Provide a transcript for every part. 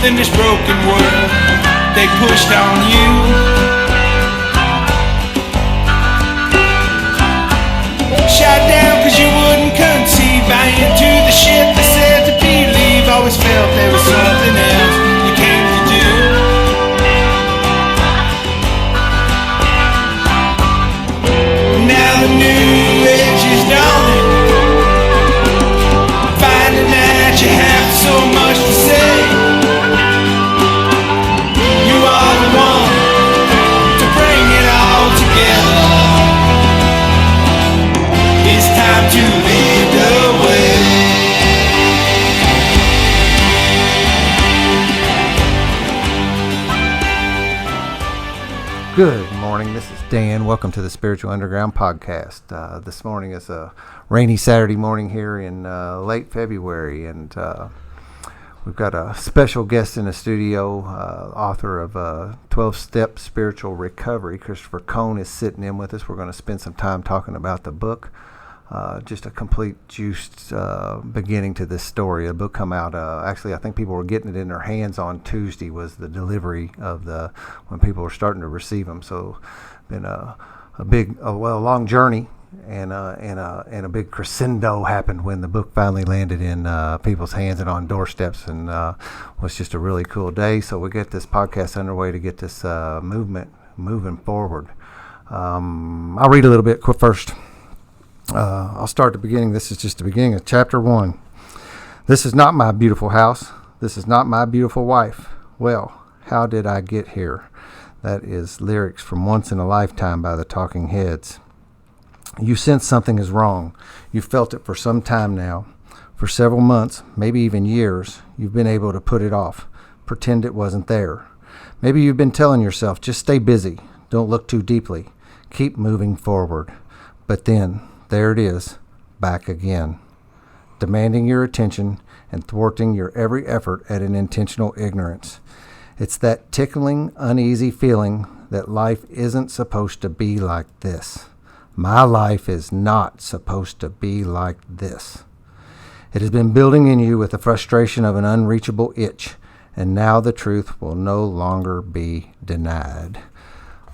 in this broken world. They pushed on you. Shot down cause you wouldn't concede. Buy into the shit that said to believe. Always felt there was something else you came to do. Now the new age is dawning, finding that you have so much to say. You are the one to bring it all together. It's time to lead the way. Good morning, this is Dan. Welcome to the Spiritual Underground Podcast. This morning is a rainy Saturday morning here in late February, and we've got a special guest in the studio, author of 12-Step Spiritual Recovery. Christopher Cohn is sitting in with us. We're going to spend some time talking about the book. Just a complete juiced beginning to this story. The book come out, actually I think people were getting it in their hands on Tuesday was the delivery of when people were starting to receive them. So been a long journey, and a big crescendo happened when the book finally landed in people's hands and on doorsteps, and was just a really cool day. So we get this podcast underway to get this movement moving forward. I'll read a little bit quick first. I'll start at the beginning. This is just the beginning of chapter 1. This is not my beautiful house. This is not my beautiful wife. Well, how did I get here? That is lyrics from Once in a Lifetime by the Talking Heads. You sense something is wrong. You've felt it for some time now. For several months, maybe even years, you've been able to put it off. Pretend it wasn't there. Maybe you've been telling yourself, just stay busy. Don't look too deeply. Keep moving forward. But then, there it is, back again, demanding your attention and thwarting your every effort at an intentional ignorance. It's that tickling, uneasy feeling that life isn't supposed to be like this. My life is not supposed to be like this. It has been building in you with the frustration of an unreachable itch, and now the truth will no longer be denied.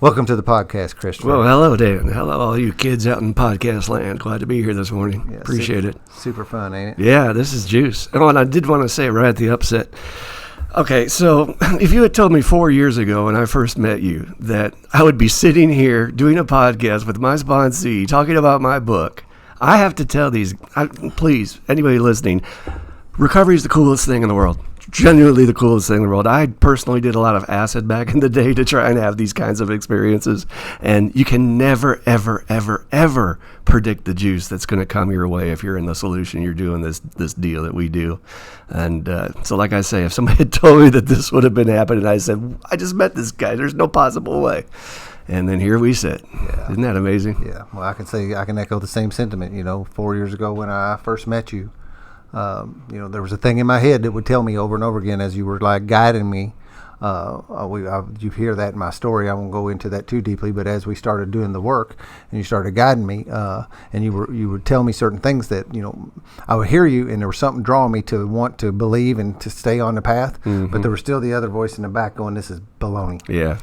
Welcome to the podcast, Christopher. Well, hello, Dan. Hello, all you kids out in podcast land. Glad to be here this morning. Yeah, appreciate it. Super fun, ain't it? Yeah, this is juice. Oh, and I did want to say right at the upset. Okay, so if you had told me 4 years ago when I first met you that I would be sitting here doing a podcast with my sponsee talking about my book, I have to tell please, anybody listening, recovery is the coolest thing in the world. Genuinely the coolest thing in the world. I personally did a lot of acid back in the day to try and have these kinds of experiences, and you can never, ever, ever, ever predict the juice that's going to come your way if you're in the solution. You're doing this deal that we do. And so like I say, if somebody had told me that this would have been happening, I said, I just met this guy. There's no possible way. And then here we sit. Yeah. Isn't that amazing? Yeah. Well, I can echo the same sentiment. 4 years ago when I first met you, there was a thing in my head that would tell me over and over again as you were like guiding me. You hear that in my story. I won't go into that too deeply, but as we started doing the work and you started guiding me, and you would tell me certain things that, I would hear you, and there was something drawing me to want to believe and to stay on the path. Mm-hmm. But there was still the other voice in the back going, this is baloney. Yeah.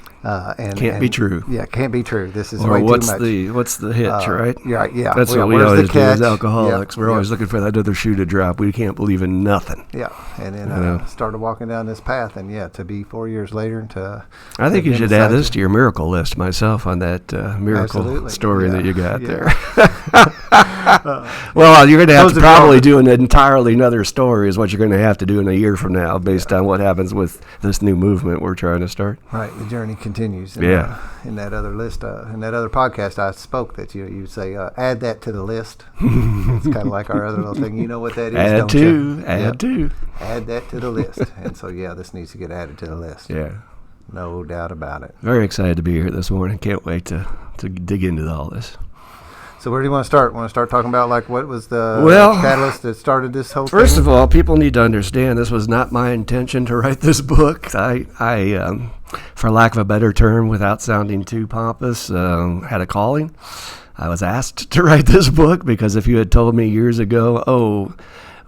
Can't be true. Yeah, can't be true. This is or way what's too much. What's the hitch, right? Yeah. That's what we always do as alcoholics. Yeah. We're always looking for that other shoe to drop. We can't believe in nothing. Yeah. And then started walking down this path, and to be 4 years later I think you should add this to your miracle list myself on that miracle story that you got there. Well, you're going to have to probably do an entirely another story is what you're going to have to do in a year from now based on what happens with this new movement we're trying to start. Right. The journey continues. And, in that other list, in that other podcast, I spoke that you say, add that to the list. It's kind of like our other little thing. You know what that is, add don't to, you? Add to. Add that to the list. And so, this needs to get added to the list. Yeah. No doubt about it. Very excited to be here this morning. Can't wait to dig into all this. So where do you want to start? Want to start talking about what was the catalyst that started this whole thing? First of all, people need to understand this was not my intention to write this book. I for lack of a better term, without sounding too pompous, had a calling. I was asked to write this book because if you had told me years ago,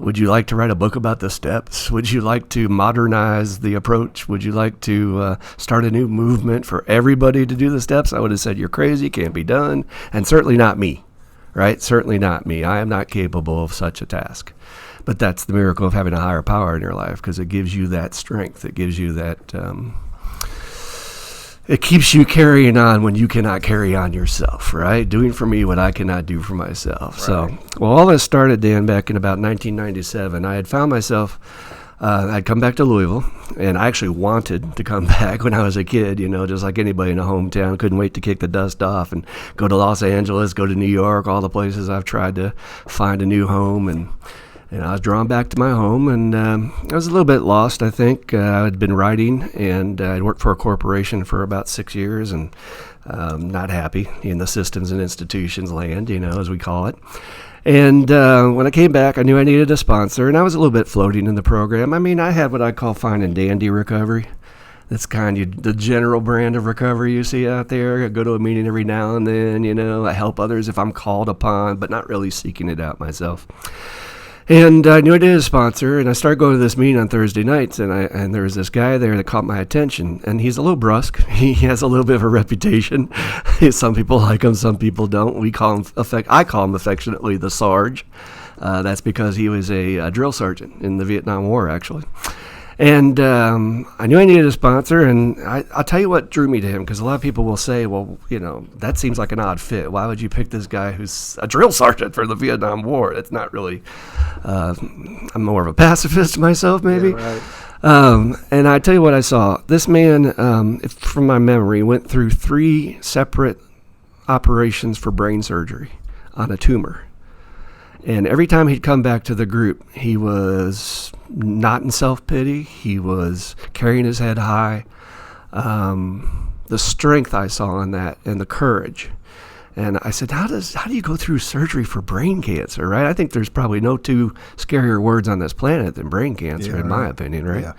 Would you like to write a book about the steps? Would you like to modernize the approach? Would you like to start a new movement for everybody to do the steps? I would have said, you're crazy, can't be done, and certainly not me, right? Certainly not me. I am not capable of such a task. But that's the miracle of having a higher power in your life, because it gives you that strength. It gives you that, it keeps you carrying on when you cannot carry on yourself, right? Doing for me what I cannot do for myself. Right. So, well, all this started, Dan, back in about 1997. I had found myself, I'd come back to Louisville, and I actually wanted to come back when I was a kid, just like anybody in a hometown. Couldn't wait to kick the dust off and go to Los Angeles, go to New York, all the places I've tried to find a new home. And I was drawn back to my home, and I was a little bit lost, I think. I had been writing, and I'd worked for a corporation for about 6 years, and not happy in the systems and institutions land, as we call it. And when I came back, I knew I needed a sponsor, and I was a little bit floating in the program. I mean, I had what I call fine and dandy recovery. That's kind of the general brand of recovery you see out there. I go to a meeting every now and then, I help others if I'm called upon, but not really seeking it out myself. And I knew I needed a sponsor, and I started going to this meeting on Thursday nights, and there was this guy there that caught my attention, and he's a little brusque. He has a little bit of a reputation. Some people like him, some people don't. I call him affectionately the Sarge. That's because he was a drill sergeant in the Vietnam War, actually. And I knew I needed a sponsor, and I'll tell you what drew me to him, because a lot of people will say, well, that seems like an odd fit. Why would you pick this guy who's a drill sergeant for the Vietnam War? That's not really, I'm more of a pacifist myself, maybe. Yeah, right. And I tell you what I saw. This man, from my memory, went through 3 separate operations for brain surgery on a tumor. And every time he'd come back to the group, he was not in self-pity. He was carrying his head high. The strength I saw in that, and the courage. And I said, how do you go through surgery for brain cancer, right? I think there's probably no 2 scarier words on this planet than brain cancer, in my opinion, right? Yeah.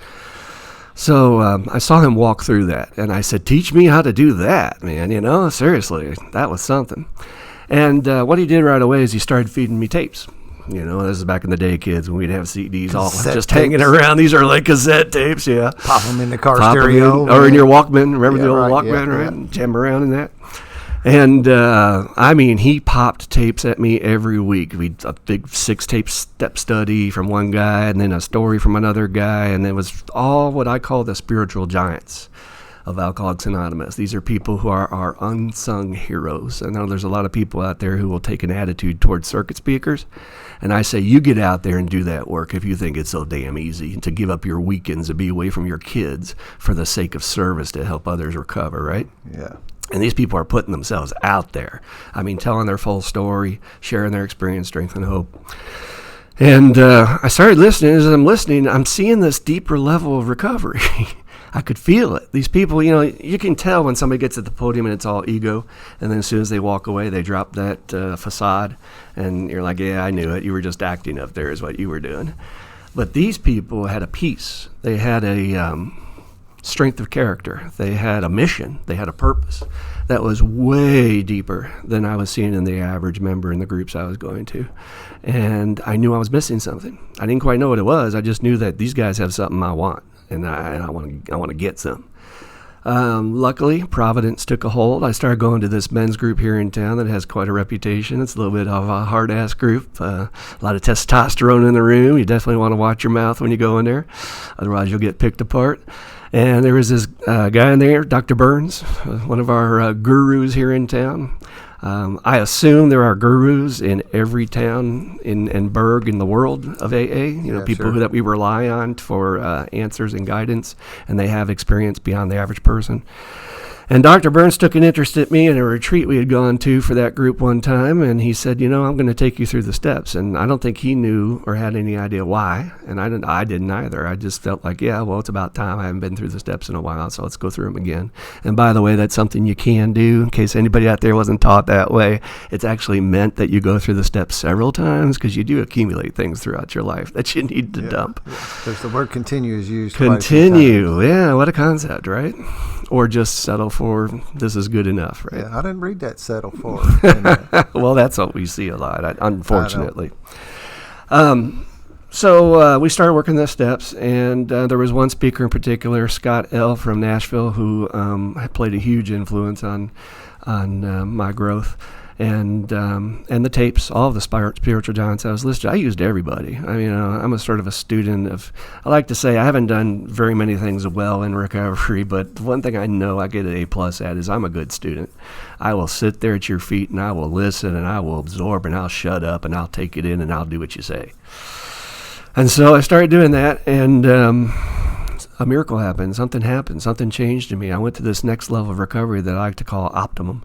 So I saw him walk through that, and I said, teach me how to do that, man, seriously, that was something. And what he did right away is he started feeding me tapes. This is back in the day, kids, when we'd have CDs all just tapes. Hanging around. These are like cassette tapes, yeah. Pop them in the car stereo. Or in your Walkman. Remember the old Walkman, right? And jam around in that. And, he popped tapes at me every week. We'd a big 6-tape step study from one guy, and then a story from another guy, and it was all what I call the spiritual giants of Alcoholics Anonymous. These are people who are our unsung heroes. I know there's a lot of people out there who will take an attitude towards circuit speakers, and I say, you get out there and do that work if you think it's so damn easy to give up your weekends and be away from your kids for the sake of service to help others recover, right? Yeah. And these people are putting themselves out there. Telling their full story, sharing their experience, strength, and hope. And I started listening. As I'm listening, I'm seeing this deeper level of recovery. I could feel it. These people, you can tell when somebody gets at the podium and it's all ego, and then as soon as they walk away, they drop that facade, and you're like, yeah, I knew it. You were just acting up there is what you were doing. But these people had a peace. They had a strength of character. They had a mission. They had a purpose that was way deeper than I was seeing in the average member in the groups I was going to. And I knew I was missing something. I didn't quite know what it was. I just knew that these guys have something I want. And I want to get some. Luckily, Providence took a hold. I started going to this men's group here in town that has quite a reputation. It's a little bit of a hard-ass group. A lot of testosterone in the room. You definitely want to watch your mouth when you go in there. Otherwise, you'll get picked apart. And there was this guy in there, Dr. Burns, one of our gurus here in town. I assume there are gurus in every town and burg in the world of AA, people that we rely on for answers and guidance, and they have experience beyond the average person. And Dr. Burns took an interest in me in a retreat we had gone to for that group one time, and he said, I'm going to take you through the steps. And I don't think he knew or had any idea why, and I didn't either. I just felt like, it's about time. I haven't been through the steps in a while, so let's go through them again. And by the way, that's something you can do, in case anybody out there wasn't taught that way. It's actually meant that you go through the steps several times, because you do accumulate things throughout your life that you need to dump. Yeah. There's the word continue is used. Continue, yeah, what a concept, right? Or just settle for this is good enough, right? Yeah, I didn't read that settle for. Well, that's what we see a lot, unfortunately. So we started working the steps, and there was one speaker in particular, Scott L. from Nashville, who had played a huge influence on my growth. And the tapes, all of the spiritual giants I was listed, I used everybody. I mean, I'm a sort of a student of, I like to say I haven't done very many things well in recovery, but one thing I know I get an A+ at is I'm a good student. I will sit there at your feet and I will listen and I will absorb and I'll shut up and I'll take it in and I'll do what you say. And so I started doing that, and a miracle happened. Something changed in me. I went to this next level of recovery that I like to call optimum.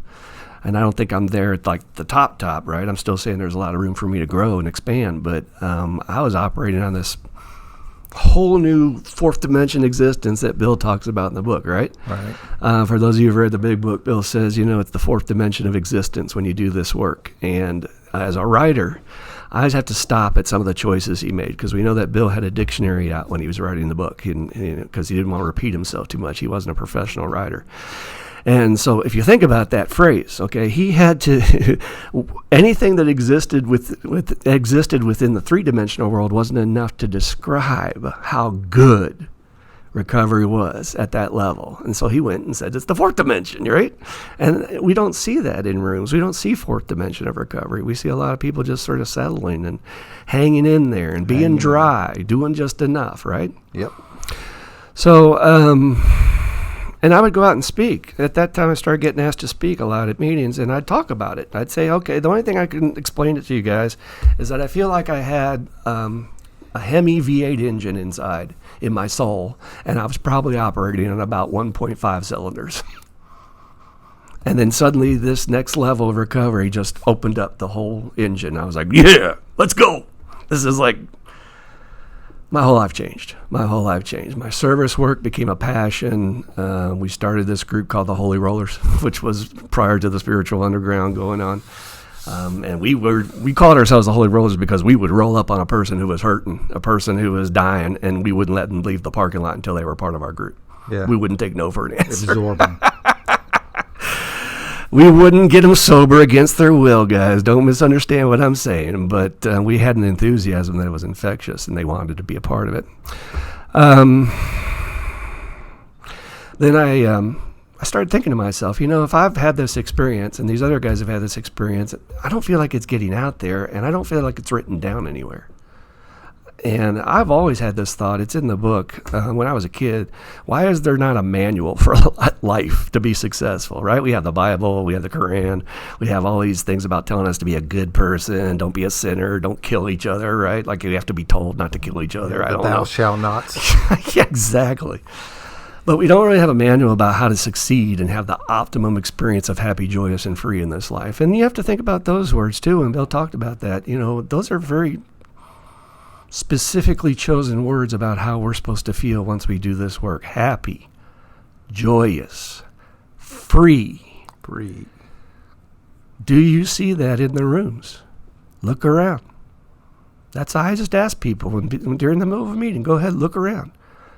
And I don't think I'm there at like the top, right? I'm still saying there's a lot of room for me to grow and expand, but I was operating on this whole new fourth dimension existence that Bill talks about in the book, right? Right. For those of you who've read the big book, Bill says, it's the fourth dimension of existence when you do this work. And as a writer, I just have to stop at some of the choices he made, because we know that Bill had a dictionary out when he was writing the book, because he didn't want to repeat himself too much. He wasn't a professional writer. And so if you think about that phrase, okay, he had to, anything that existed within the three-dimensional world wasn't enough to describe how good recovery was at that level. And so he went and said, it's the fourth dimension, right? And we don't see that in rooms. We don't see fourth dimension of recovery. We see a lot of people just sort of settling and hanging in there and being dry, doing just enough, right? Yep. So, and I would go out and speak. At that time, I started getting asked to speak a lot at meetings, and I'd talk about it. I'd say, okay, the only thing I can explain it to you guys is that I feel like I had a Hemi V8 engine inside in my soul, and I was probably operating on about 1.5 cylinders. And then suddenly this next level of recovery just opened up the whole engine. I was like, yeah, let's go. This is like, my whole life changed. My service work became a passion. We started this group called the Holy Rollers, which was prior to the Spiritual Underground going on. And we called ourselves the Holy Rollers because we would roll up on a person who was hurting, a person who was dying, and we wouldn't let them leave the parking lot until they were part of our group. Yeah. We wouldn't take no for an answer. Absorb them. We wouldn't get them sober against their will, guys. Don't misunderstand what I'm saying. But we had an enthusiasm that was infectious, and they wanted to be a part of it. Then I started thinking to myself, if I've had this experience and these other guys have had this experience, I don't feel like it's getting out there, and I don't feel like it's written down anywhere. And I've always had this thought, it's in the book, when I was a kid, why is there not a manual for life to be successful, right? We have the Bible, we have the Quran, we have all these things about telling us to be a good person, don't be a sinner, don't kill each other, right? Like you have to be told not to kill each other. I don't know. Thou shalt not. Yeah, exactly. But we don't really have a manual about how to succeed and have the optimum experience of happy, joyous, and free in this life. And you have to think about those words too, and Bill talked about that. Those are very specifically chosen words about how we're supposed to feel once we do this work. Happy, joyous, free. Free. Do you see that in the rooms? Look around. I just ask people when during the middle of a meeting, go ahead, look around.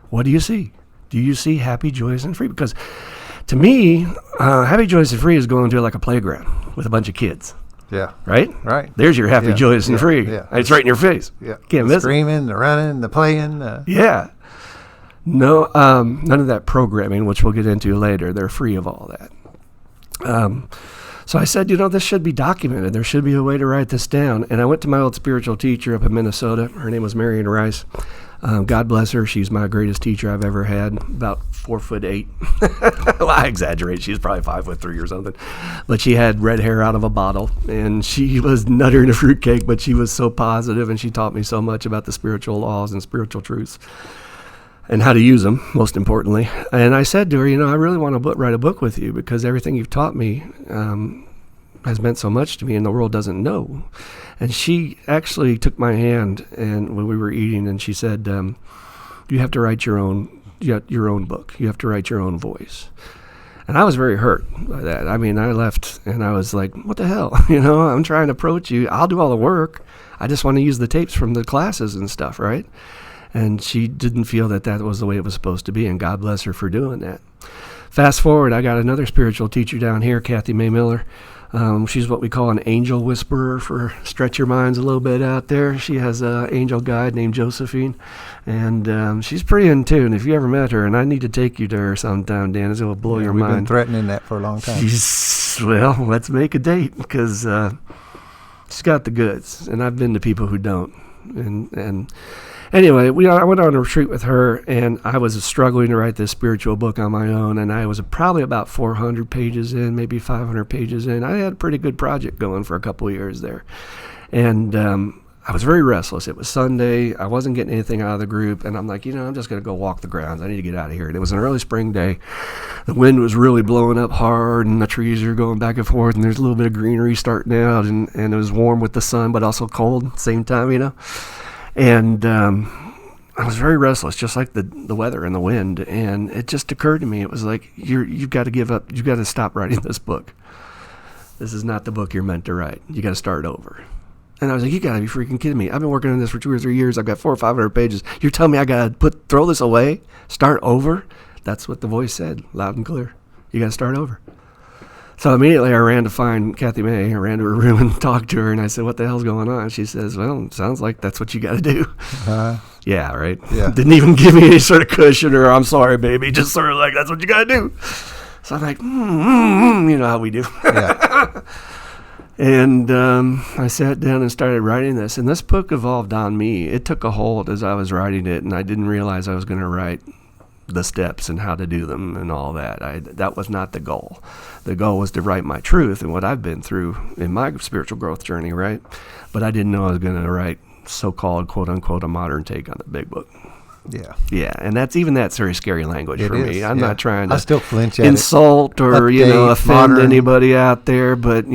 What do you see? Do you see happy, joyous, and free? Because to me, happy, joyous, and free is going to like a playground with a bunch of kids. Yeah. Right? Right. There's your happy, joyous, and free. Yeah. It's right in your face. Yeah. Can't miss it. Screaming, the running, the playing. Yeah. No, none of that programming, which we'll get into later. They're free of all that. So I said, this should be documented. There should be a way to write this down. And I went to my old spiritual teacher up in Minnesota. Her name was Marion Rice. God bless her. She's my greatest teacher I've ever had. About 4'8". Well, I exaggerate. She's probably 5'3" or something. But she had red hair out of a bottle, and she was nutter in a fruitcake. But she was so positive, and she taught me so much about the spiritual laws and spiritual truths and how to use them, most importantly. And I said to her, I really want to write a book with you because everything you've taught me has meant so much to me, and the world doesn't know. And she actually took my hand, and when we were eating, and she said, "You have to write your own book. You have to write your own voice." And I was very hurt by that. I mean, I left, and I was like, "What the hell? I'm trying to approach you. I'll do all the work. I just want to use the tapes from the classes and stuff, right?" And she didn't feel that was the way it was supposed to be, and God bless her for doing that. Fast forward, I got another spiritual teacher down here, Kathy May Miller. She's what we call an angel whisperer for stretch your minds a little bit out there. She has an angel guide named Josephine, and she's pretty in tune. If you ever met her, and I need to take you to her sometime, Dan, it will blow your we've mind. We've been threatening that for a long time. Well, let's make a date, because she's got the goods, and I've been to people who don't. And anyway, I went on a retreat with her, and I was struggling to write this spiritual book on my own, and I was probably about 400 pages in, maybe 500 pages in. I had a pretty good project going for a couple of years there. And I was very restless. It was Sunday. I wasn't getting anything out of the group, and I'm like, I'm just going to go walk the grounds. I need to get out of here. And it was an early spring day. The wind was really blowing up hard, and the trees are going back and forth, and there's a little bit of greenery starting out, and it was warm with the sun, but also cold at the same time, And I was very restless, just like the weather and the wind. And it just occurred to me, it was like, you've got to give up. You've got to stop writing this book. This is not the book you're meant to write. You got to start over. And I was like, you got to be freaking kidding me. I've been working on this for 2 or 3 years. I've got 400 or 500 pages. You're telling me I got to throw this away, start over? That's what the voice said, loud and clear. You got to start over. So immediately I ran to find Kathy May. I ran to her room and talked to her, and I said, what the hell's going on? She says, well, it sounds like that's what you got to do. Yeah, right? Yeah. Didn't even give me any sort of cushion or I'm sorry, baby. Just sort of like, that's what you got to do. So I'm like, you know how we do. Yeah. And I sat down and started writing this. And this book evolved on me. It took a hold as I was writing it, and I didn't realize I was going to write the steps and how to do them and all that. That was not the goal. The goal was to write my truth and what I've been through in my spiritual growth journey, right? But I didn't know I was going to write so-called, quote-unquote, a modern take on the big book. Yeah. Yeah, and that's very scary language for me. I'm not trying to I still flinch at insult or, Update, offend modern. anybody out there, but,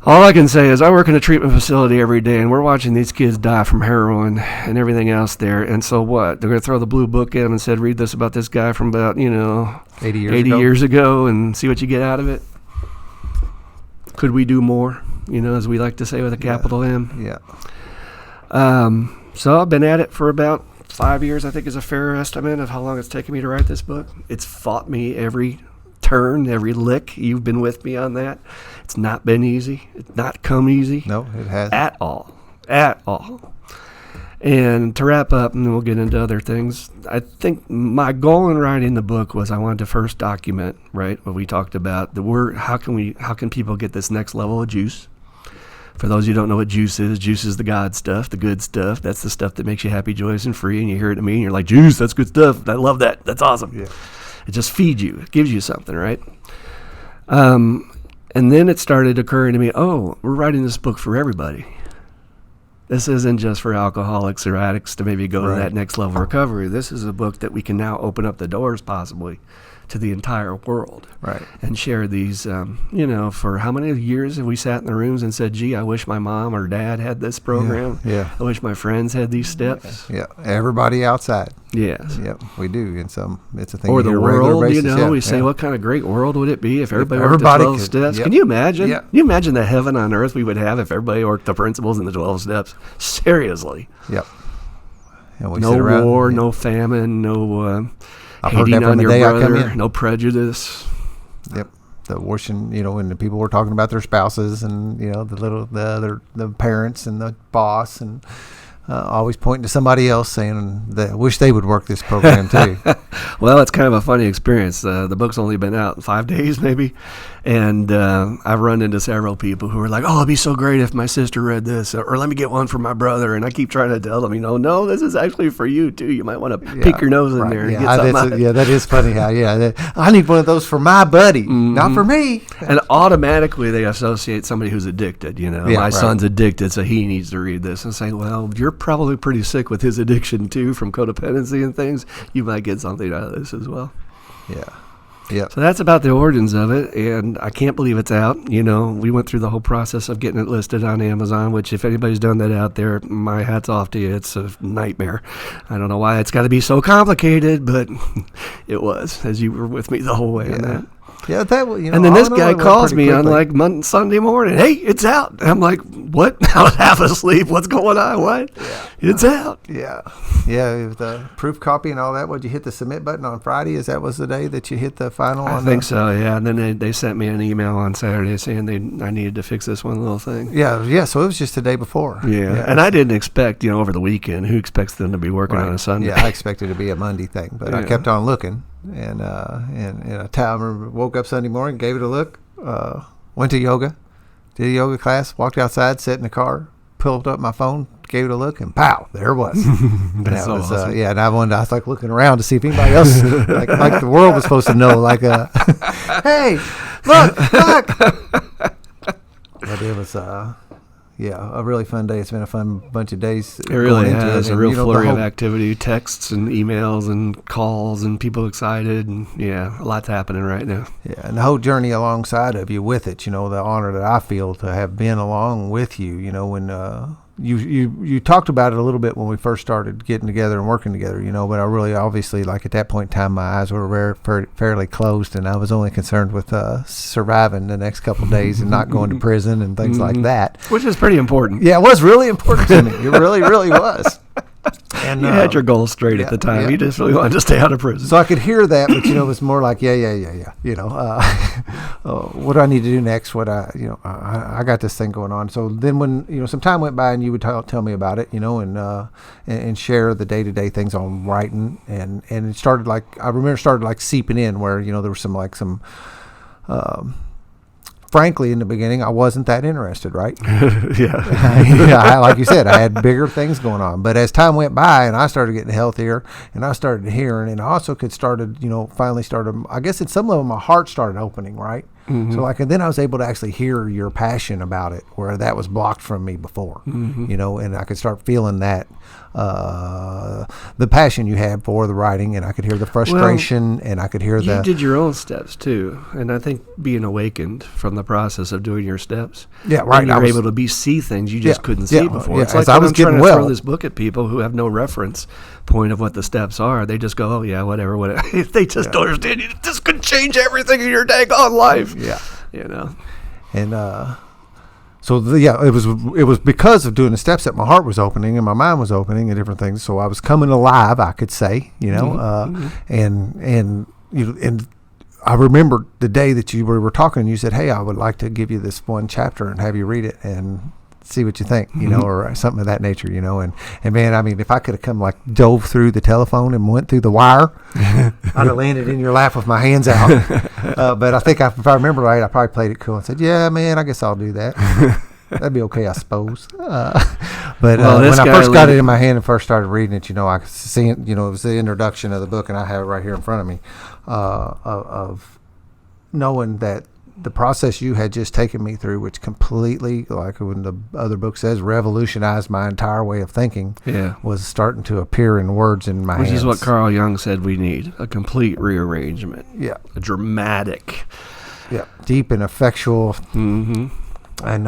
all I can say is I work in a treatment facility every day, and we're watching these kids die from heroin and everything else there. And so what? They're going to throw the blue book in and said, read this about this guy from about, 80 years ago and see what you get out of it. Could we do more, as we like to say with a capital M? Yeah. So I've been at it for about 5 years, I think is a fair estimate of how long it's taken me to write this book. It's fought me every turn, every lick. You've been with me on that. It's not been easy. It's not come easy. No, it hasn't. At all. And to wrap up, and then we'll get into other things, I think my goal in writing the book was I wanted to first document, right, what we talked about, the word, how can people get this next level of juice? For those who don't know what juice is the God stuff, the good stuff. That's the stuff that makes you happy, joyous, and free. And you hear it to me, and you're like, juice, that's good stuff. I love that. That's awesome. Yeah. It just feeds you. It gives you something, right? And then it started occurring to me, we're writing this book for everybody. This isn't just for alcoholics or addicts to maybe go to that next level of recovery. This is a book that we can now open up the doors possibly to the entire world. Right. And share these, for how many years have we sat in the rooms and said, gee, I wish my mom or dad had this program. Yeah. I wish my friends had these steps. Yeah. Everybody outside. Yes. Yep, we do. And it's a thing. Or you the hear on a regular world, basis. we say, what kind of great world would it be if everybody worked the everybody 12 could- steps? yep. Can you imagine? Yeah. Can you imagine the heaven on earth we would have if everybody worked the principles in the 12 steps? Seriously. Yep. And we No sit around, war, yeah. no famine, no I've heard hating that from on the your day I come brother, in. no prejudice. Yep. The washing, when the people were talking about their spouses and, the parents and the boss and always pointing to somebody else saying that wish they would work this program too. Well, it's kind of a funny experience. The book's only been out in 5 days maybe. And I've run into several people who are like, it'd be so great if my sister read this, or let me get one for my brother. And I keep trying to tell them, no, this is actually for you too. You might want to peek your nose in there and get something out of it. That is funny how, I need one of those for my buddy, not for me. And automatically they associate somebody who's addicted, my son's addicted, so he needs to read this, and say, well, you're probably pretty sick with his addiction too, from codependency and things. You might get something out of this as well. Yeah. Yeah. So that's about the origins of it, and I can't believe it's out. We went through the whole process of getting it listed on Amazon, which if anybody's done that out there, my hat's off to you. It's a nightmare. I don't know why it's got to be so complicated, but it was, as you were with me the whole way on that. Yeah, and then this guy calls me on Sunday morning. Hey, it's out. I'm like, what? I was half asleep. What's going on? What? Yeah. It's out. Yeah. Yeah, the proof copy and all that. Would you hit the submit button on Friday? Is that was the day that you hit the final? I think so, yeah. And then they sent me an email on Saturday saying I needed to fix this one little thing. Yeah. So it was just the day before. Yeah. And I didn't expect, over the weekend. Who expects them to be working on a Sunday? Yeah, I expected it to be a Monday thing, but I kept on looking, and I woke up Sunday morning, gave it a look, went to yoga, did a yoga class, walked outside, sat in the car, pulled up my phone, gave it a look, and pow, there it was. That's so awesome. And I was like looking around to see if anybody else, like the world was supposed to know, like, hey, look. But it was, a really fun day. It's been a fun bunch of days. It really has. A real flurry of activity, texts and emails and calls and people excited. And a lot's happening right now. Yeah, and the whole journey alongside of you with it, the honor that I feel to have been along with you, when you talked about it a little bit when we first started getting together and working together, but I really obviously, like at that point in time, my eyes were fairly closed, and I was only concerned with surviving the next couple of days and not going to prison and things like that. Which is pretty important. Yeah, it was really important to me. It really, really was. And you had your goals straight at the time. Yeah. You just really wanted to stay out of prison. So I could hear that, but it was more like, what do I need to do next? I got this thing going on. So then when some time went by, and you would tell me about it, and share the day-to-day things on writing, and it started started seeping in where there was some frankly, in the beginning, I wasn't that interested, right? Yeah. Like you said, I had bigger things going on. But as time went by and I started getting healthier and I started hearing, and I also finally started, I guess at some level my heart started opening, right? Mm-hmm. So and then I was able to actually hear your passion about it, where that was blocked from me before, and I could start feeling that, the passion you had for the writing, and I could hear the frustration, and I could hear you did your own steps too. And I think being awakened from the process of doing your steps. Yeah, right. You were able to see things you just couldn't see before. Yeah. It's like I was trying to getting throw this book at people who have no reference point of what the steps are. They just go, oh yeah, whatever. If they just don't understand, this could change everything in your daggone life. Yeah. And it was because of doing the steps that my heart was opening and my mind was opening and different things. So I was coming alive, I could say, and I remember the day that you were talking, you said, hey, I would like to give you this one chapter and have you read it and see what you think, or something of that nature, and man, I mean, if I could have dove through the telephone and went through the wire, I'd have landed in your lap with my hands out. But I think if I remember right, I probably played it cool and said, yeah, man, I guess I'll do that. That'd be okay, I suppose. But when I first got it in my hand and first started reading it, I could see it, it was the introduction of the book, and I have it right here in front of me, of knowing that the process you had just taken me through, which completely, like when the other book says, revolutionized my entire way of thinking, was starting to appear in words in my hands. Which is what Carl Jung said we need, a complete rearrangement. Yeah. A dramatic. Yeah. Deep and effectual. Mm-hmm. And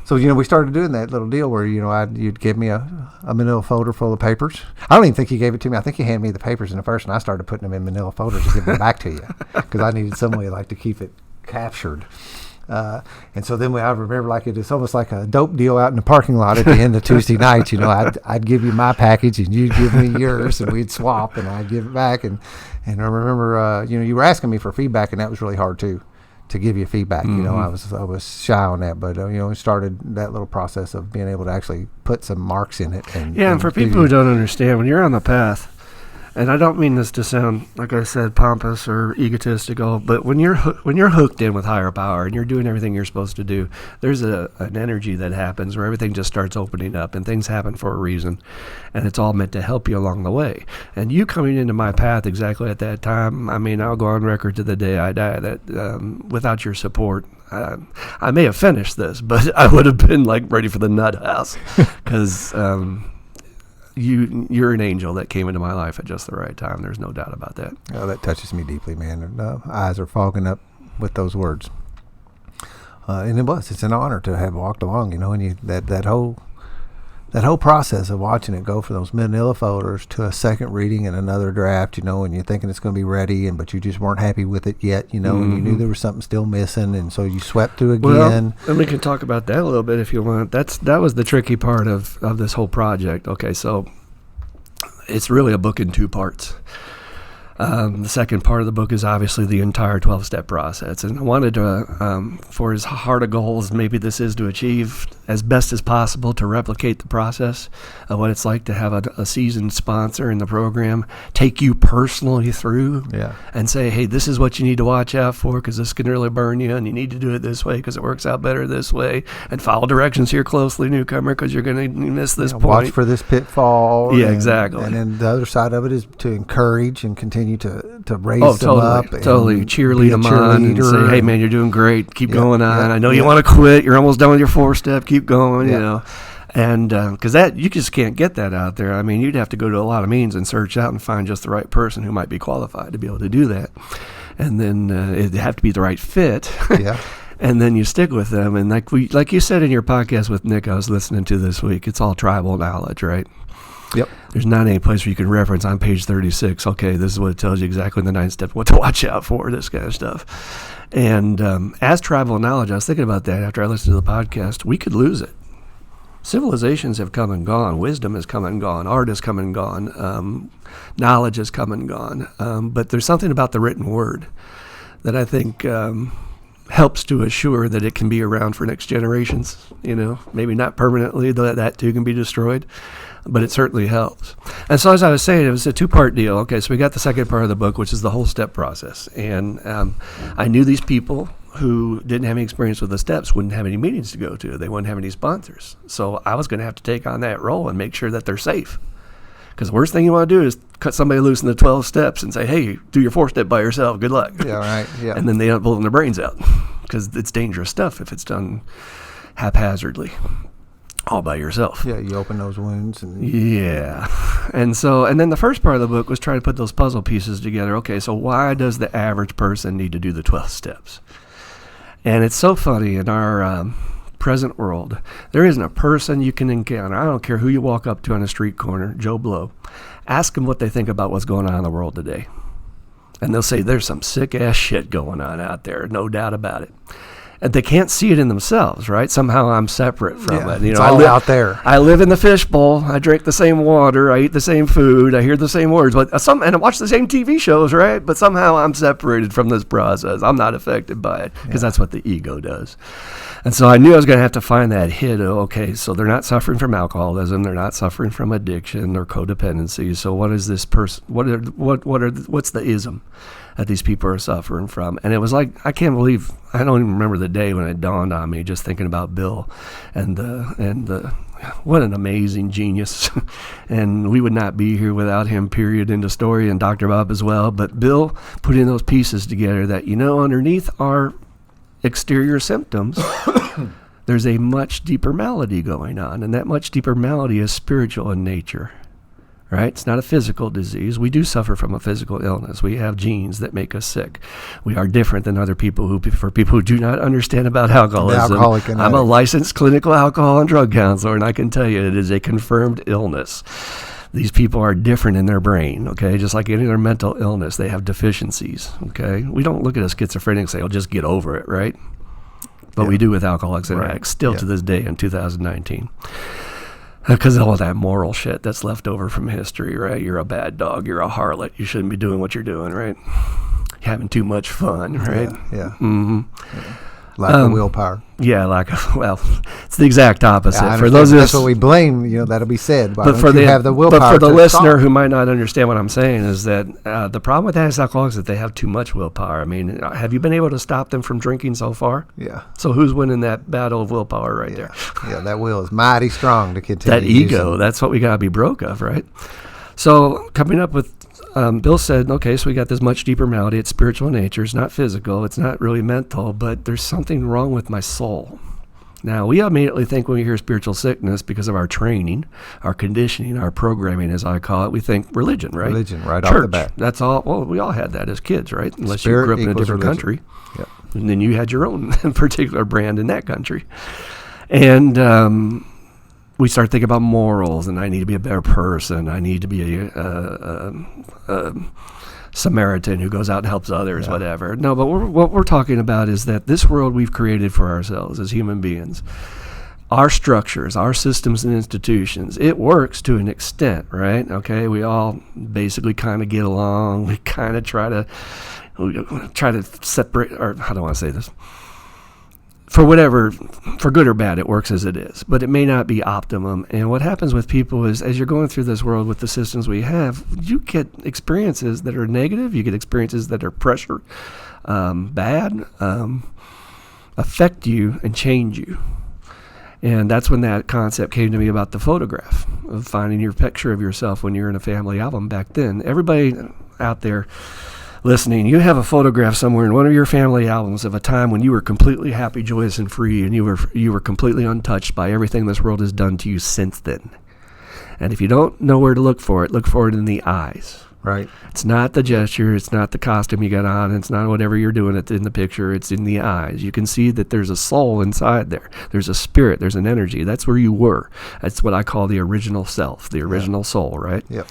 so, we started doing that little deal where, you'd give me a manila folder full of papers. I don't even think you gave it to me. I think you handed me the papers in the first, and I started putting them in manila folders to give them back to you because I needed some way to keep it captured. And so then I remember it's almost like a dope deal out in the parking lot at the end of Tuesday nights. I'd give you my package and you'd give me yours, and we'd swap, and I'd give it back. And I remember, you were asking me for feedback, and that was really hard too, to give you feedback. Mm-hmm. I was shy on that, but we started that little process of being able to actually put some marks in it. And for people who don't understand, when you're on the path, and I don't mean this to sound, like I said, pompous or egotistical, but when you're hooked in with higher power and you're doing everything you're supposed to do, there's an energy that happens where everything just starts opening up, and things happen for a reason, and it's all meant to help you along the way. And you coming into my path exactly at that time, I mean, I'll go on record to the day I die that without your support, I may have finished this, but I would have been ready for the nut house, because you're an angel that came into my life at just the right time. There's no doubt about that. Oh, that touches me deeply, man. And, eyes are fogging up with those words. And it's an honor to have walked along, and that whole process of watching it go from those manila folders to a second reading and another draft, and you're thinking it's going to be ready, but you just weren't happy with it yet, and you knew there was something still missing, and so you swept through again. Well, and we can talk about that a little bit if you want. That was the tricky part of this whole project. Okay, so it's really a book in two parts. The second part of the book is obviously the entire 12-step process. And I wanted to, for as hard a goal as maybe this is to achieve, as best as possible to replicate the process of what it's like to have a seasoned sponsor in the program take you personally through and say, hey, this is what you need to watch out for because this can really burn you, and you need to do it this way because it works out better this way, and follow directions here closely, newcomer, because you're going to miss this point. Watch for this pitfall. Yeah, exactly. And then the other side of it is to encourage and continue to raise them up. Totally. Cheerlead them on and say, hey, man, you're doing great. Keep going on. Yeah, I know you want to quit. You're almost done with your 4-step. Keep going, you know. And because that, you just can't get that out there. I mean, you'd have to go to a lot of meetings and search out and find just the right person who might be qualified to be able to do that. And then it'd have to be the right fit. Yeah. And then you stick with them. And like you said in your podcast with Nick, I was listening to this week, it's all tribal knowledge, right? Yep. There's not any place where you can reference on page 36, okay, this is what it tells you exactly in the 9th step, what to watch out for, this kind of stuff. And as tribal knowledge, I was thinking about that after I listened to the podcast, we could lose it. Civilizations have come and gone. Wisdom has come and gone. Art has come and gone. Knowledge has come and gone. But there's something about the written word that I think helps to assure that it can be around for next generations. You know, maybe not permanently, though that too can be destroyed, but it certainly helps. And so as I was saying, it was a 2-part deal. Okay, so we got the second part of the book, which is the whole step process. And I knew these people who didn't have any experience with the steps wouldn't have any meetings to go to. They wouldn't have any sponsors. So I was going to have to take on that role and make sure that they're safe. Because the worst thing you want to do is cut somebody loose in the 12 steps and say, hey, do your 4-step by yourself. Good luck. Yeah, right. Yeah. And then they end up blowing their brains out because it's dangerous stuff if it's done haphazardly, all by yourself. Yeah, you open those wounds. Yeah. And then the first part of the book was trying to put those puzzle pieces together. Okay, so why does the average person need to do the 12 steps? And it's so funny in our present world, there isn't a person you can encounter. I don't care who you walk up to on a street corner, Joe Blow. Ask them what they think about what's going on in the world today. And they'll say, there's some sick-ass shit going on out there, no doubt about it. And they can't see it in themselves, right? Somehow I'm separate from it. You know, all out there. I live in the fishbowl. I drink the same water. I eat the same food. I hear the same words. And I watch the same TV shows, right? But somehow I'm separated from this process. I'm not affected by it because that's what the ego does. And so I knew I was going to have to find that hit. Okay, so they're not suffering from alcoholism. They're not suffering from addiction or codependency. So what is this person? What's the ism that these people are suffering from? And it was like, I can't believe, I don't even remember the day when it dawned on me, just thinking about Bill and what an amazing genius. And we would not be here without him, period, end of story, and Dr. Bob as well. But Bill putting those pieces together that, underneath our exterior symptoms, there's a much deeper malady going on. And that much deeper malady is spiritual in nature. Right? It's not a physical disease. We do suffer from a physical illness. We have genes that make us sick. We are different than other people for people who do not understand about alcoholism. I'm a licensed clinical alcohol and drug counselor, and I can tell you it is a confirmed illness. These people are different in their brain, okay? Just like any other mental illness, they have deficiencies, okay? We don't look at a schizophrenic and say, oh, just get over it, right? But we do with alcoholics and addicts, still to this day in 2019. Because of all that moral shit that's left over from history, right? You're a bad dog. You're a harlot. You shouldn't be doing what you're doing, right? You're having too much fun, right? Yeah. Mm-hmm. Yeah. Lack of willpower. Yeah, it's the exact opposite. Yeah, for those that's what we blame, that'll be said. But for the willpower. But for the listener who might not understand what I'm saying is that the problem with alcoholics is that they have too much willpower. I mean, have you been able to stop them from drinking so far? Yeah. So who's winning that battle of willpower right there? Yeah, that will is mighty strong to continue. That ego, that's what we got to be broke of, right? So coming up with Bill said, okay, so we got this much deeper malady. It's spiritual in nature. It's not physical. It's not really mental, but there's something wrong with my soul. Now, we immediately think when we hear spiritual sickness because of our training, our conditioning, our programming, as I call it, we think religion, right? Religion, right Church, off the bat. That's all. Well, we all had that as kids, right? Unless Spirit you grew up in a different religion. country. Yep. And then you had your own particular brand in that country. And we start thinking about morals, and I need to be a better person. I need to be a Samaritan who goes out and helps others, whatever. No, but what we're talking about is that this world we've created for ourselves as human beings, our structures, our systems and institutions, it works to an extent, right? Okay, we all basically kind of get along. We kind of try to separate, or how do I want to say this? For good or bad, it works as it is, but it may not be optimum. And what happens with people is, as you're going through this world with the systems we have, you get experiences that are negative. You get experiences that are pressure, bad, affect you and change you. And that's when that concept came to me about the photograph, of finding your picture of yourself when you're in a family album back then. Everybody out there listening, you have a photograph somewhere in one of your family albums of a time when you were completely happy, joyous, and free, and you were completely untouched by everything this world has done to you since then. And if you don't know where to look for it in the eyes. Right. It's not the gesture. It's not the costume you got on. It's not whatever you're doing in the picture. It's in the eyes. You can see that there's a soul inside there. There's a spirit. There's an energy. That's where you were. That's what I call the original self, the original soul, right? Yep.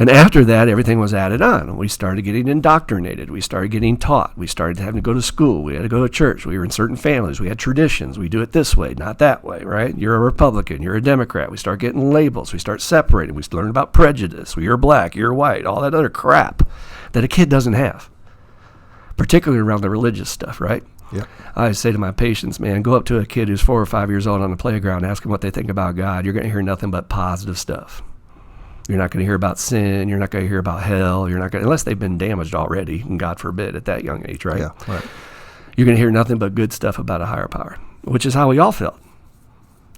And after that, everything was added on. We started getting indoctrinated. We started getting taught. We started having to go to school. We had to go to church. We were in certain families. We had traditions. We do it this way, not that way, right? You're a Republican. You're a Democrat. We start getting labels. We start separating. We learn about prejudice. Well, you're black. You're white. All that other crap that a kid doesn't have, particularly around the religious stuff, right? Yeah. I always say to my patients, man, go up to a kid who's 4 or 5 years old on the playground, ask them what they think about God. You're going to hear nothing but positive stuff. You're not going to hear about sin. You're not going to hear about hell. You're not going, unless they've been damaged already, and God forbid, at that young age, right? Yeah, right. You're going to hear nothing but good stuff about a higher power, which is how we all felt.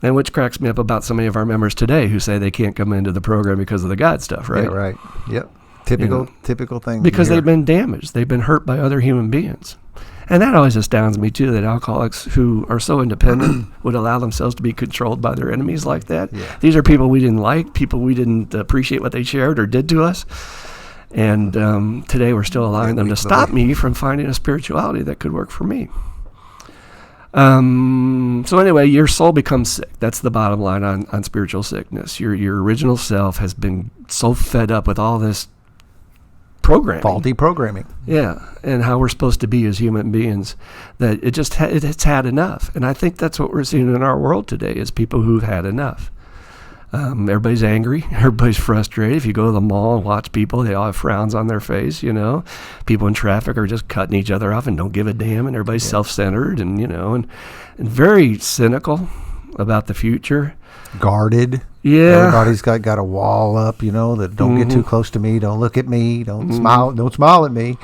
And which cracks me up about so many of our members today who say they can't come into the program because of the God stuff, right? Yeah, right. Yep. Typical thing. Because they've been damaged. They've been hurt by other human beings. And that always astounds me, too, that alcoholics who are so independent would allow themselves to be controlled by their enemies like that. Yeah. These are people we didn't like, people we didn't appreciate what they shared or did to us. And today we're still allowing them to stop me from finding a spirituality that could work for me. So anyway, your soul becomes sick. That's the bottom line on spiritual sickness. Your original self has been so fed up with all this programming. Faulty programming. Yeah, and how we're supposed to be as human beings, that it's had enough. And I think that's what we're seeing in our world today, is people who've had enough. Everybody's angry. Everybody's frustrated. If you go to the mall and watch people, they all have frowns on their face, you know. People in traffic are just cutting each other off and don't give a damn, and everybody's self-centered and, you know, and very cynical about the future. Guarded. Yeah. Everybody's got a wall up, you know, that don't get too close to me, don't look at me, don't smile at me.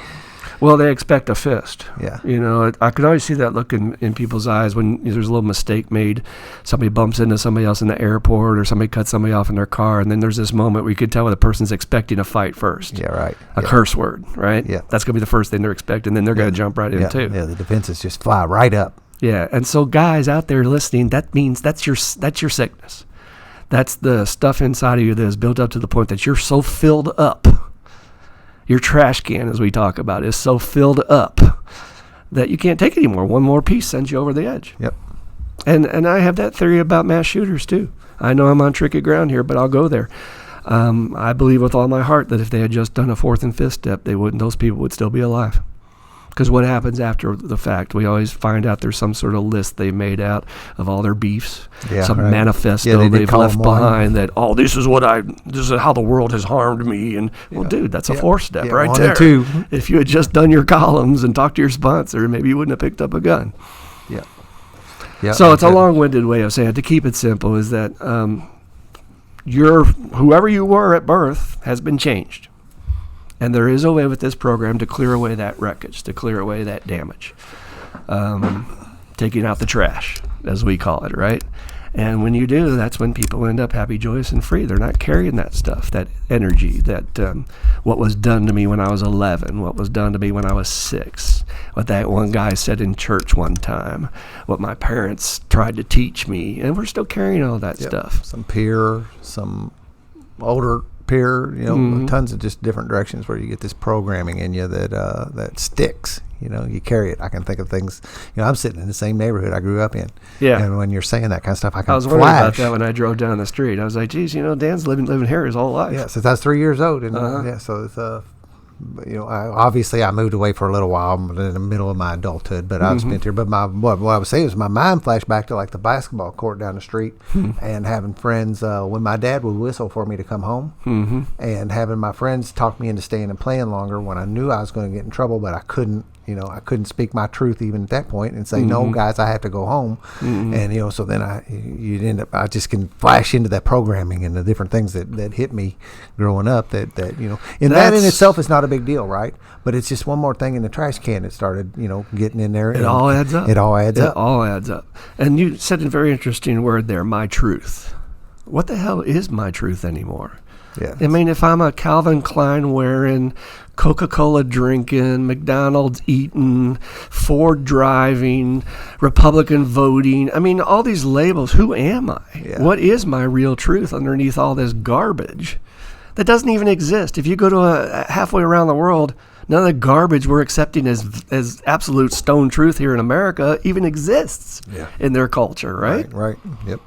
Well, they expect a fist. Yeah. You know, I can always see that look in people's eyes when there's a little mistake made. Somebody bumps into somebody else in the airport, or somebody cuts somebody off in their car, and then there's this moment where you can tell where the person's expecting a fight first. Yeah, right. A curse word, right? Yeah. That's going to be the first thing they're expecting, then they're going to jump right in too. Yeah, the defenses just fly right up. Yeah, and so guys out there listening, that means that's your sickness. That's the stuff inside of you that is built up to the point that you're so filled up. Your trash can, as we talk about, is so filled up that you can't take it anymore. One more piece sends you over the edge. Yep. And I have that theory about mass shooters too. I know I'm on tricky ground here, but I'll go there. I believe with all my heart that if they had just done a fourth and fifth step, those people would still be alive. Because what happens after the fact? We always find out there's some sort of list they made out of all their beefs, some manifesto they've left behind that, this is how the world has harmed me. And well, dude, that's a fourth step right there. 2. If you had just done your columns and talked to your sponsor, maybe you wouldn't have picked up a gun. Yeah. Yeah. So it's a long-winded way of saying it. To keep it simple is that whoever you were at birth has been changed. And there is a way with this program to clear away that wreckage, to clear away that damage. Taking out the trash, as we call it, right? And when you do, that's when people end up happy, joyous, and free. They're not carrying that stuff, that energy, that what was done to me when I was 11, what was done to me when I was 6, what that one guy said in church one time, what my parents tried to teach me. And we're still carrying all that stuff. Some peer, some older peer, you know, tons of just different directions where you get this programming in you that sticks. You know, you carry it. I can think of things. You know, I'm sitting in the same neighborhood I grew up in. Yeah. And when you're saying that kind of stuff, I was wondering about that when I drove down the street. I was like, geez, you know, Dan's living here his whole life. Yeah, since I was 3 years old. And so it's obviously I moved away for a little while in the middle of my adulthood, but I've spent here. But what I was saying is my mind flashed back to like the basketball court down the street and having friends when my dad would whistle for me to come home, and having my friends talk me into staying and playing longer when I knew I was going to get in trouble, but I couldn't. I couldn't speak my truth even at that point and say, no, guys, I have to go home. And, so then I just can flash into that programming and the different things that hit me growing up that that in itself is not a big deal, right? But it's just one more thing in the trash can that started, getting in there. It all adds up. It all adds up. It all adds up. And you said a very interesting word there, my truth. What the hell is my truth anymore? Yeah. I mean, if I'm a Calvin Klein wearing, Coca-Cola drinking, McDonald's eating, Ford driving, Republican voting, I mean, all these labels, who am I? Yeah. What is my real truth underneath all this garbage that doesn't even exist? If you go to halfway around the world, none of the garbage we're accepting as absolute stone truth here in America even exists in their culture, right? Right. Yep.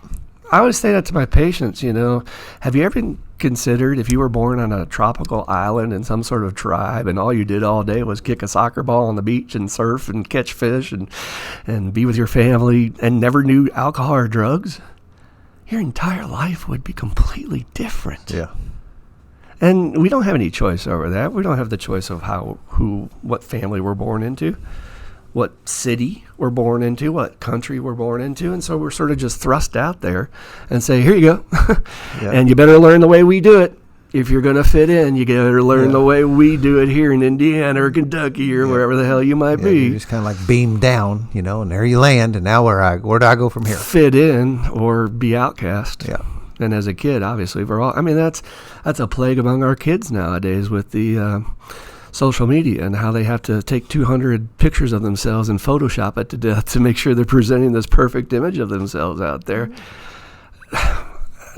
I always say that to my patients, have you ever considered if you were born on a tropical island in some sort of tribe and all you did all day was kick a soccer ball on the beach and surf and catch fish and be with your family and never knew alcohol or drugs? Your entire life would be completely different. Yeah. And we don't have any choice over that. We don't have the choice of what family we're born into, what city we're born into, what country we're born into. And so we're sort of just thrust out there and say, here you go. And you better learn the way we do it. If you're going to fit in, you better learn the way we do it here in Indiana or Kentucky or wherever the hell you might be. You just kind of like beam down, and there you land. And now where do I go from here? Fit in or be outcast. Yeah. And as a kid, obviously, that's a plague among our kids nowadays with the social media and how they have to take 200 pictures of themselves and Photoshop it to death to make sure they're presenting this perfect image of themselves out there.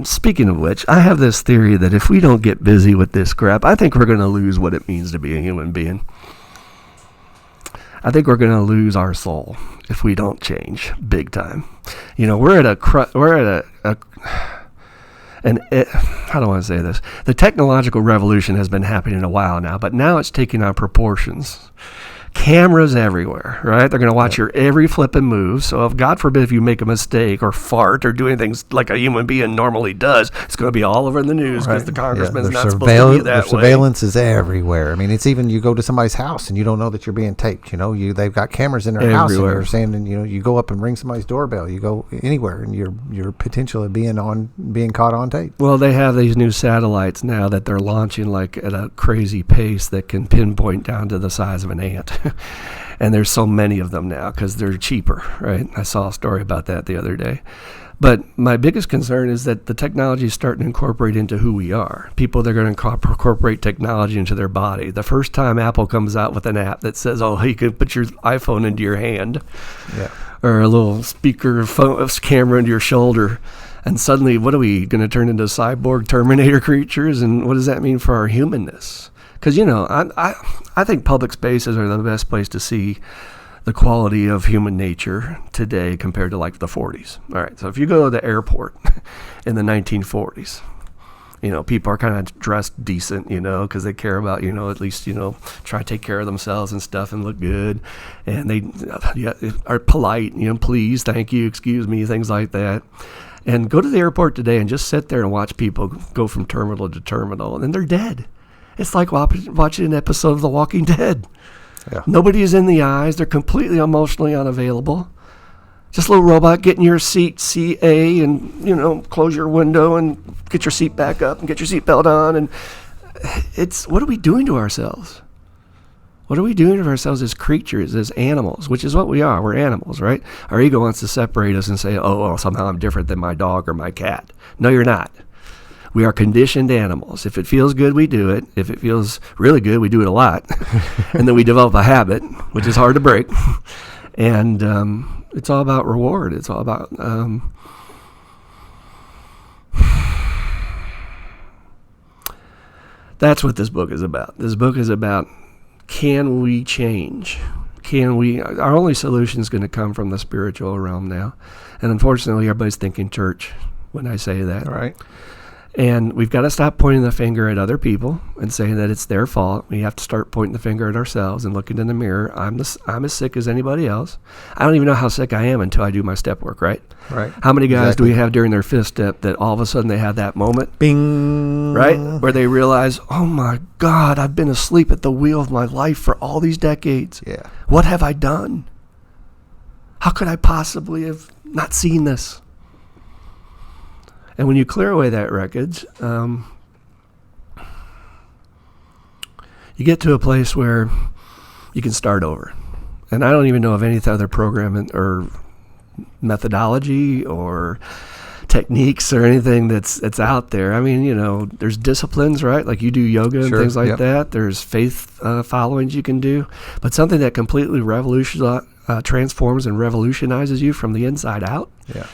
Speaking of which, I have this theory that if we don't get busy with this crap, I think we're going to lose what it means to be a human being. I think we're going to lose our soul if we don't change big time. We're at how do I want to say this? The technological revolution has been happening a while now, but now it's taking on proportions. Cameras everywhere, right? They're going to watch your every flipping move. So if God forbid if you make a mistake or fart or doing things like a human being normally does, it's going to be all over the news because the congressman's not supposed to be that way. Surveillance is everywhere. I mean, it's even you go to somebody's house and you don't know that you're being taped. They've got cameras in their house and they're saying, and you go up and ring somebody's doorbell. You go anywhere and you're potentially being caught on tape. Well, they have these new satellites now that they're launching like at a crazy pace that can pinpoint down to the size of an ant. And there's so many of them now because they're cheaper, right? I saw a story about that the other day. But my biggest concern is that the technology is starting to incorporate into who we are. People, they're going to incorporate technology into their body. The first time Apple comes out with an app that says, you can put your iPhone into your hand, or a little speaker phone camera into your shoulder, and suddenly, what are we going to turn into cyborg Terminator creatures? And what does that mean for our humanness? Because, I think public spaces are the best place to see the quality of human nature today compared to like the 40s. All right, so if you go to the airport in the 1940s, people are kind of dressed decent, because they care about, at least, try to take care of themselves and stuff and look good. And they are polite, please, thank you, excuse me, things like that. And go to the airport today and just sit there and watch people go from terminal to terminal, and then they're dead. It's like watching an episode of The Walking Dead. Yeah. Nobody is in the eyes. They're completely emotionally unavailable. Just a little robot, get in your seat, CA, and, close your window and get your seat back up and get your seatbelt on. And what are we doing to ourselves? What are we doing to ourselves as creatures, as animals, which is what we are. We're animals, right? Our ego wants to separate us and say, somehow I'm different than my dog or my cat. No, you're not. We are conditioned animals. If it feels good, we do it. If it feels really good, we do it a lot. And then we develop a habit, which is hard to break. And it's all about reward. It's all about... That's what this book is about. This book is about, can we change? Our only solution is going to come from the spiritual realm now. And unfortunately, everybody's thinking church when I say that. All right. And we've got to stop pointing the finger at other people and saying that it's their fault. We have to start pointing the finger at ourselves and looking in the mirror. I'm as sick as anybody else. I don't even know how sick I am until I do my step work, right? Right. How many guys do we have during their fifth step that all of a sudden they have that moment? Bing. Right? Where they realize, oh my God, I've been asleep at the wheel of my life for all these decades. Yeah. What have I done? How could I possibly have not seen this? And when you clear away that wreckage, you get to a place where you can start over. And I don't even know of any other program or methodology or techniques or anything that's out there. I mean, there's disciplines, right? Like you do yoga and things like that. There's faith followings you can do. But something that completely transforms and revolutionizes you from the inside out. Yeah.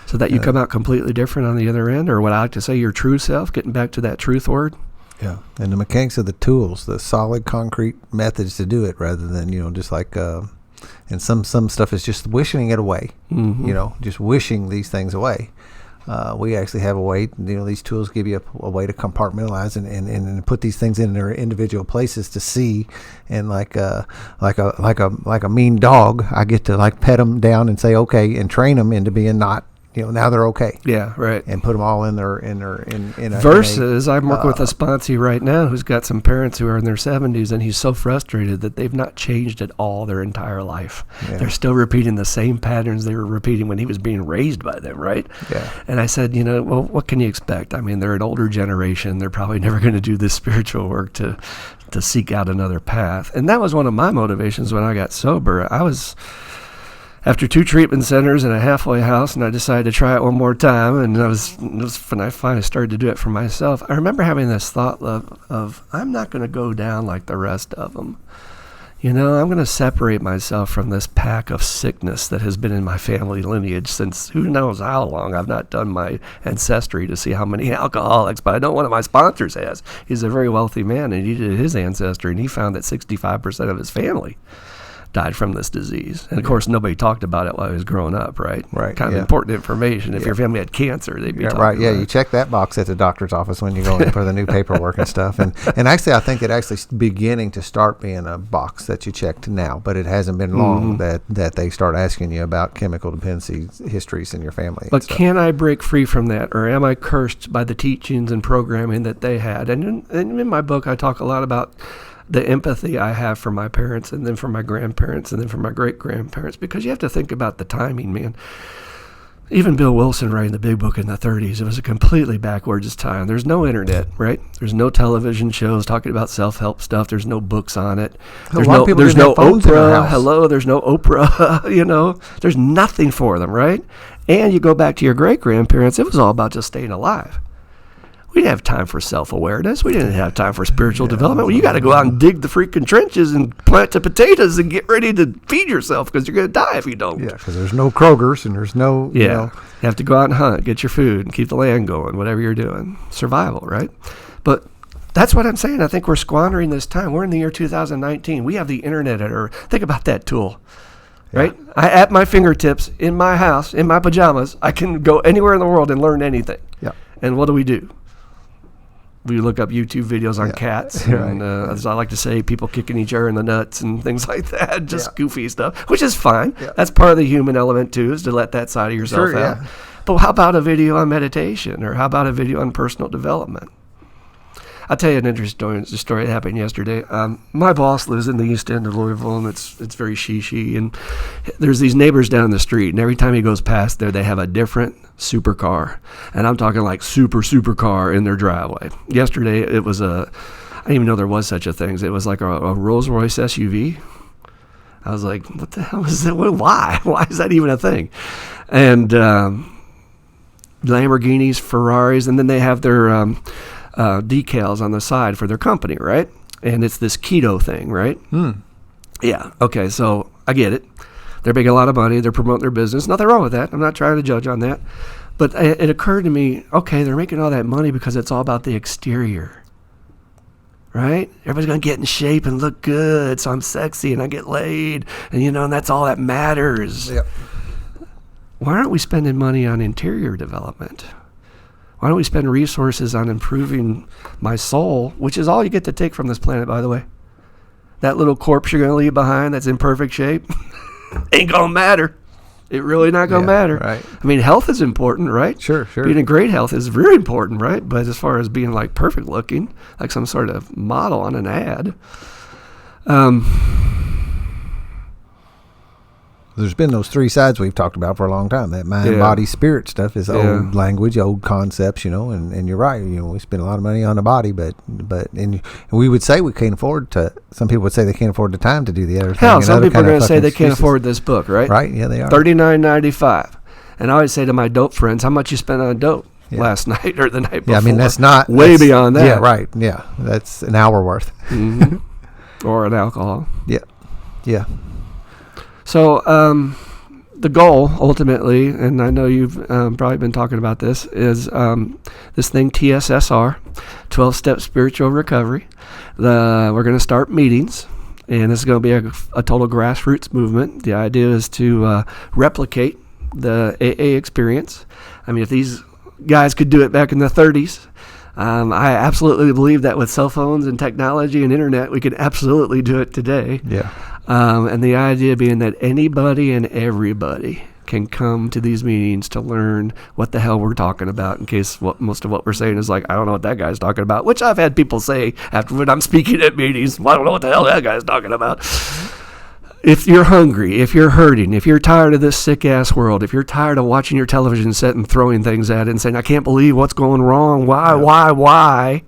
So that you come out completely different on the other end, or what I like to say, your true self, getting back to that truth word. Yeah, and the mechanics of the tools, the solid concrete methods to do it, rather than just like, and some stuff is just wishing it away. Mm-hmm. Just wishing these things away. We actually have a way. These tools give you a way to compartmentalize and put these things in their individual places to see. And like a mean dog, I get to like pet them down and say okay, and train them into being not. Now they're okay. Yeah, right. And put them all in a versus I'm working with a sponsee right now who's got some parents who are in their 70s, and he's so frustrated that they've not changed at all their entire life. Yeah. They're still repeating the same patterns they were repeating when he was being raised by them, right? Yeah. And I said, well, what can you expect? I mean, they're an older generation. They're probably never going to do this spiritual work to seek out another path. And that was one of my motivations when I got sober. I was after 2 treatment centers and a halfway house, and I decided to try it one more time. And it was when I finally started to do it for myself. I remember having this thought of I'm not going to go down like the rest of them. I'm going to separate myself from this pack of sickness that has been in my family lineage since who knows how long. I've not done my ancestry to see how many alcoholics, but I know one of my sponsors has. He's a very wealthy man, and he did his ancestry, and he found that 65% of his family died from this disease. And of course, nobody talked about it while he was growing up, right? Right. Kind of important information. If your family had cancer, they'd be talking about it. You check that box at the doctor's office when you go in for the new paperwork and stuff. And actually, I think it actually beginning to start being a box that you checked now, but it hasn't been long that they start asking you about chemical dependency histories in your family. But can I break free from that, or am I cursed by the teachings and programming that they had? And in my book, I talk a lot about the empathy I have for my parents, and then for my grandparents, and then for my great-grandparents, because you have to think about the timing, man. Even Bill Wilson writing the big book in the 30s, it was a completely backwards time. There's no internet, right? There's no television shows talking about self-help stuff. There's no books on it. There's no Oprah. Hello, there's no Oprah. There's nothing for them, right? And you go back to your great-grandparents, it was all about just staying alive. We didn't have time for self-awareness. We didn't have time for spiritual development. Well, you got to go out and dig the freaking trenches and plant the potatoes and get ready to feed yourself, because you're going to die if you don't. Yeah, because there's no Kroger's and there's no, You have to go out and hunt, get your food, and keep the land going, whatever you're doing. Survival, right? But that's what I'm saying. I think we're squandering this time. We're in the year 2019. We have the internet at our, think about that tool. Right? At my fingertips, in my house, in my pajamas, I can go anywhere in the world and learn anything. Yeah. And what do? We look up YouTube videos on cats, and as I like to say, people kicking each other in the nuts and things like that, just goofy stuff, which is fine. Yeah. That's part of the human element, too, is to let that side of yourself out. Yeah. But how about a video on meditation, or how about a video on personal development? I'll tell you an interesting story that happened yesterday. My boss lives in the east end of Louisville, and it's very she-she, and there's these neighbors down the street, and every time he goes past there, they have a different supercar, and I'm talking like supercar in their driveway. Yesterday, it was I didn't even know there was such a thing. It was like a Rolls-Royce SUV. I was like, what the hell is that? Why? Why is that even a thing? And Lamborghinis, Ferraris, and then they have their decals on the side for their company, right? And it's this keto thing, right? Yeah. Okay. So I get it. They're making a lot of money. They're promoting their business. Nothing wrong with that. I'm not trying to judge on that. But it occurred to me, okay, they're making all that money because it's all about the exterior, right? Everybody's going to get in shape and look good, so I'm sexy and I get laid, and and that's all that matters. Yep. Why aren't we spending money on interior development? Why Why don't we spend resources on improving my soul, which is all you get to take from this planet, by the way. That little corpse you're going to leave behind that's in perfect shape ain't going to matter. It really not going to matter. Right. I mean, health is important, right? Sure. Being in great health is very important, right? But as far as being like perfect looking, like some sort of model on an ad, there's been those three sides we've talked about for a long time. That mind, body, spirit stuff is old language, old concepts, and you're right. We spend a lot of money on the body, but we would say we can't afford to. Some people would say they can't afford the time to do the other thing. Hell, some people are going to say they can't afford this book, right? Right? Yeah, they are. $39.95. And I always say to my dope friends, how much you spent on dope last night or the night before? Yeah, I mean that's not way beyond that. Yeah, right. Yeah, that's an hour worth. Mm-hmm. Or an alcohol. Yeah. So the goal, ultimately, and I know you've probably been talking about this, is this thing TSSR, 12-Step Spiritual Recovery. We're going to start meetings, and this is going to be a total grassroots movement. The idea is to replicate the AA experience. I mean, if these guys could do it back in the 30s, I absolutely believe that with cell phones and technology and internet, we can absolutely do it today. Yeah. And the idea being that anybody and everybody can come to these meetings to learn what the hell we're talking about, in case most of what we're saying is like, I don't know what that guy's talking about, which I've had people say after when I'm speaking at meetings, well, I don't know what the hell that guy's talking about. If you're hungry, if you're hurting, if you're tired of this sick-ass world, if you're tired of watching your television set and throwing things at it and saying, I can't believe what's going wrong, why,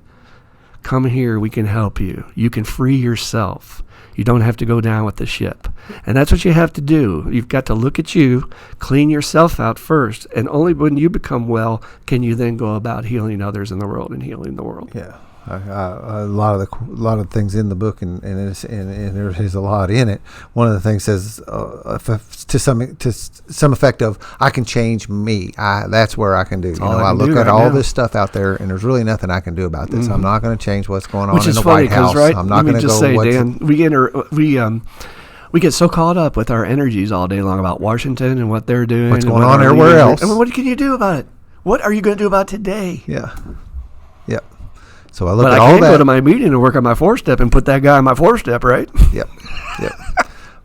come here, we can help you. You can free yourself. You don't have to go down with the ship. And that's what you have to do. You've got to look at you, clean yourself out first, and only when you become well can you then go about healing others in the world and healing the world. Yeah. A lot of things in the book, and there's a lot in it. One of the things says to some effect of, I can change me. That's where I can do. I look at all this stuff out there, and there's really nothing I can do about this. I'm not going to change what's going on in the White House. Right? I'm not going to just say, Dan, we get so caught up with our energies all day long about Washington and what they're doing, what's going on everywhere else. And what can you do about it? What are you going to do about today? Yeah. Yep. So I look at I all can't that. go to my meeting and work on my 4-step and put that guy on my 4-step, right? Yep.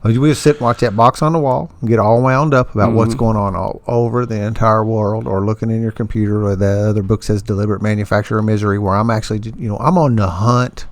Well, we just sit and watch that box on the wall and get all wound up about what's going on all over the entire world, or looking in your computer, or the other book says Deliberate Manufacture of Misery, where I'm actually, I'm on the hunt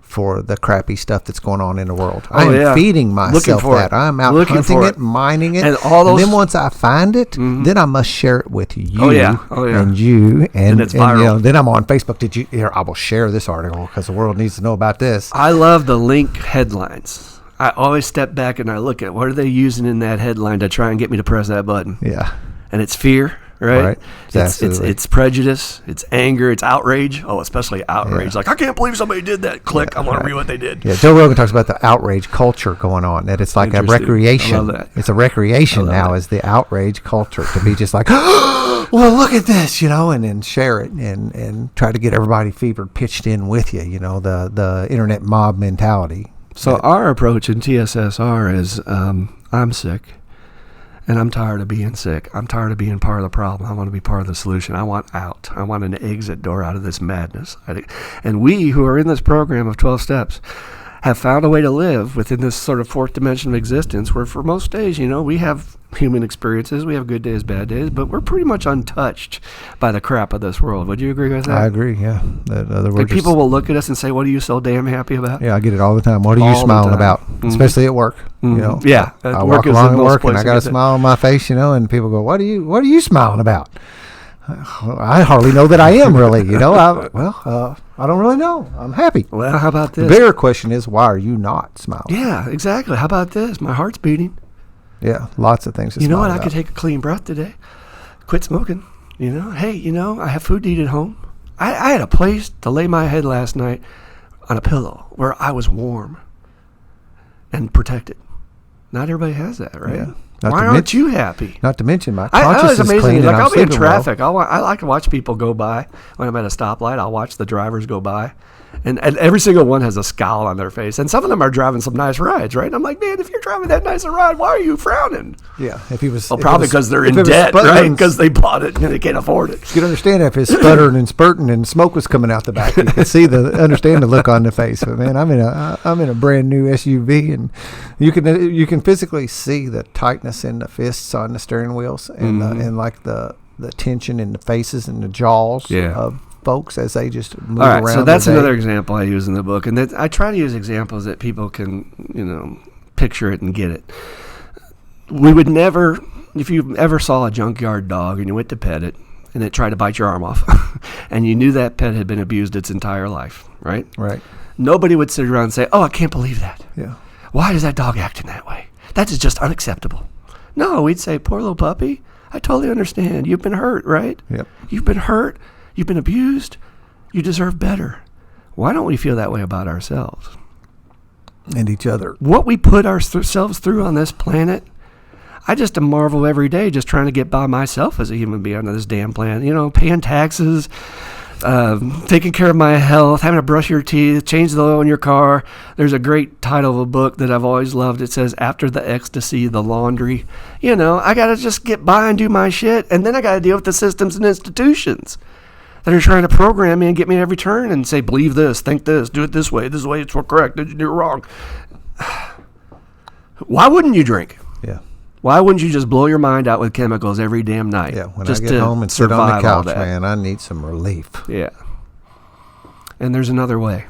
for the crappy stuff that's going on in the world. I am feeding myself that. I'm out hunting it, mining it. And then once I find it, then I must share it with you and you. And it's viral. Then I'm on Facebook. I will share this article because the world needs to know about this. I love the link headlines. I always step back and I look at what are they using in that headline to try and get me to press that button. Yeah. And it's fear. Right? It's prejudice, it's anger, it's outrage. Oh, especially outrage. Like, I can't believe somebody did that. Click, I want to read what they did. Yeah, Joe Rogan talks about the outrage culture going on, that it's like a recreation. I love that. It's a recreation now, is the outrage culture, to be just like, well, look at this, and then share it and try to get everybody fevered pitched in with you, the internet mob mentality. So our approach in TSSR is, I'm sick. And I'm tired of being sick. I'm tired of being part of the problem. I want to be part of the solution. I want out. I want an exit door out of this madness. And we who are in this program of 12 steps have found a way to live within this sort of fourth dimension of existence, where for most days, we have human experiences. We have good days, bad days, but we're pretty much untouched by the crap of this world. Would you agree with that? I agree, yeah. People will look at us and say, what are you so damn happy about? Yeah, I get it all the time. What are you smiling about? Especially at work. Yeah. I walk along at work and I got a smile on my face, and people go, what are you smiling about? I hardly know that I am really, I don't really know. I'm happy. Well, how about this? The bigger question is, why are you not smiling? Yeah, exactly. How about this? My heart's beating. Yeah, lots of things to You know smile what? about. I could take a clean breath today. Quit smoking. Hey, I have food to eat at home. I had a place to lay my head last night on a pillow where I was warm and protected. Not everybody has that, right? Why aren't you happy? Not to mention my I conscience was is amazing. clean. Like, and I'll be in sleeping well. traffic. I like to watch people go by when I'm at a stoplight. I'll watch the drivers go by. And every single one has a scowl on their face. And some of them are driving some nice rides, right? I'm like, man, if you're driving that nice a ride, why are you frowning? Yeah, if he was... Well, if probably it was- because they're if in it was debt, sputtering- right? Because they bought it and they can't afford it. You could understand if it's sputtering and spurting and smoke was coming out the back. You could understand the look on the face. But man, I'm in a brand new SUV, and you can physically see the tightness in the fists on the steering wheels, and and like the tension in the faces and the jaws of folks as they just move around. All right, so that's another example I use in the book, and I try to use examples that people can picture it and get it. We would never, if you ever saw a junkyard dog and you went to pet it and it tried to bite your arm off, and you knew that pet had been abused its entire life, right? Right. Nobody would sit around and say, "Oh, I can't believe that. Yeah. Why is that dog acting that way? That is just unacceptable." No, we'd say, "Poor little puppy. I totally understand. You've been hurt, right? Yep. You've been hurt. You've been abused. You deserve better." Why don't we feel that way about ourselves? And each other. What we put ourselves through on this planet, I just marvel every day just trying to get by myself as a human being on this damn planet. Paying taxes, taking care of my health, having to brush your teeth, change the oil in your car. There's a great title of a book that I've always loved. It says, "After the ecstasy, the laundry." I got to just get by and do my shit. And then I got to deal with the systems and institutions that are trying to program me and get me every turn and say, believe this, think this, do it this way it's correct, did you do it wrong? Why wouldn't you drink? Yeah. Why wouldn't you just blow your mind out with chemicals every damn night? Yeah. When just I get home and sit on the survive all couch, that? man, I need some relief. Yeah. And there's another way.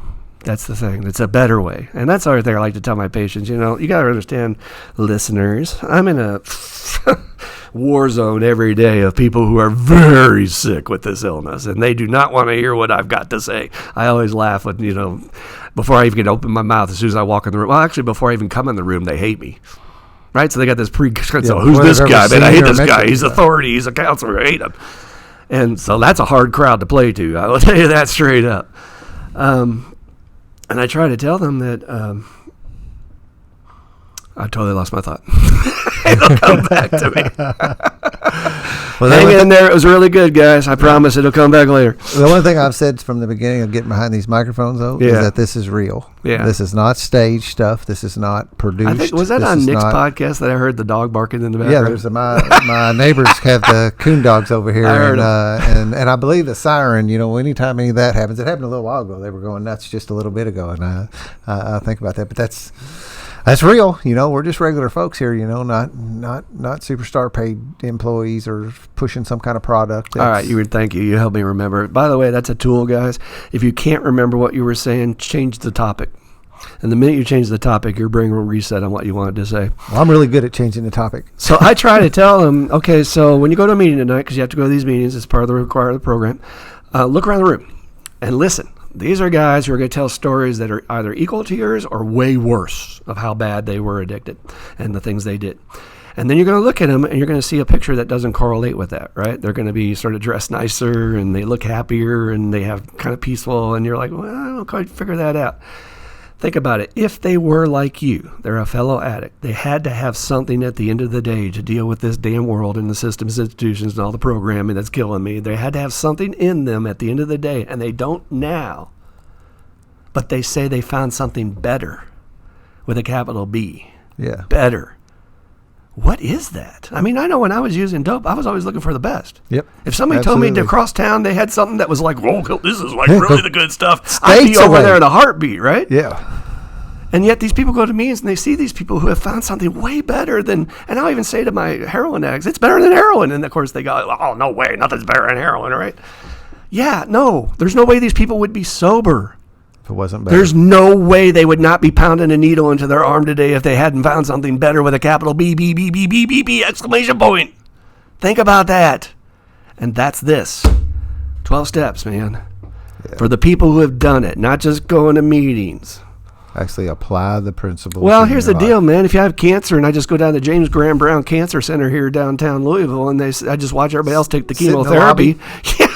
That's the thing. It's a better way. And that's the other thing I like to tell my patients. You got to understand, listeners, I'm in a war zone every day of people who are very sick with this illness, and they do not want to hear what I've got to say. I always laugh when, before I even get open my mouth, as soon as I walk in the room. Well, actually, before I even come in the room, they hate me. Right? So they got this so who's this guy? Man, I hate this guy. He's authority. He's a counselor. I hate him. And so that's a hard crowd to play to. I will tell you that straight up. And I try to tell them that I totally lost my thought. It'll come back to me. Well, hang in there. It was really good, guys. I promise it'll come back later. The one thing I've said from the beginning of getting behind these microphones, though, is that this is real. Yeah. This is not staged stuff. This is not produced. Was that on Nick's podcast that I heard the dog barking in the background? Yeah, there's my neighbors have the coon dogs over here, I heard and I believe the siren. Anytime any of that happens, it happened a little while ago. They were going nuts just a little bit ago, and I think about that. But that's real. We're just regular folks here. Not superstar paid employees or pushing some kind of product. All right, thank you. You helped me remember. By the way, that's a tool, guys. If you can't remember what you were saying, change the topic. And the minute you change the topic, your brain will reset on what you wanted to say. Well, I'm really good at changing the topic. So I try to tell them, okay, so when you go to a meeting tonight, because you have to go to these meetings, it's part of the required of the program, look around the room and listen. These are guys who are going to tell stories that are either equal to yours or way worse of how bad they were addicted and the things they did. And then you're going to look at them and you're going to see a picture that doesn't correlate with that, right? They're going to be sort of dressed nicer and they look happier and they have kind of peaceful, and you're like, well, I don't quite figure that out. Think about it. If they were like you, they're a fellow addict. They had to have something at the end of the day to deal with this damn world and the systems, institutions, and all the programming that's killing me. They had to have something in them at the end of the day, and they don't now. But they say they found something better with a capital B. Yeah. Better. What is that? I mean, I know when I was using dope, I was always looking for the best. Yep. If somebody told me to cross town, they had something that was like, whoa, this is like Yeah, really the good stuff. I'd be over there in a heartbeat, right? Yeah. And yet these people go to meetings and they see these people who have found something way better than, and I'll even say to my heroin addicts, it's better than heroin. And of course they go, oh, no way, nothing's better than heroin, right? Yeah, no, there's no way these people would be sober. If it wasn't better. There's no way they would not be pounding a needle into their arm today if they hadn't found something better with a capital B, B, B, B, B, B, B, exclamation point. Think about that. And that's this. 12 steps, man. Yeah. For the people who have done it, not just going to meetings. Actually apply the principles. Well, here's the deal, man. If you have cancer, and I just go down to James Graham Brown Cancer Center here downtown Louisville, and I just watch everybody else take the chemotherapy. Yeah.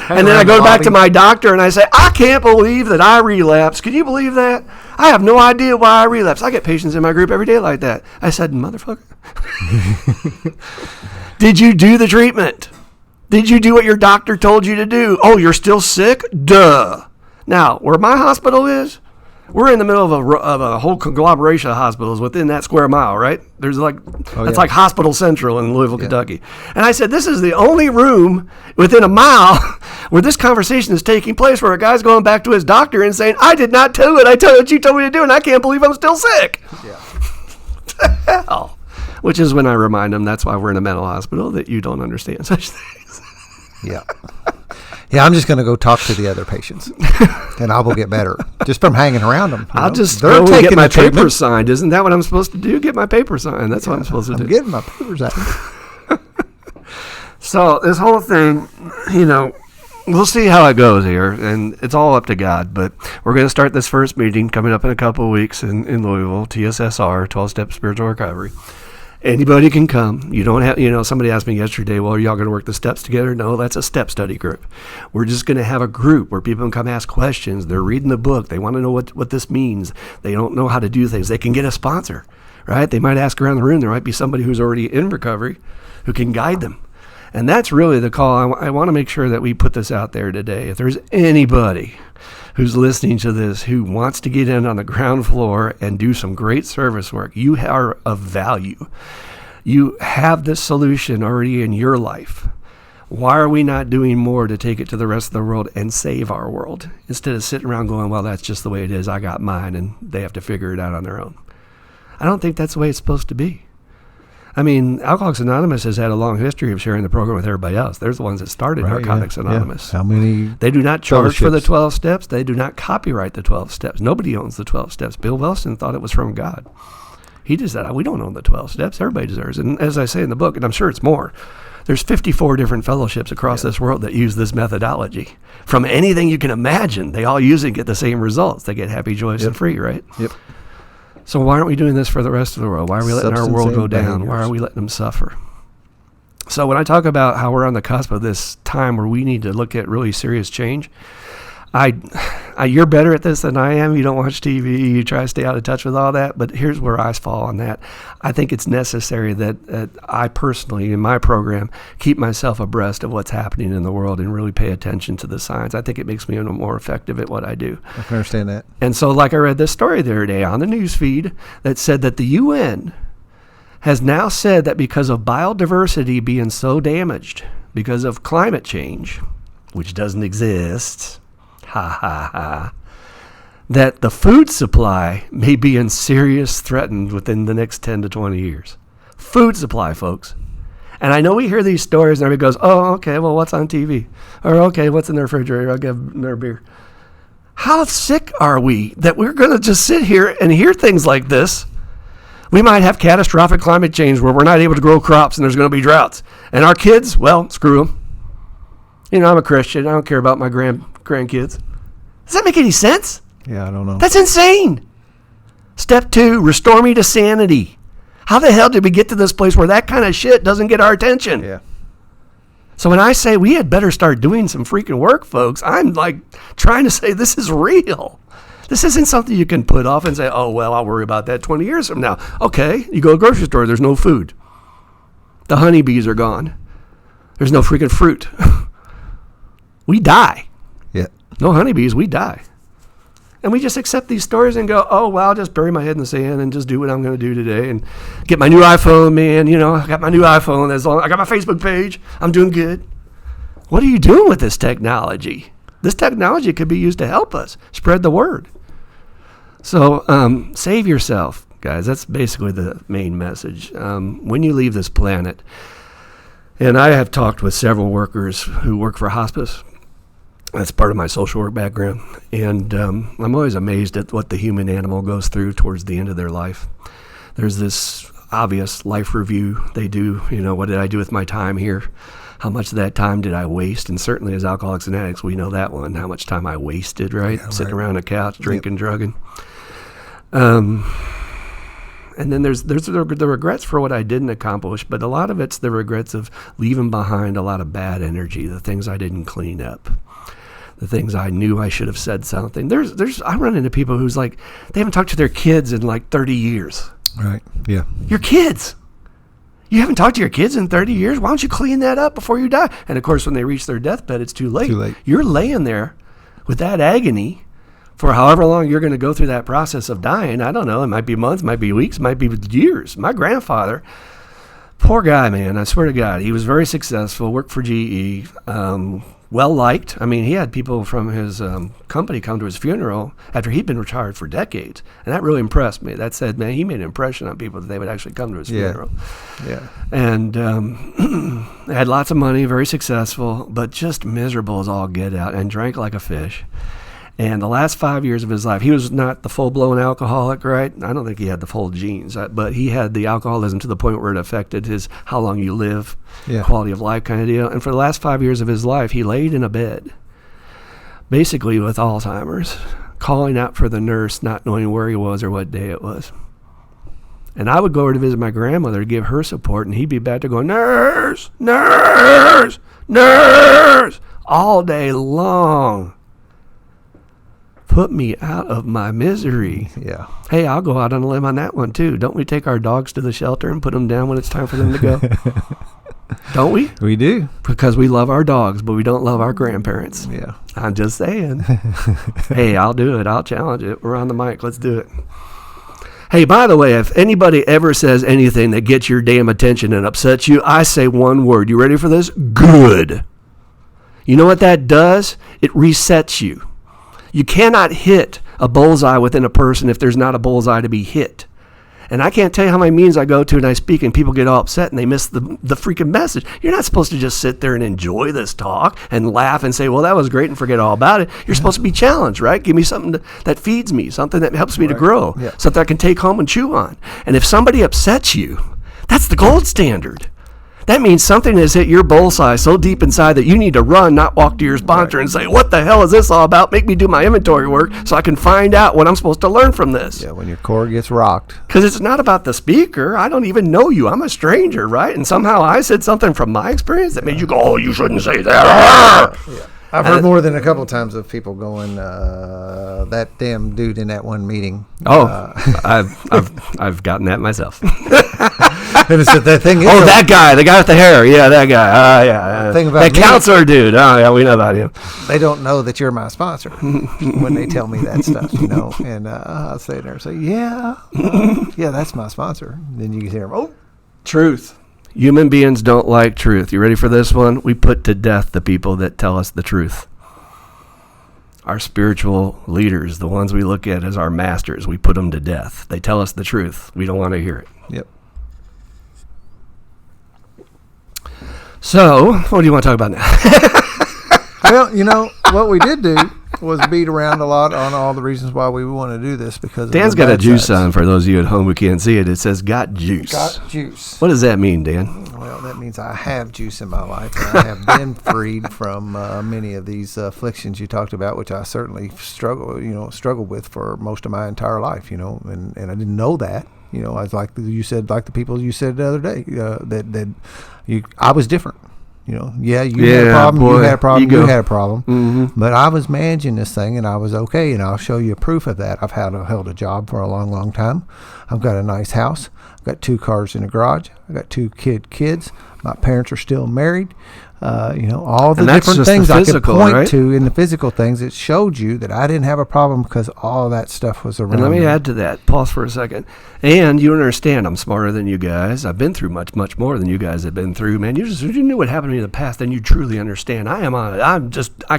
And then I go back to my doctor and I say, I can't believe that I relapsed. Can you believe that? I have no idea why I relapsed. I get patients in my group every day like that. I said, motherfucker, did you do the treatment? Did you do what your doctor told you to do? Oh, you're still sick? Duh. Now, where my hospital is, we're in the middle of a whole conglomeration of hospitals within that square mile, right? There's like, that's like Hospital Central in Louisville, Kentucky. And I said, this is the only room within a mile where this conversation is taking place, where a guy's going back to his doctor and saying, I did not tell it. I tell you what you told me to do, and I can't believe I'm still sick. Yeah. What the hell? Which is when I remind them that's why we're in a mental hospital, that you don't understand such things. Yeah. Yeah, I'm just going to go talk to the other patients, and I will get better just from hanging around them. I'll just go and get my paper signed. Isn't that what I'm supposed to do? Get my paper signed. That's what I'm supposed to do. I'm getting my papers out. So this whole thing, we'll see how it goes here, and it's all up to God. But we're going to start this first meeting coming up in a couple of weeks in Louisville, TSSR, 12-Step Spiritual Recovery. Anybody can come. You don't have, somebody asked me yesterday, well, are y'all going to work the steps together? No, that's a step study group. We're just going to have a group where people can come ask questions. They're reading the book. They want to know what this means. They don't know how to do things. They can get a sponsor, right? They might ask around the room. There might be somebody who's already in recovery who can guide them. And that's really the call. I want to make sure that we put this out there today. If there's anybody who's listening to this who wants to get in on the ground floor and do some great service work, you are of value. You have this solution already in your life. Why are we not doing more to take it to the rest of the world and save our world, instead of sitting around going, well, that's just the way it is. I got mine, and they have to figure it out on their own. I don't think that's the way it's supposed to be. I mean, Alcoholics Anonymous has had a long history of sharing the program with everybody else. They're the ones that started Narcotics Anonymous. Yeah. How many? They do not charge for the 12 steps. They do not copyright the 12 steps. Nobody owns the 12 steps. Bill Wilson thought it was from God. He just said, we don't own the 12 steps. Everybody deserves it. And as I say in the book, and I'm sure it's more, there's 54 different fellowships across this world that use this methodology. From anything you can imagine, they all use it and get the same results. They get happy, joyous, and free, right? Yep. So why aren't we doing this for the rest of the world? Why are we letting our world go down? Why are we letting them suffer? So when I talk about how we're on the cusp of this time where we need to look at really serious change, you're better at this than I am. You don't watch TV. You try to stay out of touch with all that. But here's where I fall on that. I think it's necessary that I personally, in my program, keep myself abreast of what's happening in the world and really pay attention to the science. I think it makes me more effective at what I do. I can understand that. And so, like I read this story the other day on the news feed that said that the UN has now said that because of biodiversity being so damaged, because of climate change, which doesn't exist, that the food supply may be in serious threatened within the next 10 to 20 years. Food supply, folks. And I know we hear these stories and everybody goes, oh, okay, well, what's on TV? Or, okay, what's in their refrigerator? I'll give them their beer. How sick are we that we're going to just sit here and hear things like this? We might have catastrophic climate change where we're not able to grow crops and there's going to be droughts. And our kids, well, screw them. I'm a Christian. I don't care about my grandkids. Does that make any sense? Yeah, I don't know. That's insane. Step 2, restore me to sanity. How the hell did we get to this place where that kind of shit doesn't get our attention? Yeah. So when I say we had better start doing some freaking work, folks, I'm like trying to say this is real. This isn't something you can put off and say, oh, well, I'll worry about that 20 years from now. Okay, you go to the grocery store, there's no food. The honeybees are gone. There's no freaking fruit. We die. Yeah. No honeybees, we die. And we just accept these stories and go, oh, well, I'll just bury my head in the sand and just do what I'm going to do today and get my new iPhone, man. I got my new iPhone. I got my Facebook page. I'm doing good. What are you doing with this technology? This technology could be used to help us spread the word. So save yourself, guys. That's basically the main message. When you leave this planet, and I have talked with several workers who work for hospice. That's part of my social work background. And I'm always amazed at what the human animal goes through towards the end of their life. There's this obvious life review they do. What did I do with my time here? How much of that time did I waste? And certainly as alcoholics and addicts, we know that one, how much time I wasted, right? Yeah, Sitting right. around a couch, drinking, drugging. And then there's the regrets for what I didn't accomplish, but a lot of it's the regrets of leaving behind a lot of bad energy, the things I didn't clean up, the things I knew I should have said something. I run into people who's like, they haven't talked to their kids in like 30 years. Right. Yeah. Your kids. You haven't talked to your kids in 30 years? Why don't you clean that up before you die? And, of course, when they reach their deathbed, it's too late. Too late. You're laying there with that agony for however long you're going to go through that process of dying. I don't know. It might be months, might be weeks, might be years. My grandfather, poor guy, man, I swear to God, he was very successful, worked for GE, well-liked. I mean, he had people from his company come to his funeral after he'd been retired for decades. And that really impressed me. That said, man, he made an impression on people that they would actually come to his funeral. Yeah. And had lots of money, very successful, but just miserable as all get out, and drank like a fish. And the last 5 years of his life, he was not the full-blown alcoholic, right? I don't think he had the full genes, but he had the alcoholism to the point where it affected his how long you live, quality of life kind of deal. And for the last 5 years of his life, he laid in a bed, basically with Alzheimer's, calling out for the nurse, not knowing where he was or what day it was. And I would go over to visit my grandmother to give her support, and he'd be back there going, nurse, nurse, nurse, all day long. Put me out of my misery. Yeah. Hey, I'll go out on a limb on that one, too. Don't we take our dogs to the shelter and put them down when it's time for them to go? Don't we? We do. Because we love our dogs, but we don't love our grandparents. Yeah. I'm just saying. Hey, I'll do it. I'll challenge it. We're on the mic. Let's do it. Hey, by the way, if anybody ever says anything that gets your damn attention and upsets you, I say one word. You ready for this? Good. You know what that does? It resets you. You cannot hit a bullseye within a person if there's not a bullseye to be hit. And I can't tell you how many meetings I go to and I speak and people get all upset and they miss the freaking message. You're not supposed to just sit there and enjoy this talk and laugh and say, well, that was great, and forget all about it. You're supposed to be challenged, right? Give me something that feeds me, something that helps me to grow, something I can take home and chew on. And if somebody upsets you, that's the gold standard. That means something has hit your bullseye so deep inside that you need to run, not walk to your sponsor and say, what the hell is this all about? Make me do my inventory work so I can find out what I'm supposed to learn from this. Yeah, when your core gets rocked. Because it's not about the speaker. I don't even know you. I'm a stranger, right? And somehow I said something from my experience that made you go, oh, you shouldn't say that. Yeah. I've heard more than a couple times of people going, that damn dude in that one meeting. I've gotten that myself. And it's that thing. That guy, the guy with the hair. Yeah, that guy. Yeah. Thing about that counselor dude. Oh, yeah, we know about him. They don't know that you're my sponsor when they tell me that stuff, And I'll sit there and say, yeah, that's my sponsor. Then you can hear them, truth. Human beings don't like truth. You ready for this one? We put to death the people that tell us the truth. Our spiritual leaders, the ones we look at as our masters, we put them to death. They tell us the truth. We don't want to hear it. Yep. So, what do you want to talk about now? Well, what we did do was beat around a lot on all the reasons why we want to do this, because Dan's got a juice on for those of you at home who can't see it. It says got juice. Got juice. What does that mean, Dan? Well, that means I have juice in my life, and I have been freed from many of these afflictions you talked about, which I certainly struggled with for most of my entire life, and I didn't know that. I was like the people you said the other day, I was different. You had a problem, boy, you had a problem, you had a problem. Mm-hmm. But I was managing this thing, and I was okay, and I'll show you proof of that. I've held a job for a long, long time. I've got a nice house. I've got 2 cars in the garage. I've got 2 kids. My parents are still married. All the different things I could point to in the physical things. It showed you that I didn't have a problem because all that stuff was around. And let me add to that. Pause for a second. And you understand, I'm smarter than you guys. I've been through much, much more than you guys have been through, man. You knew what happened to me in the past, then you truly understand. I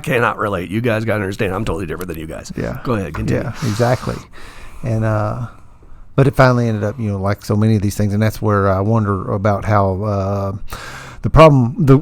cannot relate. You guys got to understand. I'm totally different than you guys. Yeah. Go ahead, continue. Yeah, exactly. And, but it finally ended up, like so many of these things, and that's where I wonder about how the problem, the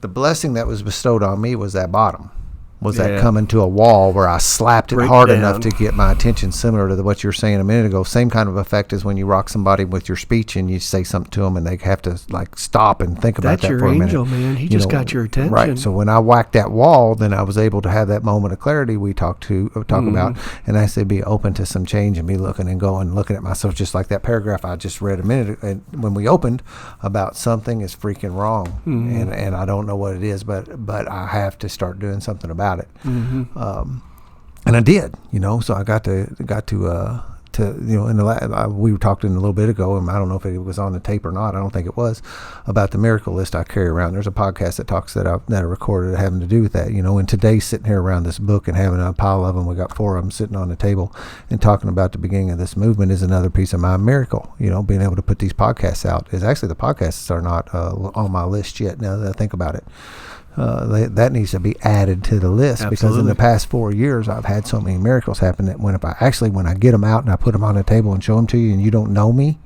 blessing that was bestowed on me was that bottom. was that coming to a wall where I slapped it hard enough to get my attention, similar to what you were saying a minute ago. Same kind of effect as when you rock somebody with your speech and you say something to them and they have to like stop and think about that for a minute. That's your angel, man. He just got your attention. Right. So when I whacked that wall, then I was able to have that moment of clarity we talk about, and I said be open to some change and be looking at myself, just like that paragraph I just read a minute when we opened about something is freaking wrong, and I don't know what it is, but I have to start doing something about it. And I did, so I got to we were talking a little bit ago, and I don't know if it was on the tape or not. I don't think it was, about the miracle list I carry around. There's a podcast that talks that I recorded having to do with that, and today sitting here around this book and having a pile of them, we got 4 of them sitting on the table and talking about the beginning of this movement is another piece of my miracle. Being able to put these podcasts out is actually, the podcasts are not on my list yet now that I think about it. That needs to be added to the list. Absolutely. Because in the past 4 years I've had so many miracles happen that when I get them out and I put them on the table and show them to you and you don't know me,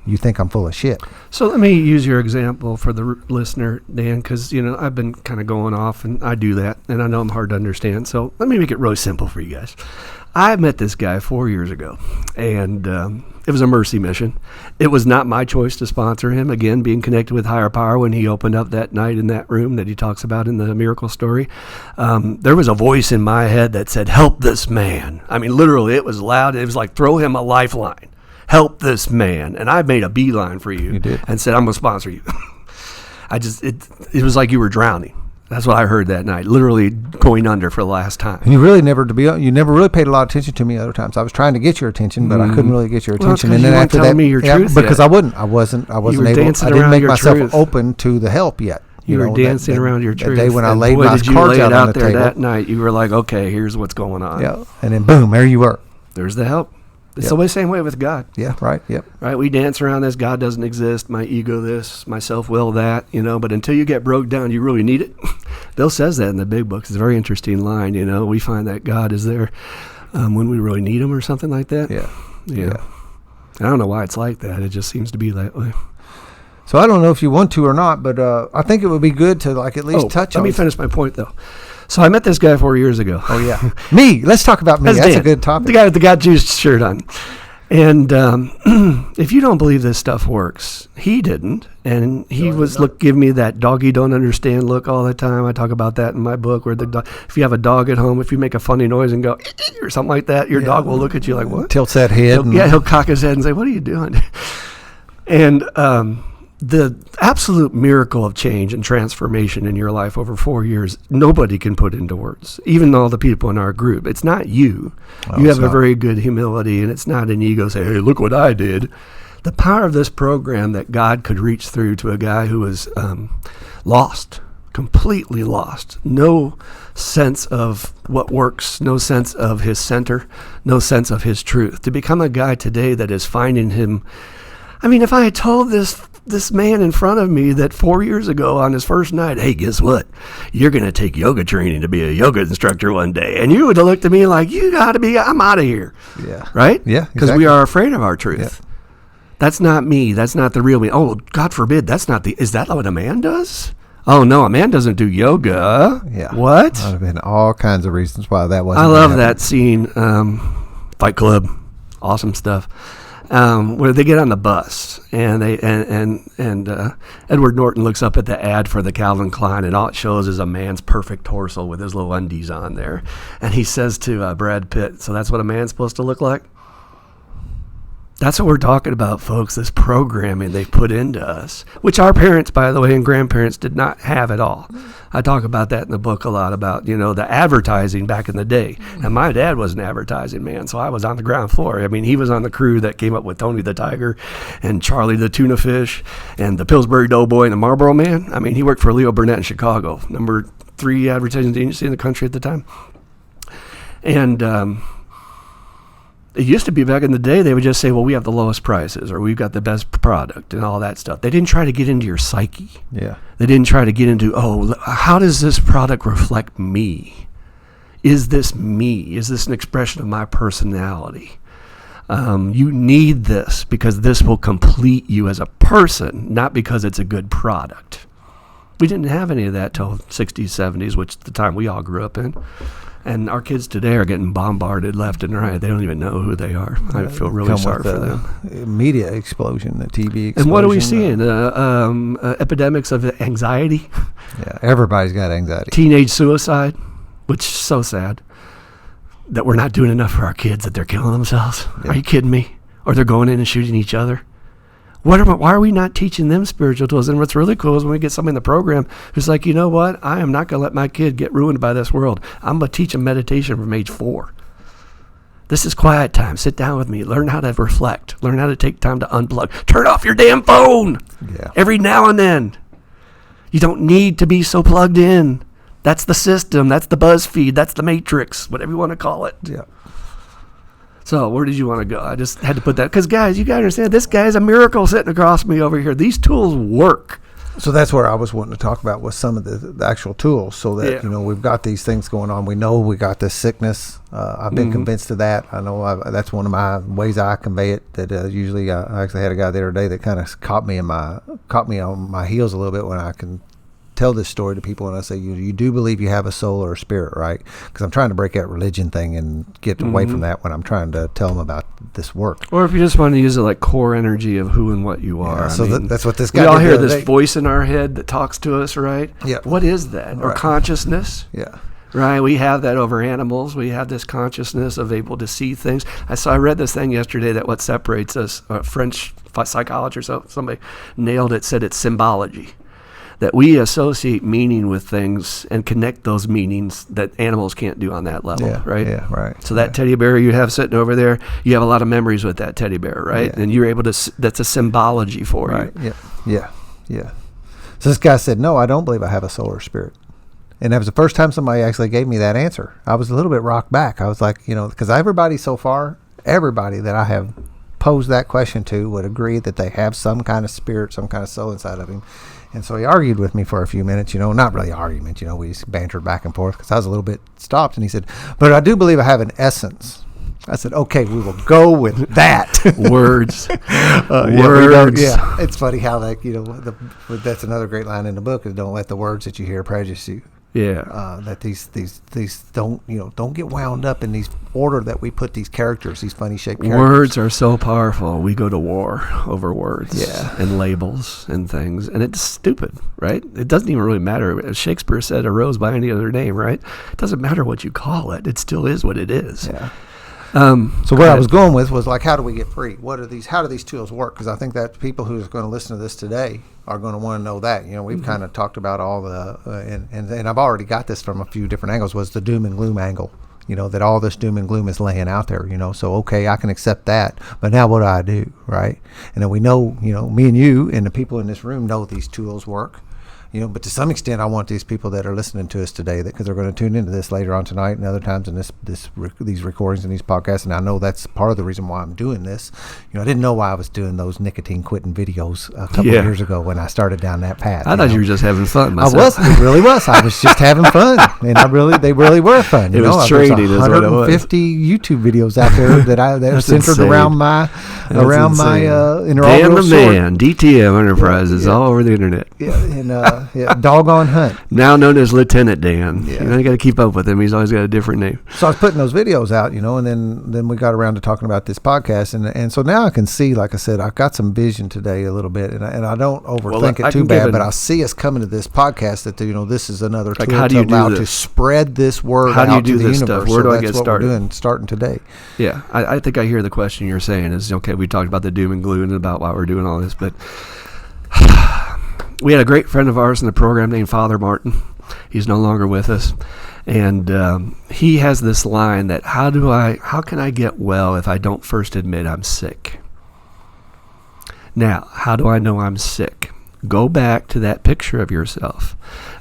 you think I'm full of shit. So let me use your example for the listener, Dan, because I've been kind of going off, and I do that, and I know I'm hard to understand. So let me make it really simple for you guys. I met this guy 4 years ago, and it was a mercy mission. It was not my choice to sponsor him. Again, being connected with higher power, when he opened up that night in that room that he talks about in the miracle story, there was a voice in my head that said, help this man. I mean, literally, it was loud. It was like, throw him a lifeline. Help this man. And I made a beeline for you and said, I'm going to sponsor you. It was like you were drowning. That's what I heard that night, literally going under for the last time. And you never really paid a lot of attention to me other times. I was trying to get your attention, but I couldn't really get your attention. And then after that, me your truth because I wasn't able. I didn't make myself open to the help yet. You were dancing around your truth. The day when I laid my cards out on the table that night, you were like, okay, here's what's going on. Yeah, and then boom, there you were. There's the help. It's the same way with God. Yeah, right, yep. Right, we dance around this, God doesn't exist, my ego this, my self-will that, but until you get broke down, you really need it. Bill says that in the big book. It's a very interesting line, we find that God is there when we really need him or something like that. Yeah. I don't know why it's like that. It just seems to be that way. So I don't know if you want to or not, but I think it would be good to at least touch on. Let me finish my point, though. So I met this guy 4 years ago. Oh, yeah. Me. Let's talk about me. That's a good topic. The guy with the Got Juice shirt on. And if you don't believe this stuff works, he didn't. And he was giving me that doggy don't understand look all the time. I talk about that in my book, where if you have a dog at home, if you make a funny noise and go or something like that, your dog will look at you like, what? Tilts that head. He'll cock his head and say, what are you doing? And the absolute miracle of change and transformation in your life over 4 years, nobody can put into words, even all the people in our group. It's not you. You have a very good humility, and it's not an ego say, hey, look what I did. The power of this program that God could reach through to a guy who was lost, completely lost, no sense of what works, no sense of his center, no sense of his truth, to become a guy today that is finding him. I mean, if I had told this man in front of me that 4 years ago on his first night, hey, guess what? You're going to take yoga training to be a yoga instructor one day. And you would have looked at me like, you got to be, I'm out of here. Yeah. Right? Yeah. Because we are afraid of our truth. Yeah. That's not me. That's not the real me. Oh, God forbid. Is that what a man does? Oh, no, a man doesn't do yoga. Yeah. What? There have been all kinds of reasons why that wasn't. I love that scene, Fight Club. Awesome stuff. Where they get on the bus and Edward Norton looks up at the ad for the Calvin Klein, and all it shows is a man's perfect torso with his little undies on there, and he says to Brad Pitt, so that's what a man's supposed to look like? That's what we're talking about, folks, this programming they put into us, which our parents, by the way, and grandparents did not have at all. I talk about that in the book a lot, about, the advertising back in the day. And my dad was an advertising man, so I was on the ground floor. I mean, he was on the crew that came up with Tony the Tiger and Charlie the Tuna Fish and the Pillsbury Doughboy and the Marlboro Man. I mean, he worked for Leo Burnett in Chicago, number 3 advertising agency in the country at the time. And it used to be back in the day, they would just say, well, we have the lowest prices, or we've got the best product and all that stuff. They didn't try to get into your psyche. Yeah. They didn't try to get into, how does this product reflect me? Is this me? Is this an expression of my personality? You need this because this will complete you as a person, not because it's a good product. We didn't have any of that till 60s, 70s, which is the time we all grew up in. And our kids today are getting bombarded left and right. They don't even know who they are. I feel really sorry for them. Media explosion, the TV explosion. And what are we seeing? Epidemics of anxiety. Yeah, everybody's got anxiety. Teenage suicide, which is so sad that we're not doing enough for our kids, that they're killing themselves. Yeah. Are you kidding me? Or they're going in and shooting each other. Why are we not teaching them spiritual tools? And what's really cool is when we get somebody in the program who's like, you know what? I am not going to let my kid get ruined by this world. I'm going to teach them meditation from age 4. This is quiet time. Sit down with me. Learn how to reflect. Learn how to take time to unplug. Turn off your damn phone every now and then. You don't need to be so plugged in. That's the system. That's the BuzzFeed. That's the Matrix, whatever you want to call it. Yeah. So where did you want to go? I just had to put that, because guys, you got to understand, this guy's a miracle sitting across me over here. These tools work. So that's where I was wanting to talk about, was some of the actual tools, so that, we've got these things going on. We know we got this sickness. I've been convinced of that. I know that's one of my ways I convey it, that usually I actually had a guy the other day that kind of caught me on my heels a little bit when I can tell this story to people, and I say, you do believe you have a soul or a spirit, right? Because I'm trying to break that religion thing and get away from that when I'm trying to tell them about this work. Or if you just want to use it like core energy of who and what you are. So that's what this guy. We all hear this voice in our head that talks to us, right? Yeah. What is that? Or consciousness? Yeah. Right, we have that over animals. We have this consciousness of able to see things. I read this thing yesterday that what separates us, French psychologist, somebody nailed it, said it's symbology. That we associate meaning with things and connect those meanings that animals can't do on that level, right? Yeah, right. So that teddy bear you have sitting over there, you have a lot of memories with that teddy bear, right? Yeah. And you're able to, that's a symbology for you. Yeah. So this guy said, no, I don't believe I have a soul or spirit. And that was the first time somebody actually gave me that answer. I was a little bit rocked back. I was like, because everybody that I have posed that question to would agree that they have some kind of spirit, some kind of soul inside of him. And so he argued with me for a few minutes, not really argument, we bantered back and forth because I was a little bit stopped. And he said, but I do believe I have an essence. I said, okay, we will go with that. Words. Words. Yeah. It's funny how, that's another great line in the book, is don't let the words that you hear prejudice you. Yeah. That these don't get wound up in these order that we put these characters, these funny shaped characters. Words are so powerful. We go to war over words and labels and things, and it's stupid, right? It doesn't even really matter. As Shakespeare said, a rose by any other name, right? It doesn't matter what you call it. It still is what it is. Yeah. So what I was going with was how do we get free? How do these tools work? Because I think that people who are going to listen to this today are going to want to know that. We've kind of talked about all the, and I've already got this from a few different angles, was the doom and gloom angle. That all this doom and gloom is laying out there, so okay, I can accept that, but now what do I do, right? And then we know, me and you and the people in this room know these tools work. But to some extent, I want these people that are listening to us today, because they're going to tune into this later on tonight and other times in these recordings and these podcasts. And I know that's part of the reason why I'm doing this. I didn't know why I was doing those nicotine quitting videos a couple of years ago when I started down that path. I thought you were just having fun myself. I was. It really was. I was just having fun, and they really were fun. It was trading, is what it was. 150 YouTube videos out there that are centered insane. around my inaugural Dan the Man, DTM Enterprises, all over the internet. Yeah, and Doggone Hunt, now known as Lieutenant Dan. You got to keep up with him. He's always got a different name. So I was putting those videos out, and then we got around to talking about this podcast, and so now I can see, like I said, I've got some vision today a little bit, and I don't overthink it too bad, but I see us coming to this podcast that this is another tool to allow to spread this word out to the universe. Stuff? Where do I get started? We're doing starting today. Yeah, I think I hear the question you're saying is, okay, we talked about the doom and gloom and about why we're doing all this, but we had a great friend of ours in the program named Father Martin. He's no longer with us. And he has this line that, how can I get well if I don't first admit I'm sick? Now, how do I know I'm sick? Go back to that picture of yourself.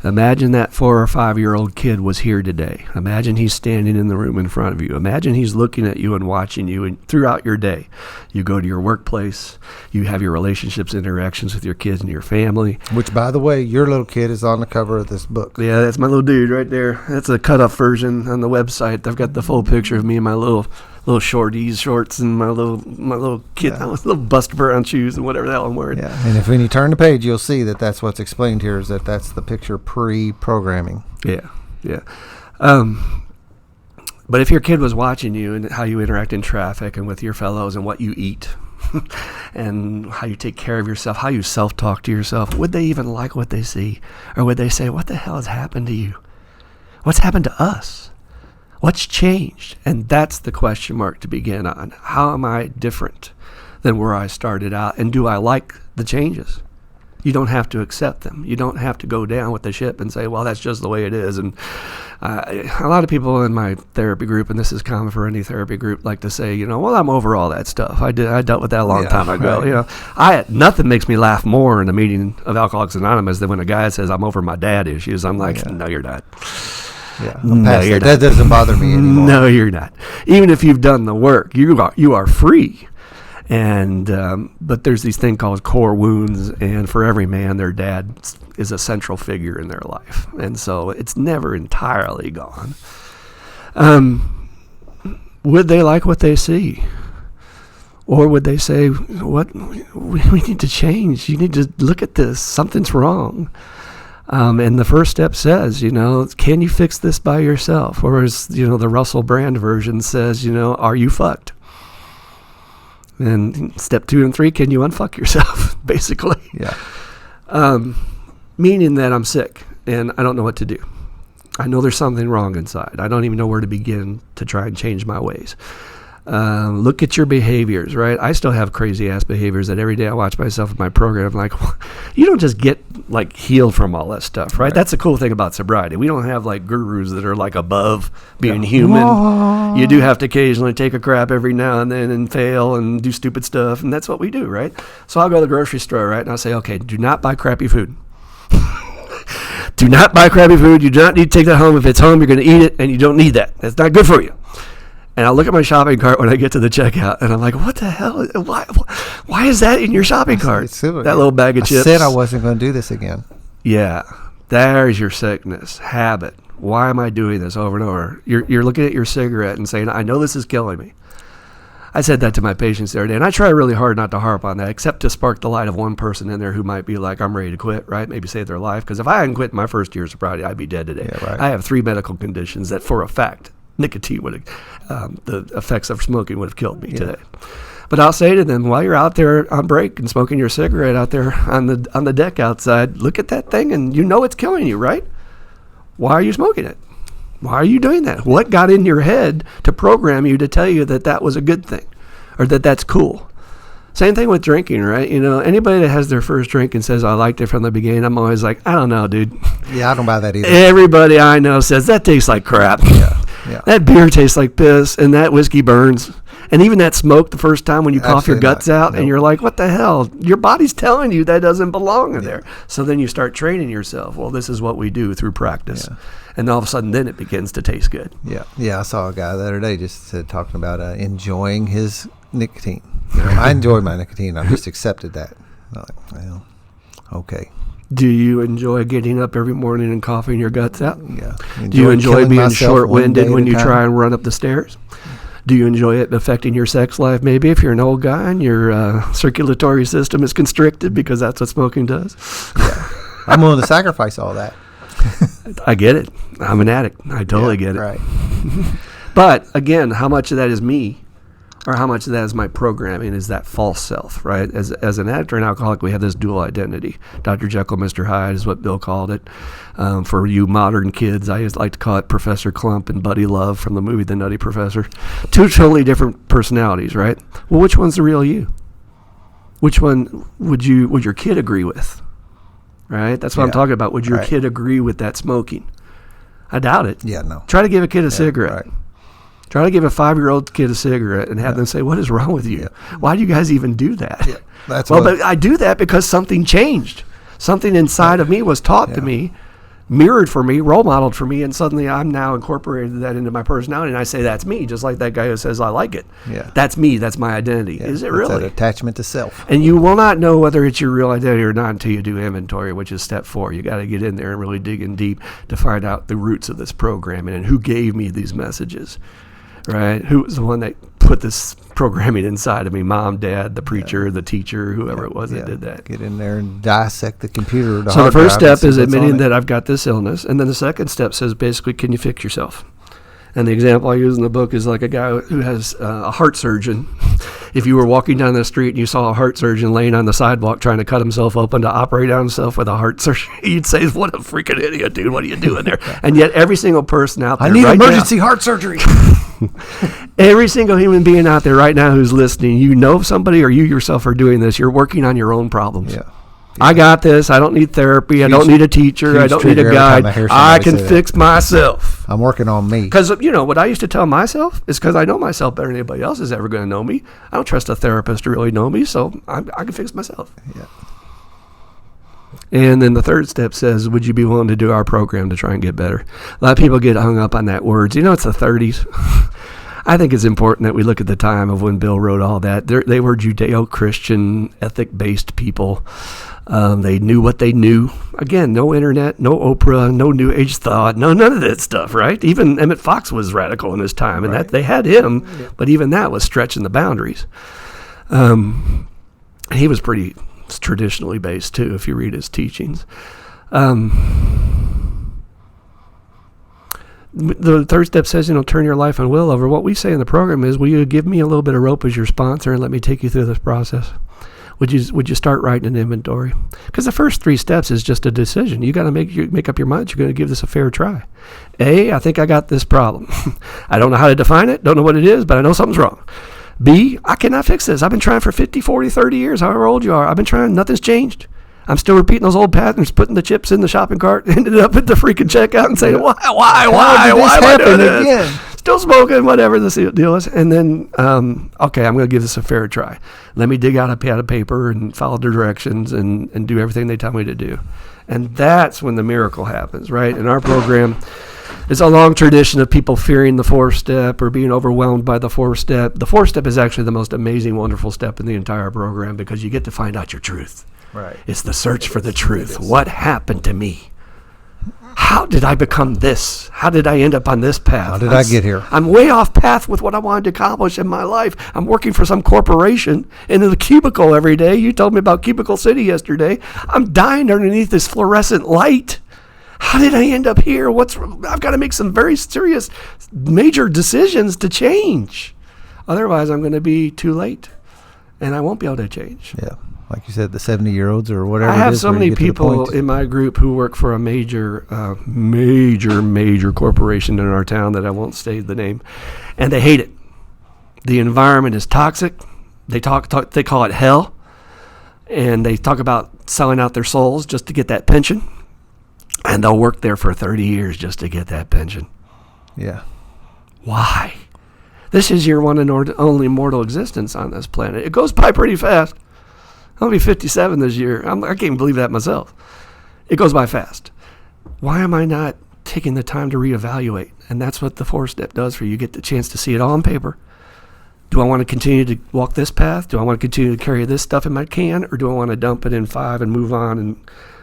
Imagine that 4 or 5-year-old kid was here today. Imagine he's standing in the room in front of you. Imagine he's looking at you and watching you, and throughout your day. You go to your workplace. You have your relationships, interactions with your kids and your family. Which, by the way, your little kid is on the cover of this book. Yeah, that's my little dude right there. That's a cut-off version on the website. I've got the full picture of me and my little little shorties, shorts, and my little kid, little Buster Brown shoes, and whatever the hell I'm wearing. Yeah, and when you turn the page, you'll see that that's what's explained here. Is that's the picture pre-programming. Yeah. But if your kid was watching you and how you interact in traffic and with your fellows and what you eat and how you take care of yourself, how you self-talk to yourself, would they even like what they see? Or would they say, what the hell has happened to you? What's happened to us? What's changed? And that's the question mark to begin on. How am I different than where I started out? And do I like the changes? You don't have to accept them. You don't have to go down with the ship and say, well, that's just the way it is. And a lot of people in my therapy group, and this is common for any therapy group, like to say, well, I'm over all that stuff. I dealt with that a long time ago. Right. Nothing makes me laugh more in a meeting of Alcoholics Anonymous than when a guy says, I'm over my dad issues. I'm like, no, you're not. Yeah, that doesn't bother me anymore. No, you're not. Even if you've done the work, you are free. And but there's these thing called core wounds, and for every man, their dad is a central figure in their life, and so it's never entirely gone. Would they like what they see, or would they say, "What we need to change? You need to look at this. Something's wrong." And the first step says, can you fix this by yourself? Or as the Russell Brand version says, are you fucked? And step 2 and 3, can you unfuck yourself, basically? Yeah. Meaning that I'm sick and I don't know what to do. I know there's something wrong inside. I don't even know where to begin to try and change my ways. Look at your behaviors, right? I still have crazy ass behaviors that every day I watch myself in my program. I'm like, you don't just get healed from all that stuff, right? That's the cool thing about sobriety. We don't have gurus that are above being human. Whoa. You do have to occasionally take a crap every now and then and fail and do stupid stuff, and that's what we do, right? So I'll go to the grocery store, right, and I'll say, okay, do not buy crappy food. Do not buy crappy food. You do not need to take that home. If it's home, you're going to eat it, and you don't need that. That's not good for you. And I look at my shopping cart when I get to the checkout, and I'm like, what the hell? Why is that in your shopping cart? That little bag of chips. I said I wasn't going to do this again. Yeah. There's your sickness, habit. Why am I doing this over and over? You're looking at your cigarette and saying, I know this is killing me. I said that to my patients the other day, and I try really hard not to harp on that, except to spark the light of one person in there who might be like, I'm ready to quit, right? Maybe save their life. Because if I hadn't quit my first year of sobriety, I'd be dead today. Yeah, right. I have 3 medical conditions that, for a fact, nicotine would have, the effects of smoking would have killed me today. But I'll say to them, while you're out there on break and smoking your cigarette out there on the deck outside, look at that thing and it's killing you, right? Why are you smoking it? Why are you doing that? What got in your head to program you to tell you that was a good thing or that's cool? Same thing with drinking, right? Anybody that has their first drink and says, I liked it from the beginning, I'm always like, I don't know, dude. Yeah, I don't buy that either. Everybody I know says, that tastes like crap. Yeah. That beer tastes like piss, and that whiskey burns. And even that smoke the first time when you cough your guts out, and you're like, what the hell? Your body's telling you that doesn't belong in there. So then you start training yourself. Well, this is what we do through practice. Yeah. And all of a sudden, then it begins to taste good. Yeah. I saw a guy the other day just talking about enjoying his nicotine. I enjoy my nicotine. I've just accepted that. I'm like, well, okay. Do you enjoy getting up every morning and coughing your guts out? Yeah. Do you enjoy being short-winded when you try and run up the stairs? Do you enjoy it affecting your sex life? Maybe if you're an old guy and your circulatory system is constricted because that's what smoking does. Yeah. I'm willing to sacrifice all that. I get it. I'm an addict. I totally get it. Right. But again, how much of that is me? Or how much of that is my programming, is that false self, right? As an addict or an alcoholic, we have this dual identity. Dr. Jekyll, Mr. Hyde is what Bill called it. For you modern kids, I like to call it Professor Clump and Buddy Love from the movie The Nutty Professor. 2 totally different personalities, right? Well, which one's the real you? Which one would your kid agree with? Right? That's what I'm talking about. Would your kid agree with that smoking? I doubt it. Yeah, no. Try to give a kid a cigarette. Right. Try to give a 5-year-old kid a cigarette and have them say, what is wrong with you? Yeah. Why do you guys even do that? Yeah, but I do that because something changed. Something inside of me was taught to me, mirrored for me, role modeled for me, and suddenly I'm now incorporated that into my personality, and I say that's me, just like that guy who says I like it. Yeah. That's me. That's my identity. Is it really? That attachment to self. And you will not know whether it's your real identity or not until you do inventory, which is step 4. You got to get in there and really dig in deep to find out the roots of this programming and who gave me these messages. Right? Who was the one that put this programming inside of me. Mom, dad, the preacher, the teacher, whoever it was that did that. Get in there and dissect the computer. So the first step is admitting that I've got this illness. And then the second step says, basically, can you fix yourself? And the example I use in the book is like a guy who has a heart surgeon. If you were walking down the street and you saw a heart surgeon laying on the sidewalk trying to cut himself open to operate on himself with a heart surgery, you'd say, what a freaking idiot, dude. What are you doing there? And yet every single person out there I need right emergency heart surgery. Every single human being out there right now who's listening, you know somebody or you yourself are doing this. You're working on your own problems. Yeah. I got this. I don't need therapy. I don't need a teacher. I don't need a guide. I can fix myself. I'm working on me. Because, what I used to tell myself is because I know myself better than anybody else is ever going to know me. I don't trust a therapist to really know me, so I can fix myself. Yeah. And then the third step says, would you be willing to do our program to try and get better? A lot of people get hung up on that words. It's the 30s. I think it's important that we look at the time of when Bill wrote all that. They were Judeo-Christian, ethic-based people. They knew what they knew. Again, no internet, no Oprah, no New Age thought, none of that stuff, right? Even Emmett Fox was radical in his time, and that they had him, but even that was stretching the boundaries. He was pretty traditionally based, too, if you read his teachings. The third step says, turn your life and will over. What we say in the program is, will you give me a little bit of rope as your sponsor and let me take you through this process? Would you start writing an inventory? Because the first 3 steps is just a decision. You got to make up your mind. You're going to give this a fair try. A, I think I got this problem. I don't know how to define it. Don't know what it is, but I know something's wrong. B, I cannot fix this. I've been trying for 50, 40, 30 years, however old you are. I've been trying. Nothing's changed. I'm still repeating those old patterns, putting the chips in the shopping cart, ended up at the freaking checkout and saying, why am I doing this? Again? Still smoking, whatever the deal is. And then, okay, I'm going to give this a fair try. Let me dig out a pad of paper and follow the directions and do everything they tell me to do. And that's when the miracle happens, right? In our program, it's a long tradition of people fearing the 4th step or being overwhelmed by the 4th step. The 4th step is actually the most amazing, wonderful step in the entire program because you get to find out your truth. Right. It's the search for the truth. What happened to me? How did I become this? How did I end up on this path? How did I get here? I'm way off path with what I wanted to accomplish in my life. I'm working for some corporation in the cubicle every day. You told me about Cubicle City yesterday. I'm dying underneath this fluorescent light. How did I end up here? I've got to make some very serious, major decisions to change. Otherwise, I'm going to be too late, and I won't be able to change. Yeah. Like you said, the 70-year-olds or whatever. I have so many people in my group who work for a major corporation in our town that I won't state the name, and they hate it. The environment is toxic. They call it hell, and they talk about selling out their souls just to get that pension, and they'll work there for 30 years just to get that pension. Yeah. Why? This is your one and only mortal existence on this planet. It goes by pretty fast. I'll be 57 this year. I can't even believe that myself. It goes by fast. Why am I not taking the time to reevaluate? And that's what the 4th step does for you. You get the chance to see it all on paper. Do I want to continue to walk this path? Do I want to continue to carry this stuff in my can? Or do I want to dump it in 5 and move on and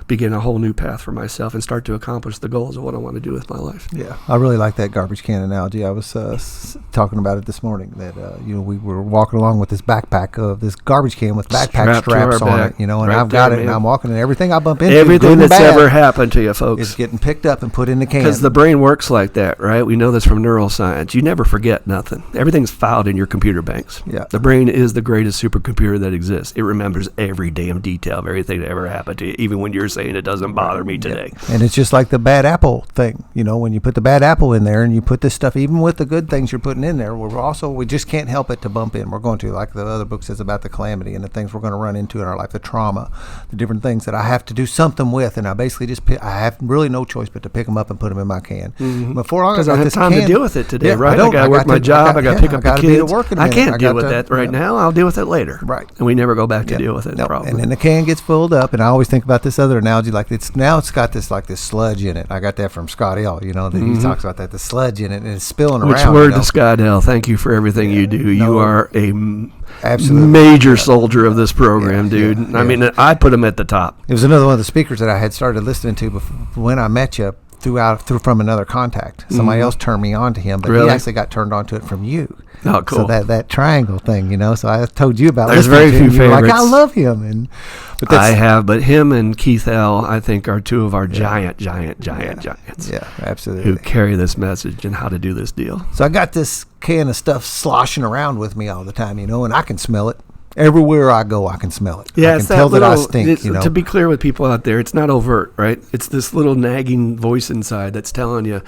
begin a whole new path for myself and start to accomplish the goals of what I want to do with my life? Yeah, I really like that garbage can analogy. I was talking about it this morning that we were walking along with this backpack of this garbage can with backpack straps on it, and right I've got it, man. And I'm walking, and everything I bump into, everything that's ever happened to you, folks, is getting picked up and put in the can. Because the brain works like that, right? We know this from neuroscience. You never forget nothing. Everything's filed in your computer banks. Yeah, the brain is the greatest supercomputer that exists. It remembers every damn detail of everything that ever happened to you, even when you're saying it doesn't bother me today. And it's just like the bad apple thing. When you put the bad apple in there and you put this stuff, even with the good things you're putting in there, we just can't help it to bump in. We're going to, like the other book says about the calamity and the things we're going to run into in our life, the trauma, the different things that I have to do something with, and I basically I have really no choice but to pick them up and put them in my can. Mm-hmm. Before long, because I have time to deal with it today, right? I got to work my job. I got to pick up the kids. I can't deal with that right now. I'll deal with it later. Right. And we never go back to deal with it. Probably. And then the can gets filled up, and I always think about this other analogy, like it's got this sludge in it. I got that from Scott L. He talks about that, the sludge in it, and it's spilling around. Which word to Scott L. Thank you for everything you do. You are a major soldier of this program, dude. Yeah. I mean, I put him at the top. It was another one of the speakers that I had started listening to before, when I met you from another contact. Somebody else turned me on to him, but Really? he actually got turned on to it from you. Oh, cool. So that triangle thing, So I told you about. There's listening very to him, few and you're favorites. Like, I love him, but him and Keith L., I think, are two of our giants. Yeah, absolutely. Who carry this message and how to do this deal. So I got this can of stuff sloshing around with me all the time, and I can smell it. Everywhere I go, I can smell it. Yeah, I it's can tell that that I little, stink, To be clear with people out there, it's not overt, right? It's this little nagging voice inside that's telling you,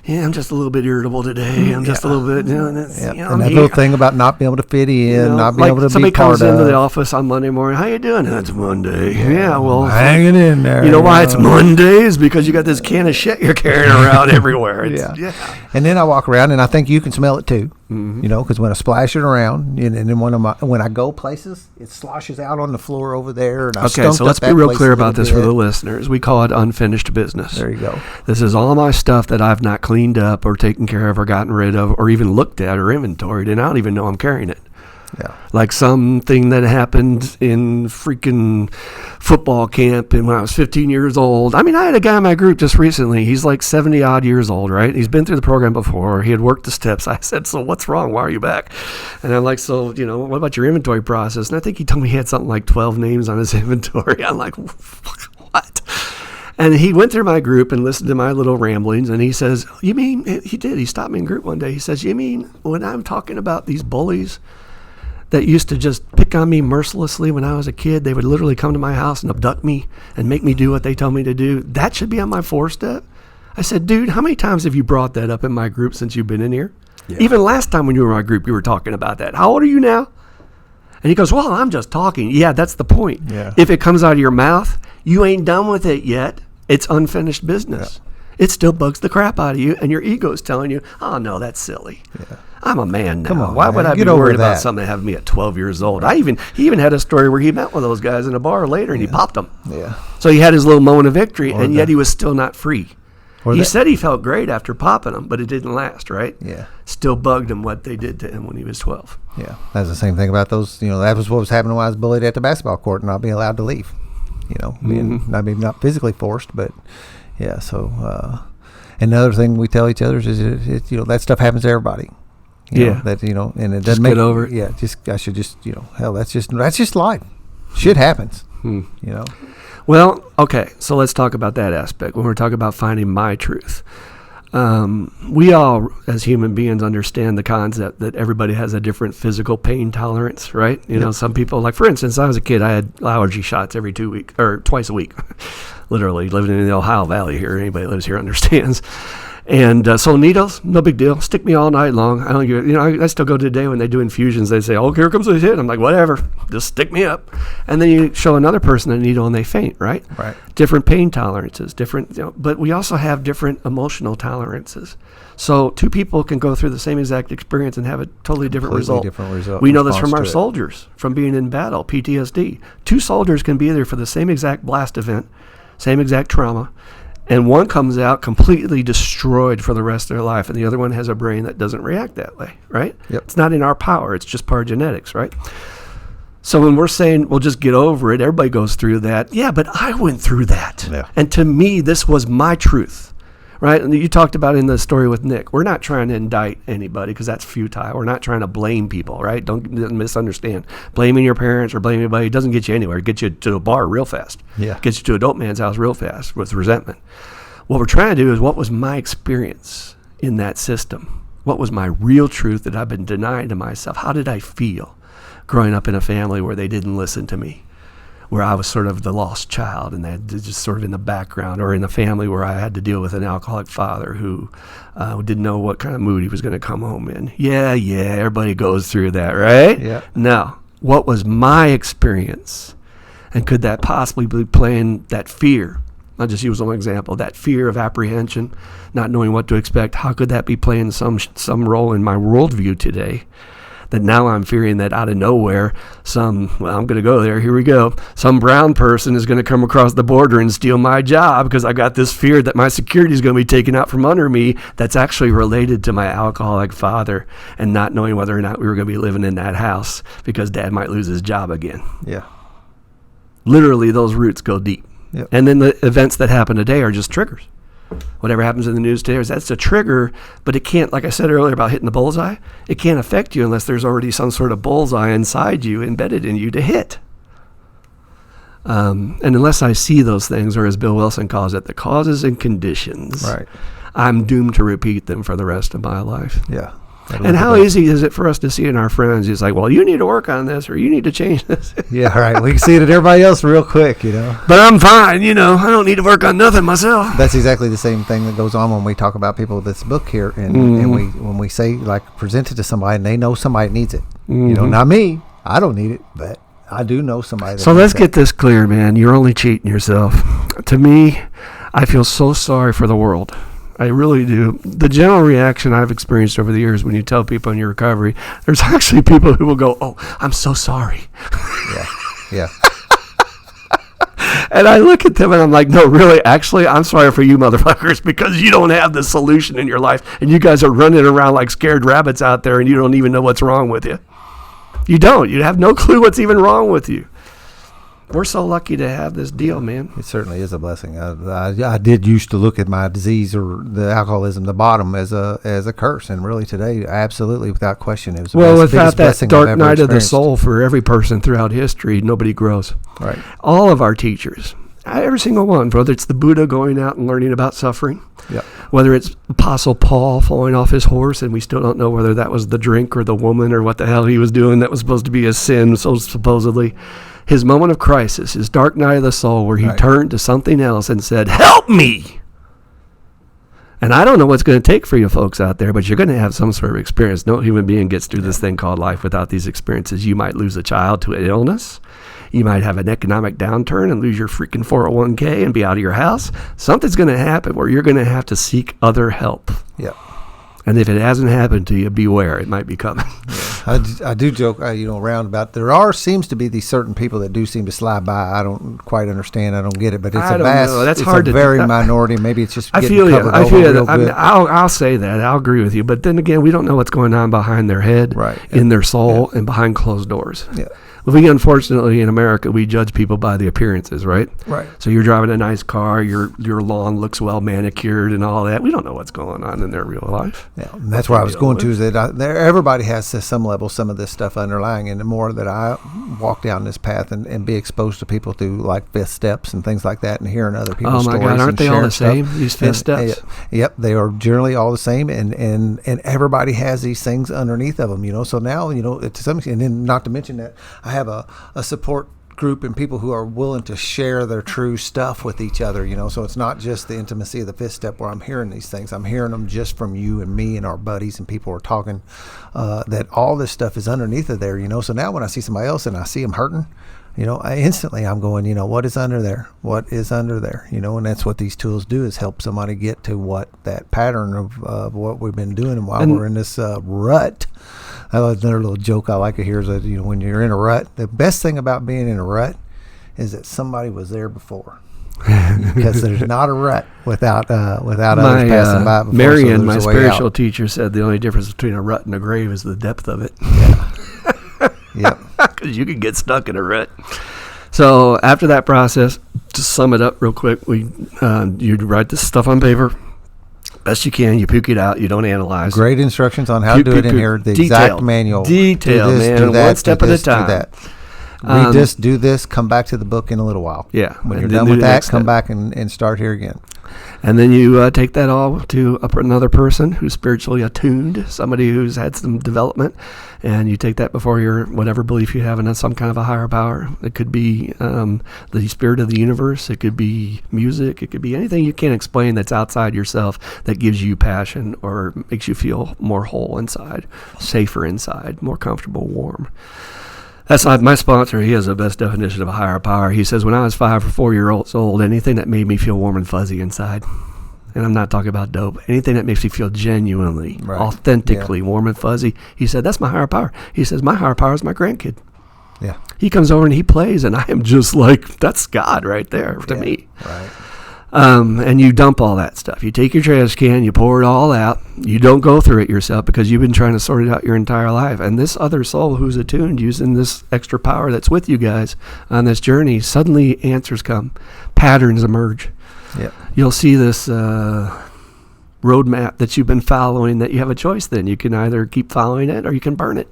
I'm just a little bit irritable today. I'm just a little bit, and that little thing about not being able to fit in, not being able to be somebody part comes into of. the office on Monday morning. How you doing? It's Monday. Yeah, well, hanging in there. You know why it's Monday? Is because you got this can of shit you're carrying around everywhere. Yeah. And then I walk around, and I think you can smell it too. Because when I splash it around, and then when I go places, it sloshes out on the floor over there. And Okay, so let's be real clear about this for the listeners. We call it unfinished business. There you go. This is all my stuff that I've not cleaned up or taken care of or gotten rid of or even looked at or inventoried, and I don't even know I'm carrying it. Yeah. Like something that happened in freaking football camp and when I was 15 years old. I mean, I had a guy in my group just recently. He's like 70 odd years old, right? He's been through the program before. He had worked the steps. I said, so what's wrong? Why are you back? And I'm like, so, what about your inventory process? And I think he told me he had something like 12 names on his inventory. I'm like, what? And he went through my group and listened to my little ramblings, and he says, he did. He stopped me in group one day. He says, you mean when I'm talking about these bullies that used to just pick on me mercilessly when I was a kid, they would literally come to my house and abduct me and make me do what they told me to do, that should be on my 4-step? I said, dude, how many times have you brought that up in my group since you've been in here? Yeah. Even last time when you were in my group, you were talking about that. How old are you now? And he goes, well, I'm just talking. Yeah, that's the point. Yeah. If it comes out of your mouth, you ain't done with it yet. It's unfinished business. Yeah. It still bugs the crap out of you, and your ego is telling you, oh, no, that's silly. Yeah. I'm a man now. Come on, why man. would I Get be over worried that. about something that happened to me at 12 years old? He even had a story where he met one of those guys in a bar later, and he popped them. Yeah. So he had his little moment of victory, and yet he was still not free. He that. said he felt great after popping them, but it didn't last, right? Yeah. Still bugged him what they did to him when he was 12. Yeah. That's the same thing about those, that was what was happening when I was bullied at the basketball court and not being allowed to leave. Maybe not physically forced, but yeah. So, and the other thing we tell each other is that stuff happens to everybody. And it doesn't get over it. Yeah. I should just, hell, that's just life. Shit happens. Well, okay, so let's talk about that aspect. When we're talking about finding my truth, we all, as human beings, understand the concept that everybody has a different physical pain tolerance, right? Some people, like for instance, I was a kid, I had allergy shots every 2 weeks or twice a week, literally living in the Ohio Valley here. Anybody that lives here understands. And so needles, no big deal. Stick me all night long. I don't give. I still go today when they do infusions. They say, "Oh, here comes the hit." I'm like, "Whatever, just stick me up." And then you show another person a needle and they faint. Right. Right. Different pain tolerances, different. But we also have different emotional tolerances. So two people can go through the same exact experience and have a totally different result. We know this from our soldiers, from being in battle, PTSD. Two soldiers can be there for the same exact blast event, same exact trauma. And one comes out completely destroyed for the rest of their life, and the other one has a brain that doesn't react that way, right? Yep. It's not in our power. It's just part of genetics, right? So when we're saying, well, just get over it, everybody goes through that. Yeah, but I went through that. Yeah. And to me, this was my truth, right? And you talked about in the story with Nick. We're not trying to indict anybody because that's futile. We're not trying to blame people, right? Don't misunderstand. Blaming your parents or blaming anybody doesn't get you anywhere. It gets you to a bar real fast. Yeah. Gets you to a dope man's house real fast with resentment. What we're trying to do is, what was my experience in that system? What was my real truth that I've been denying to myself? How did I feel growing up in a family where they didn't listen to me, where I was sort of the lost child and they just sort of in the background, or in a family where I had to deal with an alcoholic father who didn't know what kind of mood he was going to come home in. Yeah, everybody goes through that, right? Yeah. Now, what was my experience? And could that possibly be playing that fear? I'll just use one example, that fear of apprehension, not knowing what to expect. How could that be playing some role in my worldview today? That now I'm fearing that out of nowhere, I'm going to go there, here we go. Some brown person is going to come across the border and steal my job because I got this fear that my security is going to be taken out from under me that's actually related to my alcoholic father, and not knowing whether or not we were going to be living in that house because dad might lose his job again. Yeah. Literally, those roots go deep. Yep. And then the events that happen today are just triggers. Whatever happens in the news today, that's a trigger, but it can't, like I said earlier about hitting the bullseye, it can't affect you unless there's already some sort of bullseye inside you, embedded in you to hit. And unless I see those things, or as Bill Wilson calls it, the causes and conditions, Right. I'm doomed to repeat them for the rest of my life. Yeah. And how easy is it for us to see in our friends? It's like, well, you need to work on this, or you need to change this. Yeah, right. We can see it in everybody else real quick, you know. But I'm fine, I don't need to work on nothing myself. That's exactly the same thing that goes on when we talk about people with this book here, and when we say, like, present it to somebody and they know somebody needs it. You know, not me. I don't need it, but I do know somebody. So let's get this clear, man. You're only cheating yourself. To me, I feel so sorry for the world. I really do. The general reaction I've experienced over the years when you tell people in your recovery, there's actually people who will go, "Oh, I'm so sorry." Yeah. And I look at them and I'm like, no, really, actually, I'm sorry for you motherfuckers, because you don't have the solution in your life, and you guys are running around like scared rabbits out there, and you don't even know what's wrong with you. You don't. You have no clue what's even wrong with you. We're so lucky to have this deal, man. It certainly is a blessing. I did used to look at my disease or the alcoholism, the bottom, as a curse, and really today, absolutely, without question, it was the without biggest that blessing dark I've ever night of the experienced. soul for every person throughout history, nobody grows. Right. All of our teachers, every single one, whether it's the Buddha going out and learning about suffering, whether it's Apostle Paul falling off his horse, and we still don't know whether that was the drink or the woman or what the hell he was doing that was supposed to be a sin, so supposedly. His moment of crisis, his dark night of the soul, where he turned to something else and said, "Help me!" And I don't know what's going to take for you folks out there, but you're going to have some sort of experience. No human being gets through this thing called life without these experiences. You might lose a child to an illness. You might have an economic downturn and lose your freaking 401k and be out of your house. Something's going to happen where you're going to have to seek other help. Yeah. And if it hasn't happened to you, beware. It might be coming. I do joke, around about there seems to be these certain people that do seem to slide by. I don't quite understand. I don't get it, but it's That's it's hard a very minority. Maybe it's just I getting feel you. covered I over feel you. real I mean, good. I'll say that. I'll agree with you. But then again, we don't know what's going on behind their head, in their soul, and behind closed doors. Yeah. We, unfortunately, in America, we judge people by the appearances, right? Right. So you're driving a nice car, your lawn looks well manicured and all that. We don't know what's going on in their real life. Yeah, and that's where I was going to, is that everybody has to some level some of this stuff underlying, and the more that I walk down this path and be exposed to people through like fifth steps and things like that, and hearing other people's stories. Oh my God, aren't they all the stuff. same, these fifth steps? Yep, they are generally all the same, and everybody has these things underneath of them, so now, to some extent, and then not to mention that I have a support group and people who are willing to share their true stuff with each other, so it's not just the intimacy of the fifth step where I'm hearing these things. I'm hearing them just from you and me and our buddies, and people are talking that all this stuff is underneath of there, so now when I see somebody else and I see them hurting, I'm going, what is under there? What is under there? And that's what these tools do, is help somebody get to what that pattern of what we've been doing, and while we're in this rut. Another little joke I like to hear is that, when you're in a rut, the best thing about being in a rut is that somebody was there before. Because there's not a rut without others passing by before. Marion, my spiritual teacher, said the only difference between a rut and a grave is the depth of it. Yeah. Yep. Because you can get stuck in a rut. So after that process, to sum it up real quick, you write this stuff on paper. Best you can, you puke it out, you don't analyze. Great instructions on how to do it in here. The exact manual. Detail, man. Do that, one step at a time. Do that. Read this, do this, come back to the book in a little while. Yeah. When you're done with that, come back and start here again. And then you take that all to another person who's spiritually attuned, somebody who's had some development, and you take that before your whatever belief you have in some kind of a higher power. It could be the spirit of the universe. It could be music. It could be anything you can't explain that's outside yourself that gives you passion or makes you feel more whole inside, safer inside, more comfortable, warm. That's not my sponsor. He has the best definition of a higher power. He says, when I was 5 or 4 years old, anything that made me feel warm and fuzzy inside, and I'm not talking about dope, anything that makes me feel genuinely, authentically warm and fuzzy, he said, that's my higher power. He says, my higher power is my grandkid. Yeah. He comes over and he plays, and I am just like, that's God right there to me. Right. And you dump all that stuff. You take your trash can, you pour it all out. You don't go through it yourself because you've been trying to sort it out your entire life. And this other soul who's attuned, using this extra power that's with you guys on this journey, suddenly answers come. Patterns emerge. Yep. You'll see this roadmap that you've been following, that you have a choice then. You can either keep following it or you can burn it.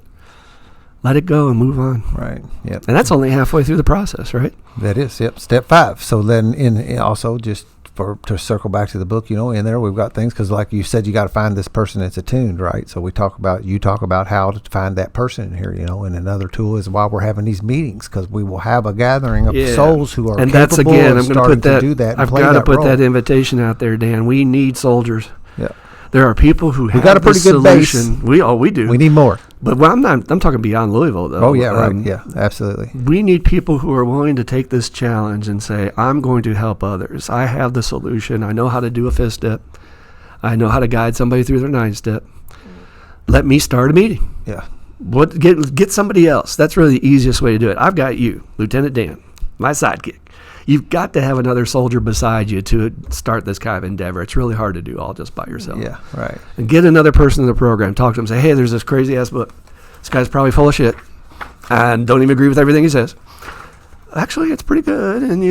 Let it go and move on. Right. Yep. And that's only halfway through the process, right? That is, yep. Step 5. So then, also just to circle back to the book, in there we've got things, because like you said, you got to find this person that's attuned, right? So you talk about how to find that person in here, and another tool is while we're having these meetings, because we will have a gathering of souls who are and capable that's again, of I'm going starting to do that. I've got to put that invitation out there, Dan. We need soldiers. Yeah. There are people who have got a pretty the good solution. base. We do. We need more. But I'm talking beyond Louisville, though. Oh, yeah, right. Yeah, absolutely. We need people who are willing to take this challenge and say, I'm going to help others. I have the solution. I know how to do a 5th step. I know how to guide somebody through their 9th step. Let me start a meeting. Yeah. Get somebody else. That's really the easiest way to do it. I've got you, Lieutenant Dan, my sidekick. You've got to have another soldier beside you to start this kind of endeavor. It's really hard to do all just by yourself. Yeah, right. And get another person in the program. Talk to them. Say, hey, there's this crazy-ass book. This guy's probably full of shit. And don't even agree with everything he says. Actually, it's pretty good. And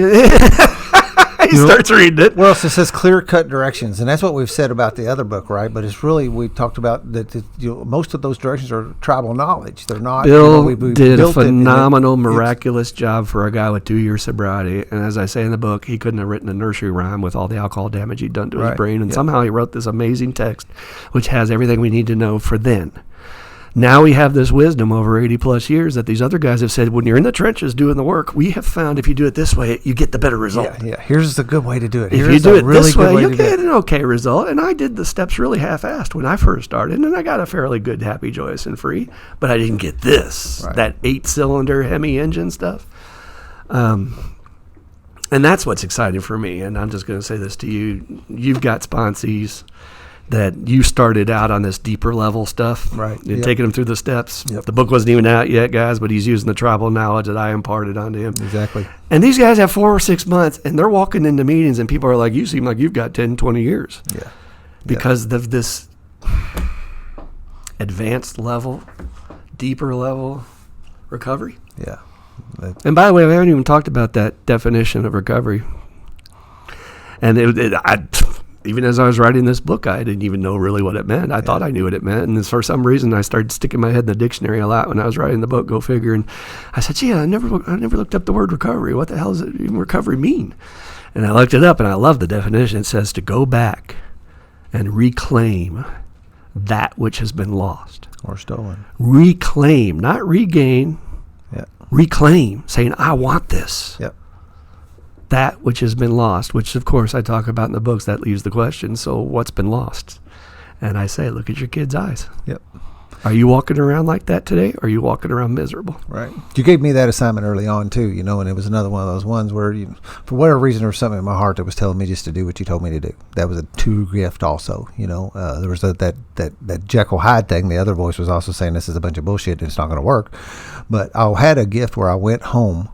he starts reading it. Well, so it says clear-cut directions, and that's what we've said about the other book, right? But it's really, we talked about that most of those directions are tribal knowledge. They're not. Bill we did a built it, phenomenal, miraculous job for a guy with 2 years sobriety. And as I say in the book, he couldn't have written a nursery rhyme with all the alcohol damage he'd done to his brain. And somehow he wrote this amazing text, which has everything we need to know for then. Now we have this wisdom over 80 plus years that these other guys have said, when you're in the trenches doing the work, we have found if you do it this way, you get the better result. Yeah. Here's the good way to do it. If you do it this way, you'll get an okay result. And I did the steps really half-assed when I first started, and I got a fairly good, happy, joyous, and free. But I didn't get this, that 8-cylinder Hemi engine stuff. And that's what's exciting for me. And I'm just going to say this to you. You've got sponsees that you started out on this deeper level stuff. Right. You're taking them through the steps. Yep. The book wasn't even out yet, guys, but he's using the tribal knowledge that I imparted onto him. Exactly. And these guys have 4 or 6 months, and they're walking into meetings, and people are like, you seem like you've got 10, 20 years. Yeah. Because of this advanced level, deeper level recovery. Yeah. And by the way, we haven't even talked about that definition of recovery. And even as I was writing this book, I didn't even know really what it meant. I thought I knew what it meant. And for some reason, I started sticking my head in the dictionary a lot when I was writing the book, go figure. And I said, gee, I never looked up the word recovery. What the hell does even recovery mean? And I looked it up, and I love the definition. It says to go back and reclaim that which has been lost. Or stolen. Reclaim, not regain. Yeah. Reclaim, saying, I want this. Yep. That which has been lost, which of course I talk about in the books, that leaves the question, so what's been lost? And I say, look at your kids' eyes. Yep. Are you walking around like that today, or are you walking around miserable? Right. You gave me that assignment early on too, and it was another one of those ones where for whatever reason there was something in my heart that was telling me just to do what you told me to do. That was a true gift also, there was that Jekyll Hyde thing. The other voice was also saying this is a bunch of bullshit and it's not going to work. But I had a gift where I went home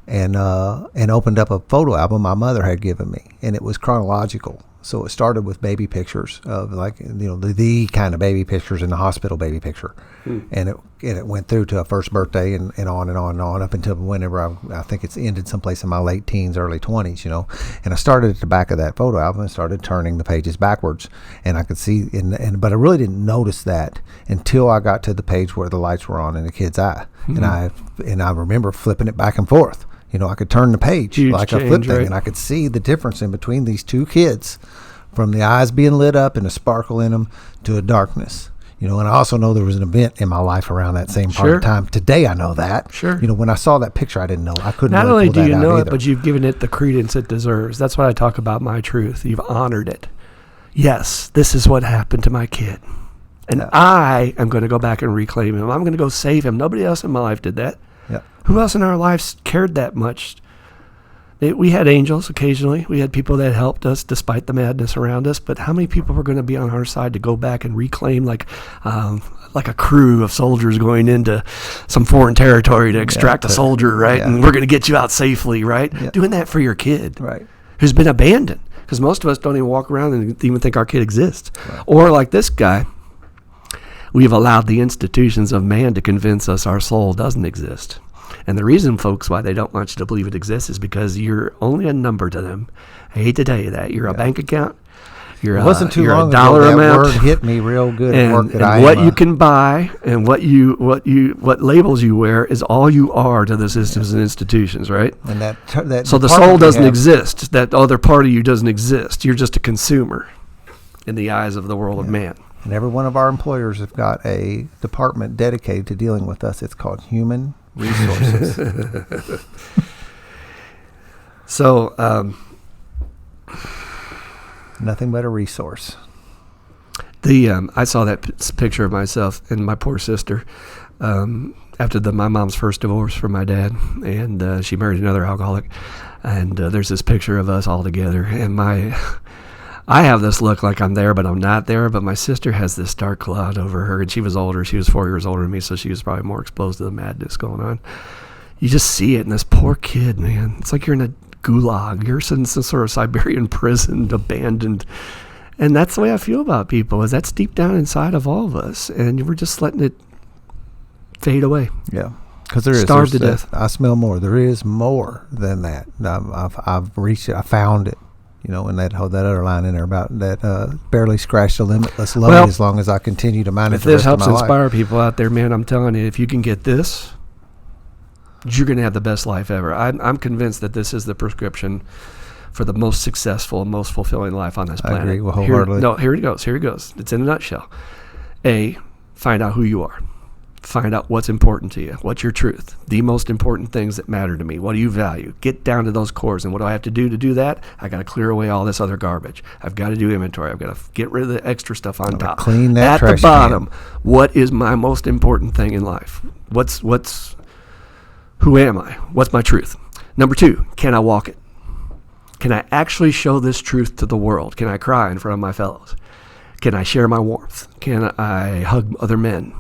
and opened up a photo album my mother had given me, and it was chronological. So it started with baby pictures of the kind of baby pictures in the hospital baby picture, and it went through to a first birthday and on and on and on up until whenever I think it's ended someplace in my late teens, early 20s, And I started at the back of that photo album and started turning the pages backwards, and I could see but I really didn't notice that until I got to the page where the lights were on in the kid's eye, and I remember flipping it back and forth. I could turn the page like a flip thing, and I could see the difference in between these two kids, from the eyes being lit up and a sparkle in them to a darkness. And I also know there was an event in my life around that same part of time. Today I know that. Sure. When I saw that picture, I didn't know. I couldn't. Not really only do you know it, either. but you've given it the credence it deserves. That's what I talk about my truth. You've honored it. Yes, this is what happened to my kid. And I am going to go back and reclaim him. I'm going to go save him. Nobody else in my life did that. Yeah. Who else in our lives cared that much? We had angels occasionally. We had people that helped us despite the madness around us. But how many people were going to be on our side to go back and reclaim like a crew of soldiers going into some foreign territory to extract a soldier, right? Yeah. And we're going to get you out safely, right? Yeah. Doing that for your kid, right? Who's been abandoned. Because most of us don't even walk around and even think our kid exists. Right. Or like this guy, we've allowed the institutions of man to convince us our soul doesn't exist. And the reason, folks, why they don't want you to believe it exists is because you're only a number to them. I hate to tell you that. You're a bank account. It wasn't too you're long a dollar ago that amount. word hit me real good at work. And what you can buy and what labels you wear is all you are to the systems and institutions, right? And that so the soul doesn't exist. That other part of you doesn't exist. You're just a consumer in the eyes of the world of man. And every one of our employers have got a department dedicated to dealing with us. It's called Human Resources. So. Nothing but a resource. I saw that picture of myself and my poor sister after my mom's first divorce from my dad, and she married another alcoholic. And there's this picture of us all together, and I have this look like I'm there, but I'm not there. But my sister has this dark cloud over her, and she was older. She was 4 years older than me, so she was probably more exposed to the madness going on. You just see it, and this poor kid, man. It's like you're in a gulag. You're in some sort of Siberian prison, abandoned. And that's the way I feel about people, is that's deep down inside of all of us, and we're just letting it fade away. Yeah, because there is. Starved to death. I smell more. There is more than that. I've reached it. I found it. In that other line in there about that barely scratched the limitless love as long as I continue to mind it. If this helps inspire people out there, man, I'm telling you, if you can get this, you're going to have the best life ever. I'm convinced that this is the prescription for the most successful and most fulfilling life on this planet. I agree wholeheartedly. Here it goes. It's in a nutshell. A, find out who you are. Find out what's important to you. What's your truth? The most important things that matter to me. What do you value? Get down to those cores. And what do I have to do that? I got to clear away all this other garbage. I've got to do inventory. I've got to get rid of the extra stuff on top. Clean that trash At the bottom, what is my most important thing in life? Who am I? What's my truth? Number 2, can I walk it? Can I actually show this truth to the world? Can I cry in front of my fellows? Can I share my warmth? Can I hug other men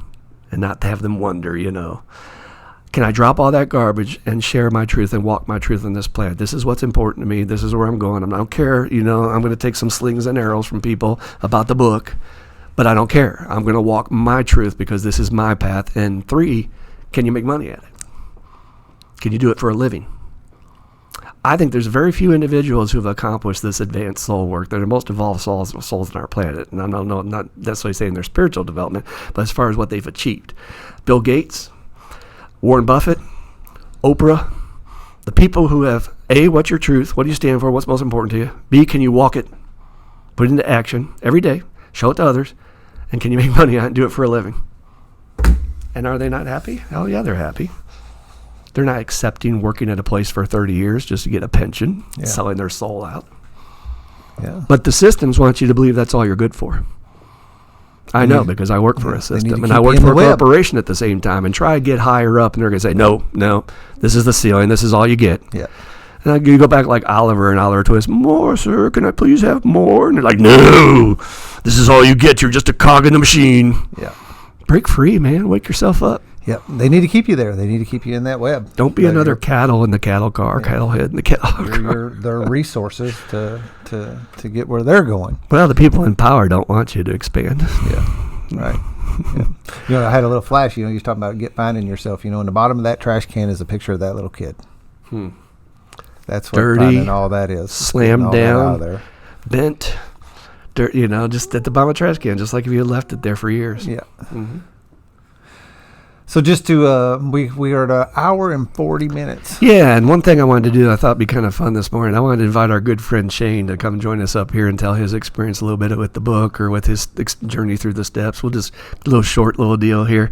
and not have them wonder, Can I drop all that garbage and share my truth and walk my truth on this planet? This is what's important to me. This is where I'm going. I don't care, I'm going to take some slings and arrows from people about the book, but I don't care. I'm going to walk my truth because this is my path. And 3, can you make money at it? Can you do it for a living? I think there's very few individuals who have accomplished this advanced soul work. They're the most evolved souls on our planet. And I'm not necessarily saying their spiritual development, but as far as what they've achieved. Bill Gates, Warren Buffett, Oprah, the people who have, A, what's your truth? What do you stand for? What's most important to you? B, can you walk it? Put it into action every day. Show it to others. And can you make money on it and do it for a living? And are they not happy? Hell yeah, they're happy. They're not accepting working at a place for 30 years just to get a pension, selling their soul out. Yeah. But the systems want you to believe that's all you're good for. I know, because I work for a system, and I work for a corporation at the same time, and try to get higher up, and they're going to say, no, this is the ceiling, this is all you get. Yeah. And you go back like Oliver and Oliver Twist, more, sir, can I please have more? And they're like, no, this is all you get, you're just a cog in the machine. Yeah. Break free, man, wake yourself up. Yep, they need to keep you there. They need to keep you in that web. Don't be another cattle in the cattle car, cattle head in the cattle car. Their resources to get where they're going. Well, the people in power don't want you to expand. Yeah, right. Yeah. I had a little flash. You was talking about finding yourself. In the bottom of that trash can is a picture of that little kid. That's what dirty, finding all that is. Slammed down, bent, dirt. Just at the bottom of the trash can, just like if you had left it there for years. Yeah. Mm-hmm. So just to, we are at 1 hour and 40 minutes. Yeah, and one thing I wanted to do, I thought would be kind of fun this morning, I wanted to invite our good friend Shane to come join us up here and tell his experience a little bit with the book or with his journey through the steps. We'll just, a little short little deal here.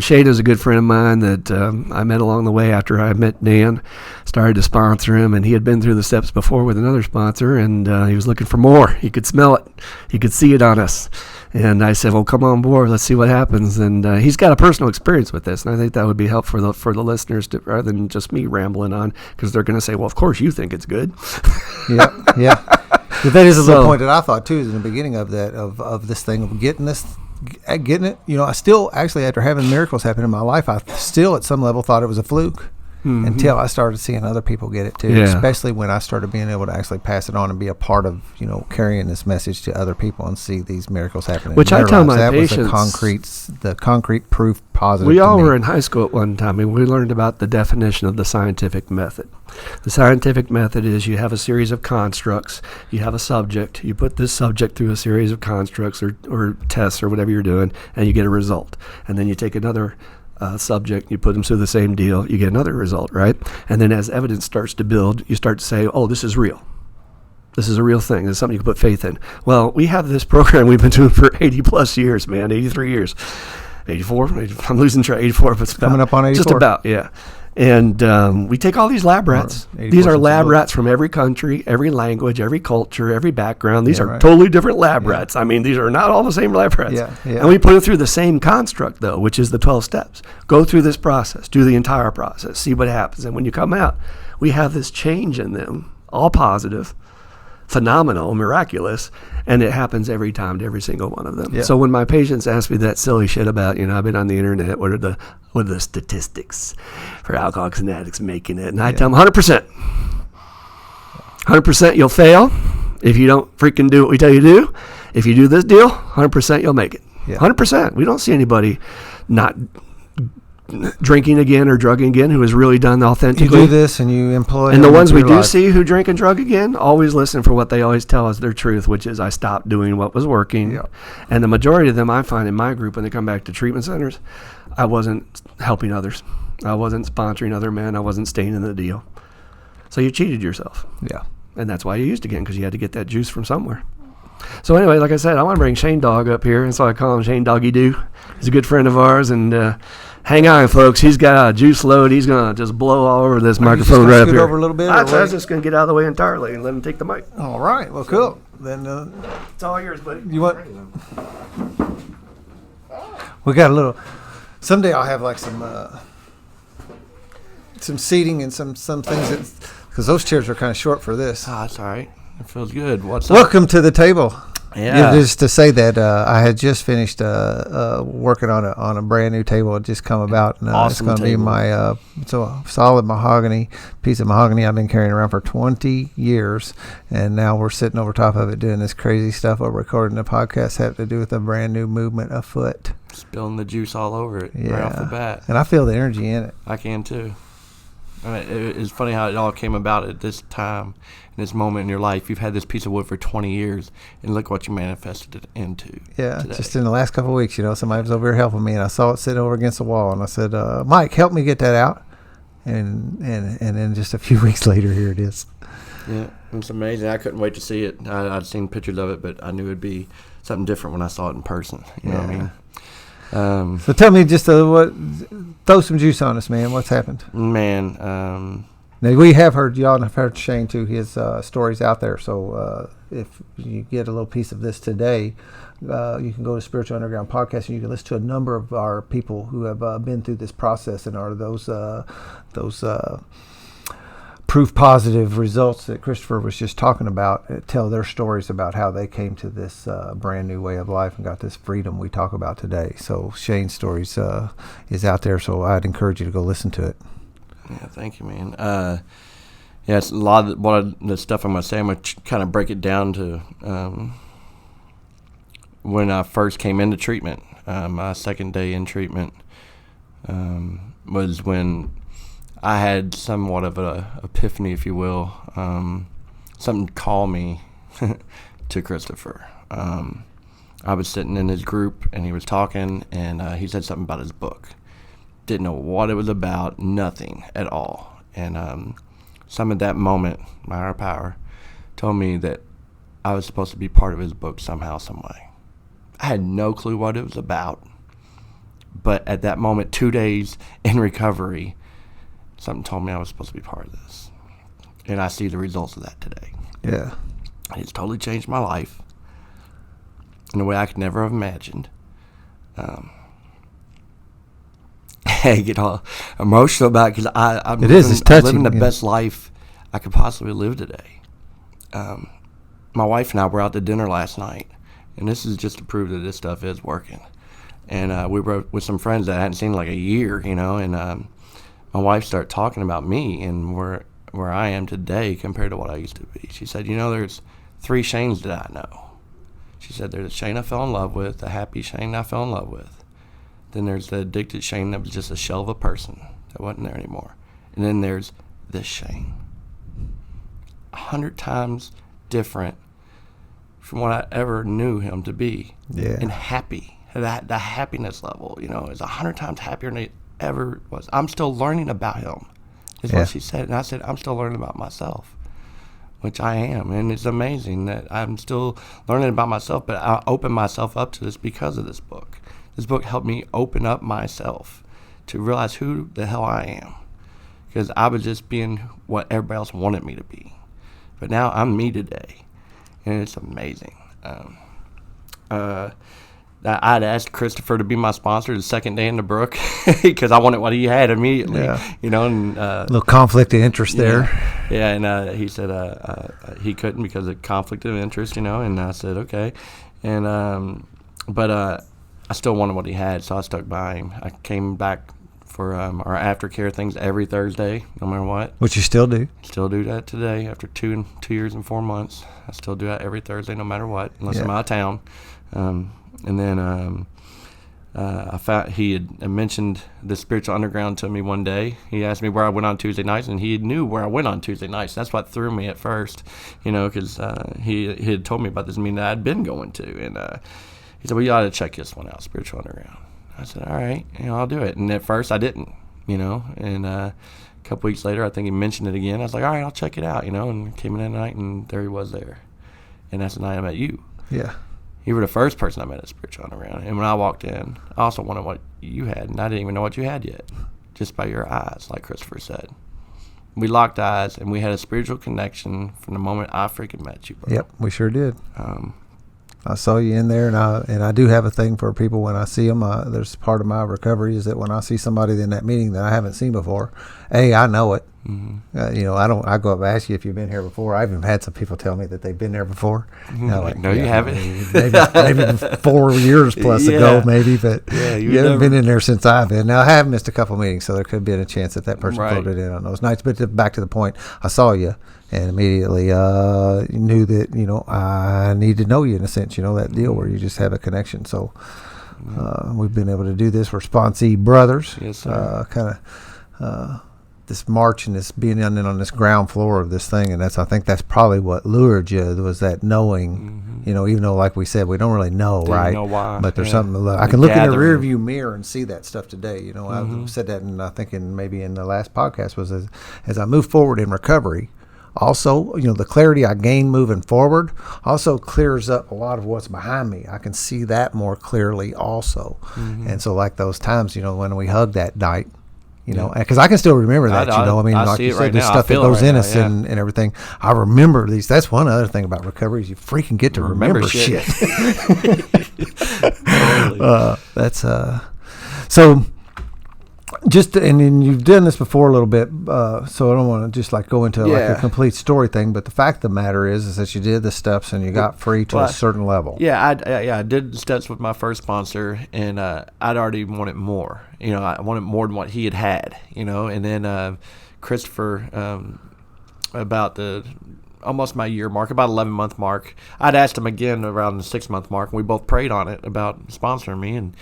Shane is a good friend of mine that I met along the way after I met Dan, started to sponsor him, and he had been through the steps before with another sponsor, and he was looking for more. He could smell it. He could see it on us. And I said, well, come on board. Let's see what happens. And he's got a personal experience with this. And I think that would be helpful for the listeners rather than just me rambling on, because they're going to say, well, of course you think it's good. Yeah. But that is a little point that I thought, too, in the beginning of that, of this thing, of getting it. I still, actually, after having miracles happen in my life, I still at some level thought it was a fluke. until I started seeing other people get it too. Yeah. Especially when I started being able to actually pass it on and be a part of, carrying this message to other people and see these miracles happening. Which in their I tell lives. my that patients- was the concrete proof positive. We to all me. were in high school at one time, and we learned about the definition of the scientific method. The scientific method is you have a series of constructs, you have a subject, you put this subject through a series of constructs or tests or whatever you're doing, and you get a result. And then you take another subject, you put them through the same deal, you get another result, right? And then as evidence starts to build, you start to say, oh, this is real. This is a real thing. This is something you can put faith in. Well, we have this program we've been doing for 80 plus years, man, 83 years. 84? I'm losing track. 84, but it's coming up on 84. Just about, yeah. And we take all these lab rats. These are lab rats from every country, every language, every culture, every background. These are totally different lab rats. I mean, these are not all the same lab rats. Yeah. And we put it through the same construct, though, which is the 12 steps. Go through this process. Do the entire process. See what happens. And when you come out, we have this change in them, all positive, phenomenal, miraculous, and it happens every time to every single one of them. Yeah. So when my patients ask me that silly shit about, I've been on the internet, what are the statistics for alcoholics and addicts making it? And I tell them 100%. 100% you'll fail if you don't freaking do what we tell you to do. If you do this deal, 100% you'll make it. Yeah. 100%. We don't see anybody not drinking again or drugging again who has really done authentically. You do this and you employ. And the them ones into we your do life. see who drink and drug again, always listen for what they always tell us their truth, which is I stopped doing what was working. Yeah. And the majority of them I find in my group when they come back to treatment centers, I wasn't helping others. I wasn't sponsoring other men. I wasn't staying in the deal. So you cheated yourself. Yeah. And that's why you used again, because you had to get that juice from somewhere. So anyway, like I said, I want to bring Shane Dog up here, and so I call him Shane Doggy Doo. He's a good friend of ours, and hang on, folks. He's got a juice load. He's going to just blow all over this microphone right up here. Over a little bit. I was just going to get out of the way entirely and let him take the mic. All right. Well, cool. Then It's all yours, buddy. you want? We got a little. Someday I'll have like some seating and some things because those chairs are kind of short for this. Oh, that's all right. It feels good. What's up? Welcome to the table. Yeah. Just to say that I had just finished working on a brand new table. It just come about. And, Awesome it's going to be table. my it's a solid piece of mahogany I've been carrying around for 20 years, and now we're sitting over top of it doing this crazy stuff. We're recording the podcast have to do with a brand new movement afoot. Spilling the juice all over it right off the bat. And I feel the energy in it. I can too. It's funny how it all came about at this time, in this moment in your life. You've had this piece of wood for 20 years, and look what you manifested it into. Yeah, today. just in the last couple of weeks, somebody was over here helping me, and I saw it sitting over against the wall, and I said, Mike, help me get that out. And then just a few weeks later, here it is. Yeah, it's amazing. I couldn't wait to see it. I'd seen pictures of it, but I knew it'd be something different when I saw it in person. You know what I mean? So tell me just throw some juice on us, man. What's happened? Man, Now we have heard y'all have heard Shane too. His stories out there. So if you get a little piece of this today, you can go to Spiritual Underground Podcast and you can listen to a number of our people who have been through this process and are those proof positive results that Christopher was just talking about. Tell their stories about how they came to this brand new way of life and got this freedom we talk about today. So Shane's stories is out there. So I'd encourage you to go listen to it. yeah, thank you, man. Yeah, it's a lot of the stuff I'm going to say. I'm going to kind of break it down to when I first came into treatment. My second day in treatment was when I had somewhat of an epiphany, if you will. Something called me to Christopher. I was sitting in his group, and he was talking, and he said something about his book. Didn't know what it was about, nothing at all. And some of that moment, my higher power, told me that I was supposed to be part of his book somehow, some way. I had no clue what it was about. But at that moment, 2 days in recovery, something told me I was supposed to be part of this. And I see the results of that today. Yeah. It's totally changed my life in a way I could never have imagined. I get all emotional about it because I'm it's touching, living the yeah. best life I could possibly live today. My wife and I were out to dinner last night, and this is just to prove that this stuff is working. And we were with some friends that I hadn't seen in like a year, and my wife started talking about me and where I am today compared to what I used to be. She said, there's 3 Shanes that I know. She said, there's a Shane I fell in love with, the happy Shane I fell in love with. Then there's the addicted Shane that was just a shell of a person that wasn't there anymore. And then there's this Shane. 100 times different from what I ever knew him to be. Yeah. And happy. The happiness level, is 100 times happier than it ever was. I'm still learning about him, is what she said. And I said, I'm still learning about myself, which I am. And it's amazing that I'm still learning about myself, but I opened myself up to this because of this book. This book helped me open up myself to realize who the hell I am. Because I was just being what everybody else wanted me to be. But now I'm me today. And it's amazing. I'd asked Christopher to be my sponsor the second day in the Brook because I wanted what he had immediately. Yeah. And a little conflict of interest there. Yeah, and he said he couldn't because of conflict of interest, and I said okay, and but I still wanted what he had, so I stuck by him. I came back for our aftercare things every Thursday, no matter what. Which you still do. Still do that today after 2 years and 4 months. I still do that every Thursday, no matter what, unless I'm out of town. And then I found he had mentioned the Spiritual Underground to me one day. He asked me where I went on Tuesday nights, and he knew where I went on Tuesday nights. That's what threw me at first, because he had told me about this meeting that I'd been going to. And he said, well, you ought to check this one out, Spiritual Underground. I said, all right, I'll do it. And at first I didn't, and a couple weeks later, I think he mentioned it again. I was like, all right, I'll check it out, and came in that night, and there he was there. And that's the night I met you. Yeah. You were the first person I met at Spiritual Underground. And when I walked in, I also wanted what you had, and I didn't even know what you had yet, just by your eyes, like Christopher said. We locked eyes, and we had a spiritual connection from the moment I freaking met you, bro. Yep, we sure did. I saw you in there, and I do have a thing for people when I see them. There's part of my recovery is that when I see somebody in that meeting that I haven't seen before, I know it. Mm-hmm. I go up and ask you if you've been here before. I've even had some people tell me that they've been there before. Mm-hmm. No, you haven't. Maybe 4 years plus ago, maybe, but you haven't been in there since I've been. Now, I have missed a couple meetings, so there could be a chance that person floated in on those nights. But back to the point, I saw you and immediately knew that, I need to know you in a sense, that deal where you just have a connection. So we've been able to do this. We're sponsee brothers. Yes, sir. Kind of this march and this being on this ground floor of this thing, and I think that's probably what lured you, was that knowing, even though, like we said, we don't really know, Didn't know why. But there's something to look. I can look in the rear view mirror and see that stuff today. I said that, and I think maybe in the last podcast was as I move forward in recovery. Also, the clarity I gain moving forward also clears up a lot of what's behind me. I can see that more clearly also. And so like those times, when we hugged that night, because I can still remember that, like you said, the stuff that goes in us and everything. I remember these. That's one other thing about recovery is you freaking get to remember shit. That's so. Just and you've done this before a little bit, so I don't want to just go into like a complete story thing. But the fact of the matter is that you did the steps and you got free to a certain level. Yeah, I did the steps with my first sponsor, and I'd already wanted more. I wanted more than what he had. And then Christopher, about almost my year mark, about 11-month mark, I'd asked him again around the 6-month mark, and we both prayed on it about sponsoring me, and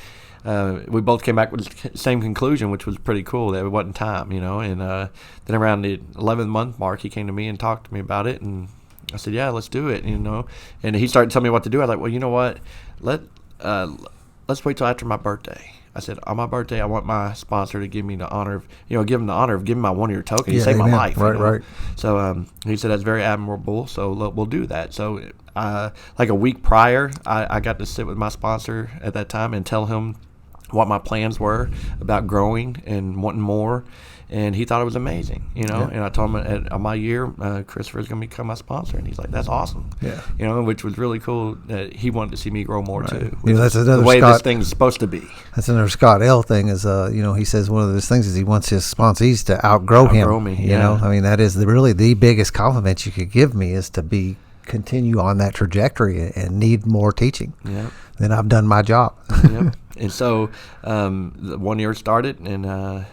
we both came back with the same conclusion, which was pretty cool, that it wasn't time, and then around the 11th-month mark, he came to me and talked to me about it, and I said, yeah, let's do it, and he started telling me what to do. I was like, well, you know what, let's wait till after my birthday. I said, on my birthday, I want my sponsor to give me the honor of, give him the honor of giving my 1-year token. He saved my life. Right. So he said, that's very admirable, so we'll do that. So like a week prior, I got to sit with my sponsor at that time and tell him what my plans were about growing and wanting more. And he thought it was amazing, And I told him on my year, Christopher's going to become my sponsor. And he's like, that's awesome. Yeah. Which was really cool that he wanted to see me grow more too. That's another the way this thing's supposed to be. That's another Scott L. thing is, he says one of those things is he wants his sponsees to outgrow him. Me, yeah. That is really the biggest compliment you could give me is to continue on that trajectory and need more teaching. Yep. Then I've done my job. Yep. And so the 1 year started, and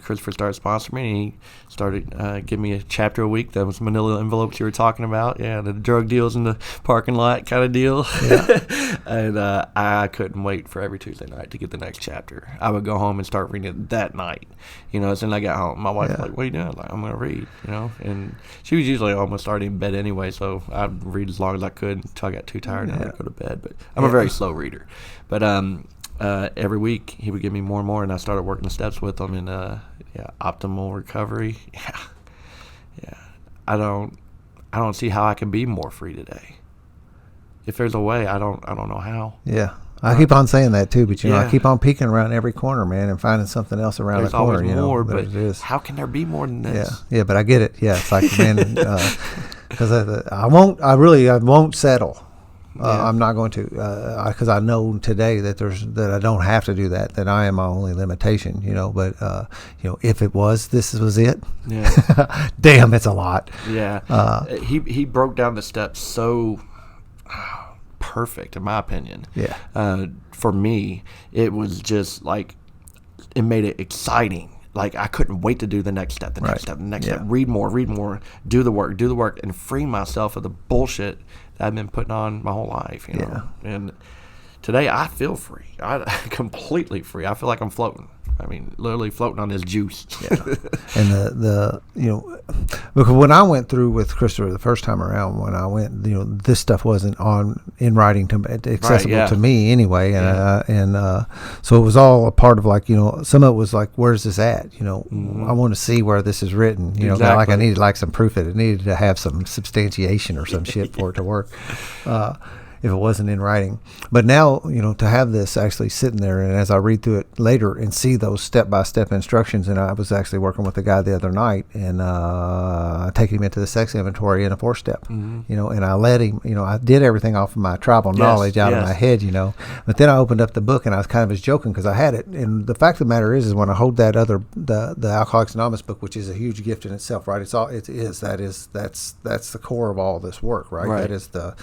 Christopher started sponsoring me. And he started giving me a chapter a week. That was manila envelopes you were talking about. Yeah, the drug deals in the parking lot kind of deal. Yeah. And I couldn't wait for every Tuesday night to get the next chapter. I would go home and start reading it that night. As soon as I got home, my wife was like, "What are you doing?" Like, "I'm going to read," And she was usually almost already in bed anyway, so I'd read as long as I could until I got too tired and I'd go to bed. But I'm a very slow reader. But every week he would give me more and more, and I started working the steps with him in optimal recovery. Yeah. I don't see how I can be more free today. If there's a way, I don't know how. Yeah. I keep on saying that too, but I keep on peeking around every corner, man, and finding something else around the corner. There's always more, but it is. How can there be more than this? Yeah, but I get it. Yeah, it's like, man, because I won't settle. I'm not going to, because I know today that I don't have to do that. That I am my only limitation. But if this was it. Yeah. Damn, it's a lot. Yeah. He broke down the steps so perfect, in my opinion. Yeah. For me, it was just like, it made it exciting. Like, I couldn't wait to do the next step, the next step. Read more, do the work, and free myself of the bullshit that I've been putting on my whole life, And today I feel free. I'm completely free. I feel like I'm floating. I mean, literally floating on this juice. Yeah. And because when I went through with Christopher the first time around, when I went, this stuff wasn't in writing accessible to me anyway, and so it was all a part of, like, some of it was like, where's this at? I want to see where this is written. Exactly. Like I needed like some proof that it needed to have some substantiation or some shit for it to work. If it wasn't in writing. But now, to have this actually sitting there, and as I read through it later and see those step-by-step instructions, and I was actually working with a guy the other night and taking him into the sex inventory in a 4-step, and I let him, I did everything off of my tribal knowledge out of my head, but then I opened up the book and I was kind of just joking because I had it. And the fact of the matter is when I hold that the Alcoholics Anonymous book, which is a huge gift in itself, right? That's the core of all this work, right? That is the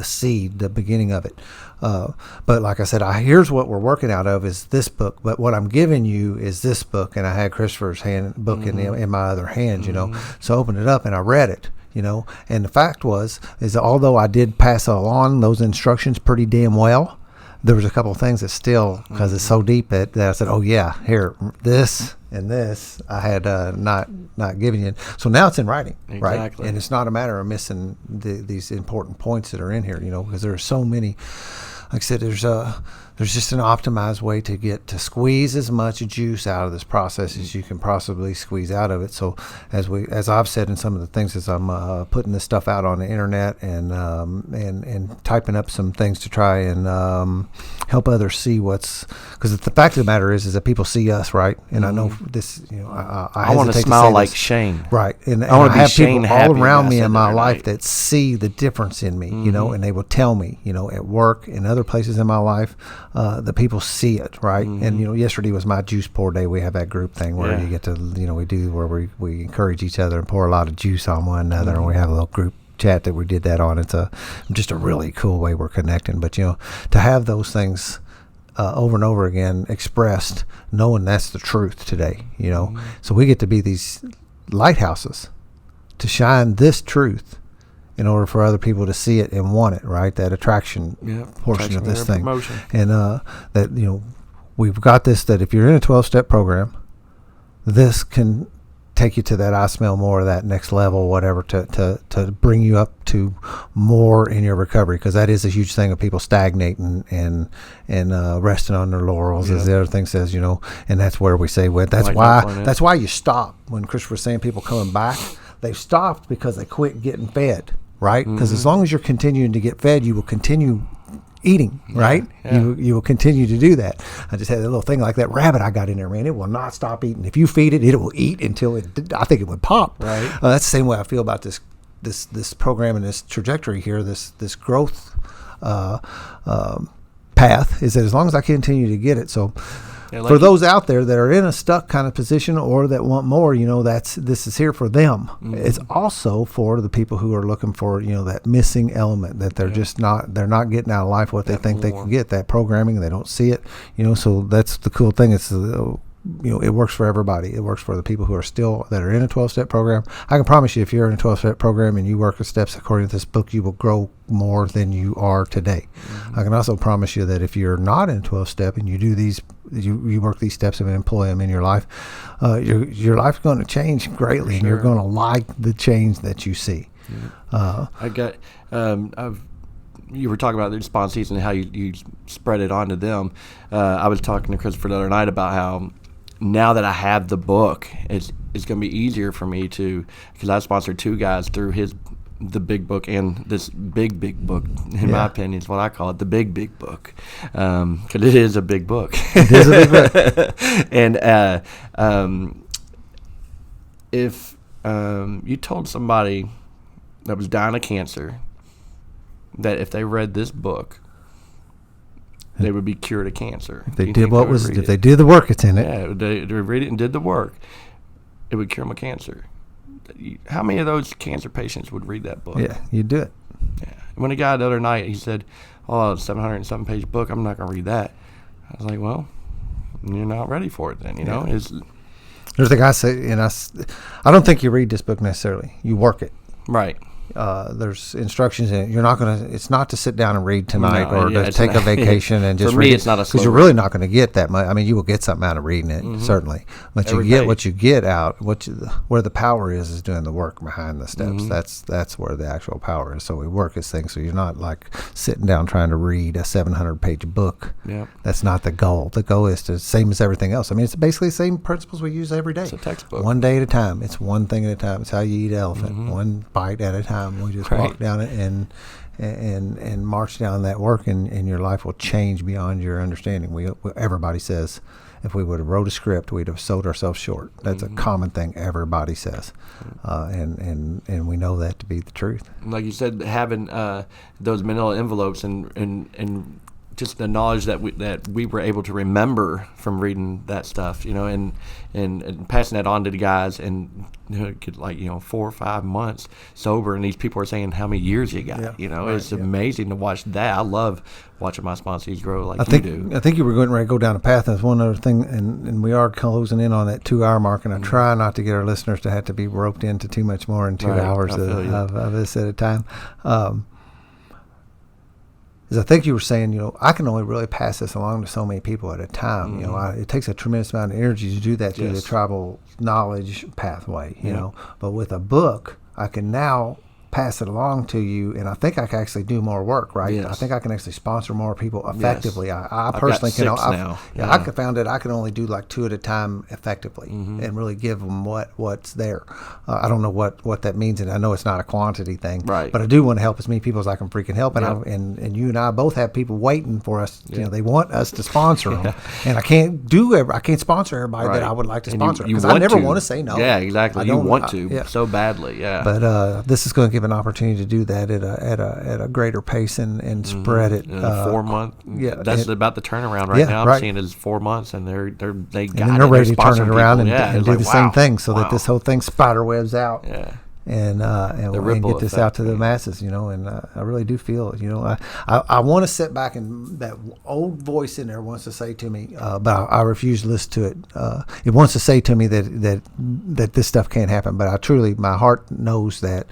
seed, the beginning of it. But like I said, here's what we're working out of is this book. But what I'm giving you is this book, and I had Christopher's book in my other hand, So I opened it up and I read it, And the fact is that although I did pass along those instructions pretty damn well, there was a couple of things that still, because it's so deep that I said, oh yeah, here, this and this I had not given you. So now it's in writing, right? And it's not a matter of missing these important points that are in here, because there are so many. Like I said, there's just an optimized way to get to squeeze as much juice out of this process as you can possibly squeeze out of it. So as I've said in some of the things, as I'm putting this stuff out on the internet and typing up some things to try and help others see because the fact of the matter is that people see us, right? And I know this, I want to smile like Shane, right? And I want to be have Shane people happy all around me in my life night. that see the difference in me, and they will tell me, at work and other places in my life, the people see it, right? And yesterday was my juice pour day. We have that group thing where you get to, we do where we encourage each other and pour a lot of juice on one another, and we have a little group chat that we did that on. It's just a really cool way we're connecting. But to have those things over and over again expressed, knowing that's the truth today, so we get to be these lighthouses to shine this truth in order for other people to see it and want it, right? That attraction portion of this thing. Promotion. And that, we've got this, that if you're in a 12-step program, this can take you to that I smell more of that next level, whatever, to bring you up to more in your recovery, because that is a huge thing of people stagnating and resting on their laurels, as the other thing says, and that's where we say, well, that's why you stop. When Christopher was saying people coming back, they stopped because they quit getting fed, right? Because as long as you're continuing to get fed, you will continue eating, right? You will continue to do that. I just had a little thing like that rabbit I got in there, man. It will not stop eating. If you feed it, it will eat until I think it would pop. Right. That's the same way I feel about this program and this trajectory here, this growth path, is that as long as I continue to get it. So Yeah, like for those out there that are in a stuck kind of position or that want more, this is here for them. It's also for the people who are looking for, that missing element that they're just they're not getting out of life what they think they can get, that programming, they don't see it, so that's the cool thing. It's it works for everybody. It works for the people who are that are in a 12-step program. I can promise you, if you're in a 12-step program and you work the steps according to this book, you will grow more than you are today. I can also promise you that if you're not in 12-step and you do these, you work these steps and employ them in your life, your life's going to change greatly, and you're going to like the change that you see. You were talking about the responsees and how you spread it onto them. I was talking to Christopher the other night about how now that I have the book, it's going to be easier for me because I sponsored 2 guys through the big book and this big book, in my opinion, is what I call it, the big book, because it is a big book. It is a big book. And if you told somebody that was dying of cancer that if they read this book, they would be cured of cancer. If they did if they did the work, it's in it. Yeah, they read it and did the work, it would cure them of cancer. How many of those cancer patients would read that book? Yeah, you'd do it. Yeah. When a guy the other night, he said, "Oh, it's a 700 and something page book. I'm not going to read that." I was like, "Well, you're not ready for it then, know." There's the guy say, and I don't think you read this book necessarily. You work it. Right. There's instructions in it. You're not going to. It's not to sit down and read tonight to take a vacation and just for read me, it. it's not a because you're really not going to get that much. I mean, you will get something out of reading it, certainly, but you get what you get out. Where the power is doing the work behind the steps. That's where the actual power is. So we work this thing. So you're not like sitting down trying to read a 700-page book. Yeah. That's not the goal. The goal is the same as everything else. I mean, it's basically the same principles we use every day. It's a textbook. One day at a time. It's one thing at a time. It's how you eat elephant. One bite at a time. We just walk down it and march down that work, and your life will change beyond your understanding. Everybody says if we would have wrote a script, we'd have sold ourselves short. That's a common thing everybody says, and we know that to be the truth. Like you said, having those manila envelopes and just the knowledge that we were able to remember from reading that stuff, and passing that on to the guys, and get 4 or 5 months sober, and these people are saying how many years you got. It's amazing to watch that. I love watching my sponsees grow like you do. I think you were going ready to go down a path. There's one other thing, and we are closing in on that 2-hour mark, and I try not to get our listeners to have to be roped into too much more in 2 hours of this at a time. Is I think you were saying, I can only really pass this along to so many people at a time. It takes a tremendous amount of energy to do that through the tribal knowledge pathway, But with a book, I can now pass it along to you, and I think I can actually do more work, right? Yes. I think I can actually sponsor more people effectively. Yes. I personally can. Now. I found that I can only do 2 at a time effectively, and really give them what's there. I don't know what that means, and I know it's not a quantity thing, right? But I do want to help as many people as I can freaking help, and you and I both have people waiting for us. They want us to sponsor them, and I can't sponsor everybody that I would like to sponsor, because I never want to say no. Yeah, exactly. You want to so badly, But this is going to give an opportunity to do that at a greater pace and spread it. 4 months. Yeah, that's about the turnaround right now. I'm seeing it as 4 months, and they're ready to turn it around and do the same thing, so that this whole thing spider webs out. Yeah. And get this out to the masses, and I really do feel it. I want to sit back, and that old voice in there wants to say to me, but I refuse to listen to it. It wants to say to me that this stuff can't happen, but my heart knows that.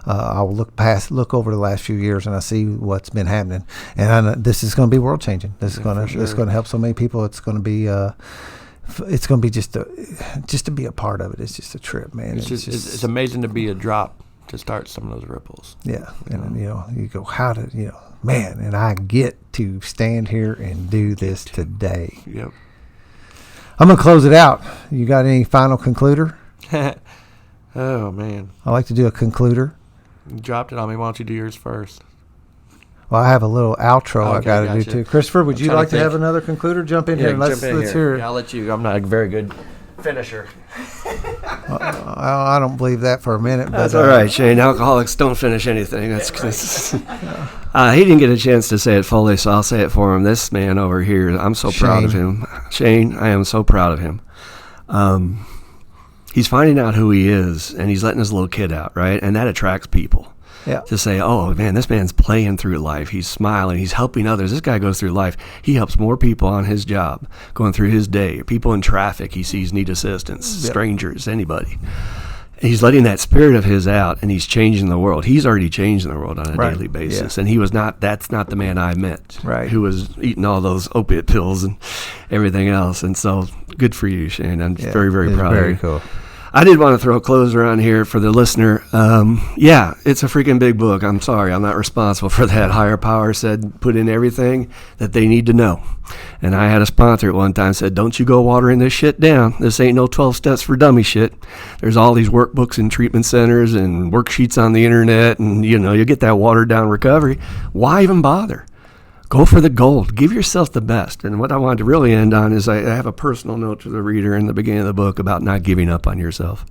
I will look over the last few years, and I see what's been happening, and I know this is going to be world changing. This is going to help so many people. It's going to be. It's going to be just to be a part of it. It's just a trip, man. It's amazing to be a drop to start some of those ripples. Yeah, and you go, how did man? And I get to stand here and do this today. Yep. I'm gonna close it out. You got any final concluder? Oh man, I like to do a concluder. You dropped it on me. Why don't you do yours first? Well, I have a little outro I got to do too. Christopher, would you like to have another concluder? Jump in here. Let's hear it. Yeah, I'll let you. I'm not a very good finisher. I don't believe that for a minute. That's but, all right, Shane. Alcoholics don't finish anything. He didn't get a chance to say it fully, so I'll say it for him. This man over here, I'm so proud of him. Shane, I am so proud of him. He's finding out who he is, and he's letting his little kid out, right? And that attracts people. Yeah. To say, oh, man, this man's playing through life. He's smiling. He's helping others. This guy goes through life. He helps more people on his job, going through his day. People in traffic he sees need assistance, strangers, anybody. He's letting that spirit of his out, and he's changing the world. He's already changing the world on a daily basis. And that's not the man I met, who was eating all those opiate pills and everything else. And so good for you, Shane. I'm very, very proud of you. Very cool. I did want to throw a closer on here for the listener. It's a freaking big book. I'm sorry. I'm not responsible for that. Higher power said put in everything that they need to know. And I had a sponsor at one time said, don't you go watering this shit down. This ain't no 12 steps for dummy shit. There's all these workbooks in treatment centers and worksheets on the internet, and you get that watered down recovery. Why even bother? Go for the gold. Give yourself the best. And what I wanted to really end on is I have a personal note to the reader in the beginning of the book about not giving up on yourself.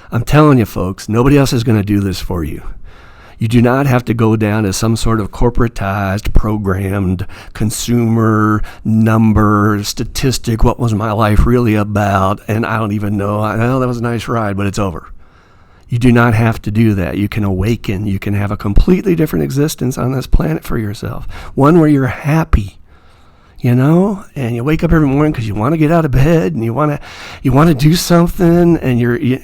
I'm telling you, folks, nobody else is going to do this for you. You do not have to go down as some sort of corporatized, programmed, consumer number, statistic. What was my life really about? And I don't even know. Well, that was a nice ride, but it's over. You do not have to do that. You can awaken. You can have a completely different existence on this planet for yourself. One where you're happy, and you wake up every morning because you want to get out of bed and you want to do something, and you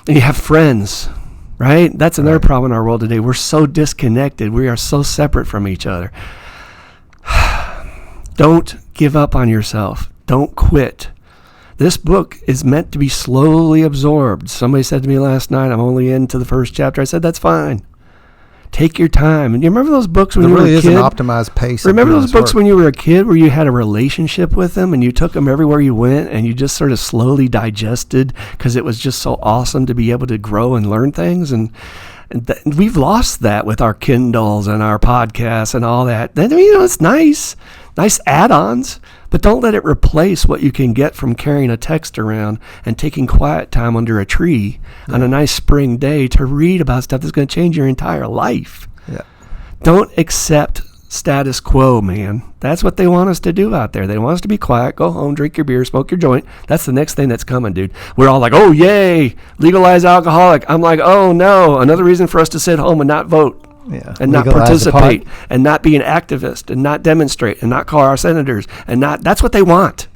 have friends, right? That's another problem in our world today. We're so disconnected. We are so separate from each other. Don't give up on yourself. Don't quit. This book is meant to be slowly absorbed. Somebody said to me last night, I'm only into the first chapter. I said, that's fine. Take your time. And you remember those books when you were a kid? There really is an optimized pace. Remember those books when you were a kid where you had a relationship with them and you took them everywhere you went and you just sort of slowly digested because it was just so awesome to be able to grow and learn things? And we've lost that with our Kindles and our podcasts and all that. Then, it's nice add-ons. But don't let it replace what you can get from carrying a text around and taking quiet time under a tree on a nice spring day to read about stuff that's going to change your entire life. Yeah. Don't accept status quo, man. That's what they want us to do out there. They want us to be quiet, go home, drink your beer, smoke your joint. That's the next thing that's coming, dude. We're all like, oh, yay, legalize alcoholic. I'm like, oh, no, another reason for us to sit home and not vote. Yeah. And not participate and not be an activist and not demonstrate and not call our senators that's what they want.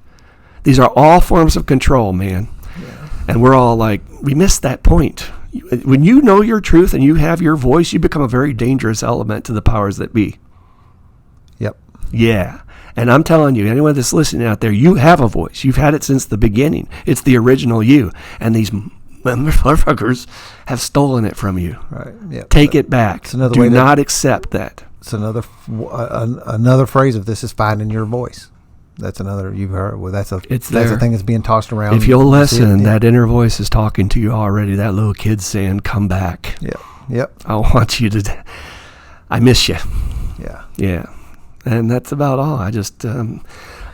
These are all forms of control, man. Yeah. And we're all like, we missed that point. When you know your truth and you have your voice, you become a very dangerous element to the powers that be. Yep. Yeah. And I'm telling you, anyone that's listening out there, you have a voice. You've had it since the beginning. It's the original you. And these motherfuckers have stolen it from you. Right. Yeah. Take it back. Do not accept that. It's another phrase of this is finding your voice. That's another you've heard. Well, that's a thing that's being tossed around. If you'll listen, that inner voice is talking to you already. That little kid's saying, "Come back." Yeah. Yep. I want you to. I miss you. Yeah. Yeah. And that's about all. I just.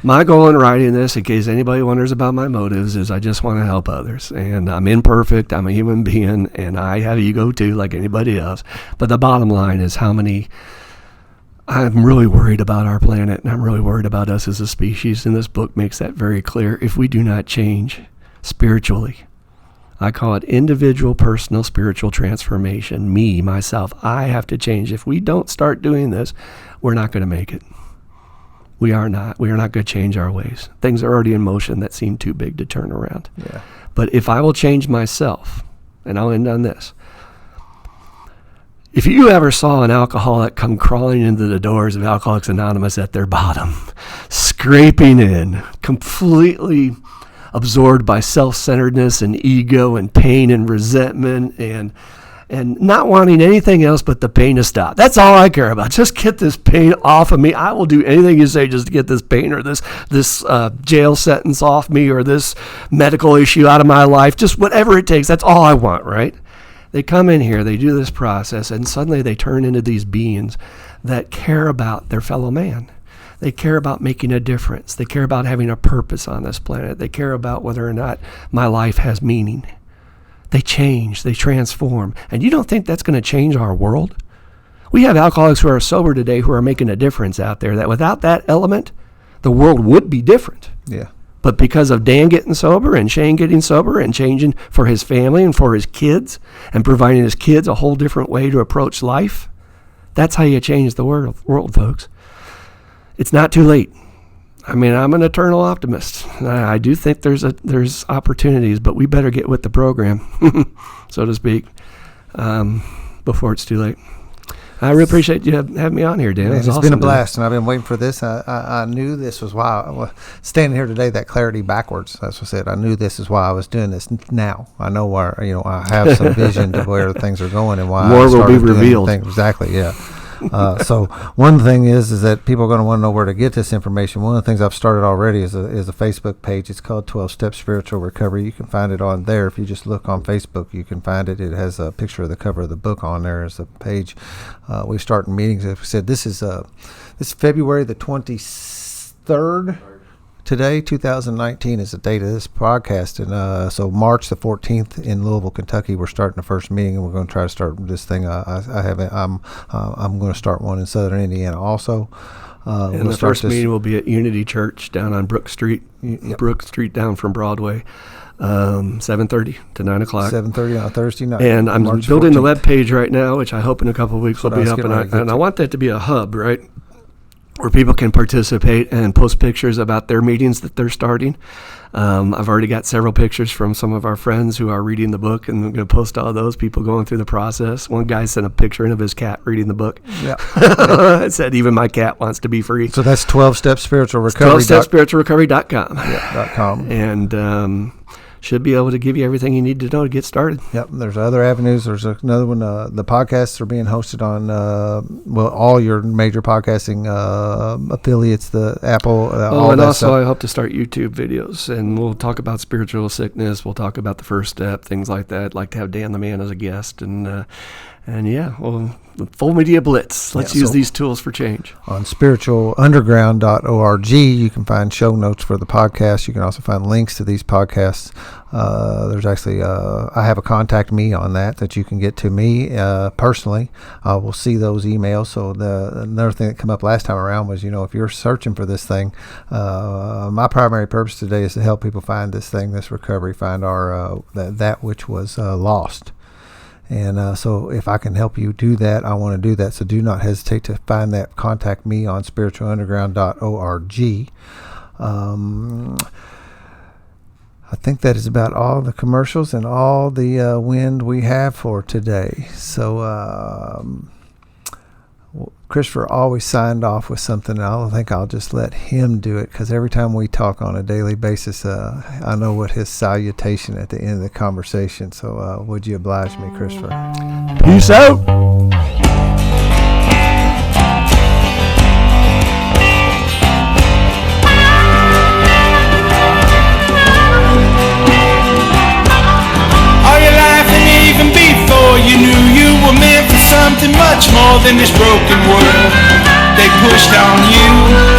My goal in writing this, in case anybody wonders about my motives, is I just want to help others. And I'm imperfect. I'm a human being, and I have ego too, like anybody else. But the bottom line is I'm really worried about our planet, and I'm really worried about us as a species. And this book makes that very clear. If we do not change spiritually, I call it individual, personal, spiritual transformation. Me, myself, I have to change. If we don't start doing this, we're not going to make it. We are not going to change our ways. Things are already in motion that seem too big to turn around. Yeah. But if I will change myself, and I'll end on this. If you ever saw an alcoholic come crawling into the doors of Alcoholics Anonymous at their bottom, scraping in, completely absorbed by self-centeredness and ego and pain and resentment and not wanting anything else but the pain to stop. That's all I care about. Just get this pain off of me. I will do anything you say just to get this pain or this jail sentence off me or this medical issue out of my life. Just whatever it takes. That's all I want, right? They come in here, they do this process, and suddenly they turn into these beings that care about their fellow man. They care about making a difference. They care about having a purpose on this planet. They care about whether or not my life has meaning. They change. They transform. And you don't think that's going to change our world? We have alcoholics who are sober today who are making a difference out there, that without that element, the world would be different. Yeah. But because of Dan getting sober and Shane getting sober and changing for his family and for his kids and providing his kids a whole different way to approach life, that's how you change the world, folks. It's not too late. I mean, I'm an eternal optimist. I do think there's opportunities, but we better get with the program, so to speak, before it's too late. I really appreciate you having me on here, Dan. It's been a blast, and I've been waiting for this. I knew this was why I was standing here today. That clarity backwards. That's what I said. I knew this is why I was doing this now. I know where I have some vision to where things are going and why more will be revealed. Exactly. Yeah. So one thing is that people are going to want to know where to get this information. One of the things I've started already is a Facebook page. It's called 12 Step Spiritual Recovery. You can find it on there. If you just look on Facebook, you can find it. It has a picture of the cover of the book on there as a page. We start meetings. As we said, this is February the 23rd. Today, 2019, is the date of this podcast, and so March the 14th in Louisville, Kentucky, we're starting the first meeting, and we're going to try to start this thing. I'm going to start one in Southern Indiana also. And the first meeting will be at Unity Church down on Brook Street. Yep. Brook Street down from Broadway, 7:30 to 9 o'clock. 7:30 on a Thursday night. And I'm March building 14th. the web page right now, which I hope in a couple of weeks will be up. And I want that to be a hub, right, where people can participate and post pictures about their meetings that they're starting. I've already got several pictures from some of our friends who are reading the book, and I'm going to post all those people going through the process. One guy sent a picture in of his cat reading the book. Yeah. It said, even my cat wants to be free. So that's 12 Step Spiritual Recovery. 12stepspiritualrecovery.com. Yeah, .com. And should be able to give you everything you need to know to get started. Yep. There's other avenues. There's another one. The podcasts are being hosted on all your major podcasting affiliates, the Apple. All and that also stuff. I hope to start YouTube videos, and we'll talk about spiritual sickness. We'll talk about the first step, things like that. I'd like to have Dan the Man as a guest, and yeah, well, the full media blitz. Let's use these tools for change. On spiritualunderground.org, you can find show notes for the podcast. You can also find links to these podcasts. There's actually, I have a contact me on that you can get to me personally. I will see those emails. So another thing that came up last time around was, if you're searching for this thing, my primary purpose today is to help people find this thing, this recovery, find our that which was lost. And so if I can help you do that, I want to do that. So do not hesitate to find that. Contact me on spiritualunderground.org. I think that is about all the commercials and all the wind we have for today. So Christopher always signed off with something. I think I'll just let him do it, because every time we talk on a daily basis, I know what his salutation at the end of the conversation. So would you oblige me, Christopher? Peace out. All your life and even before you knew you were meant for something much more than this broken world they pushed on you.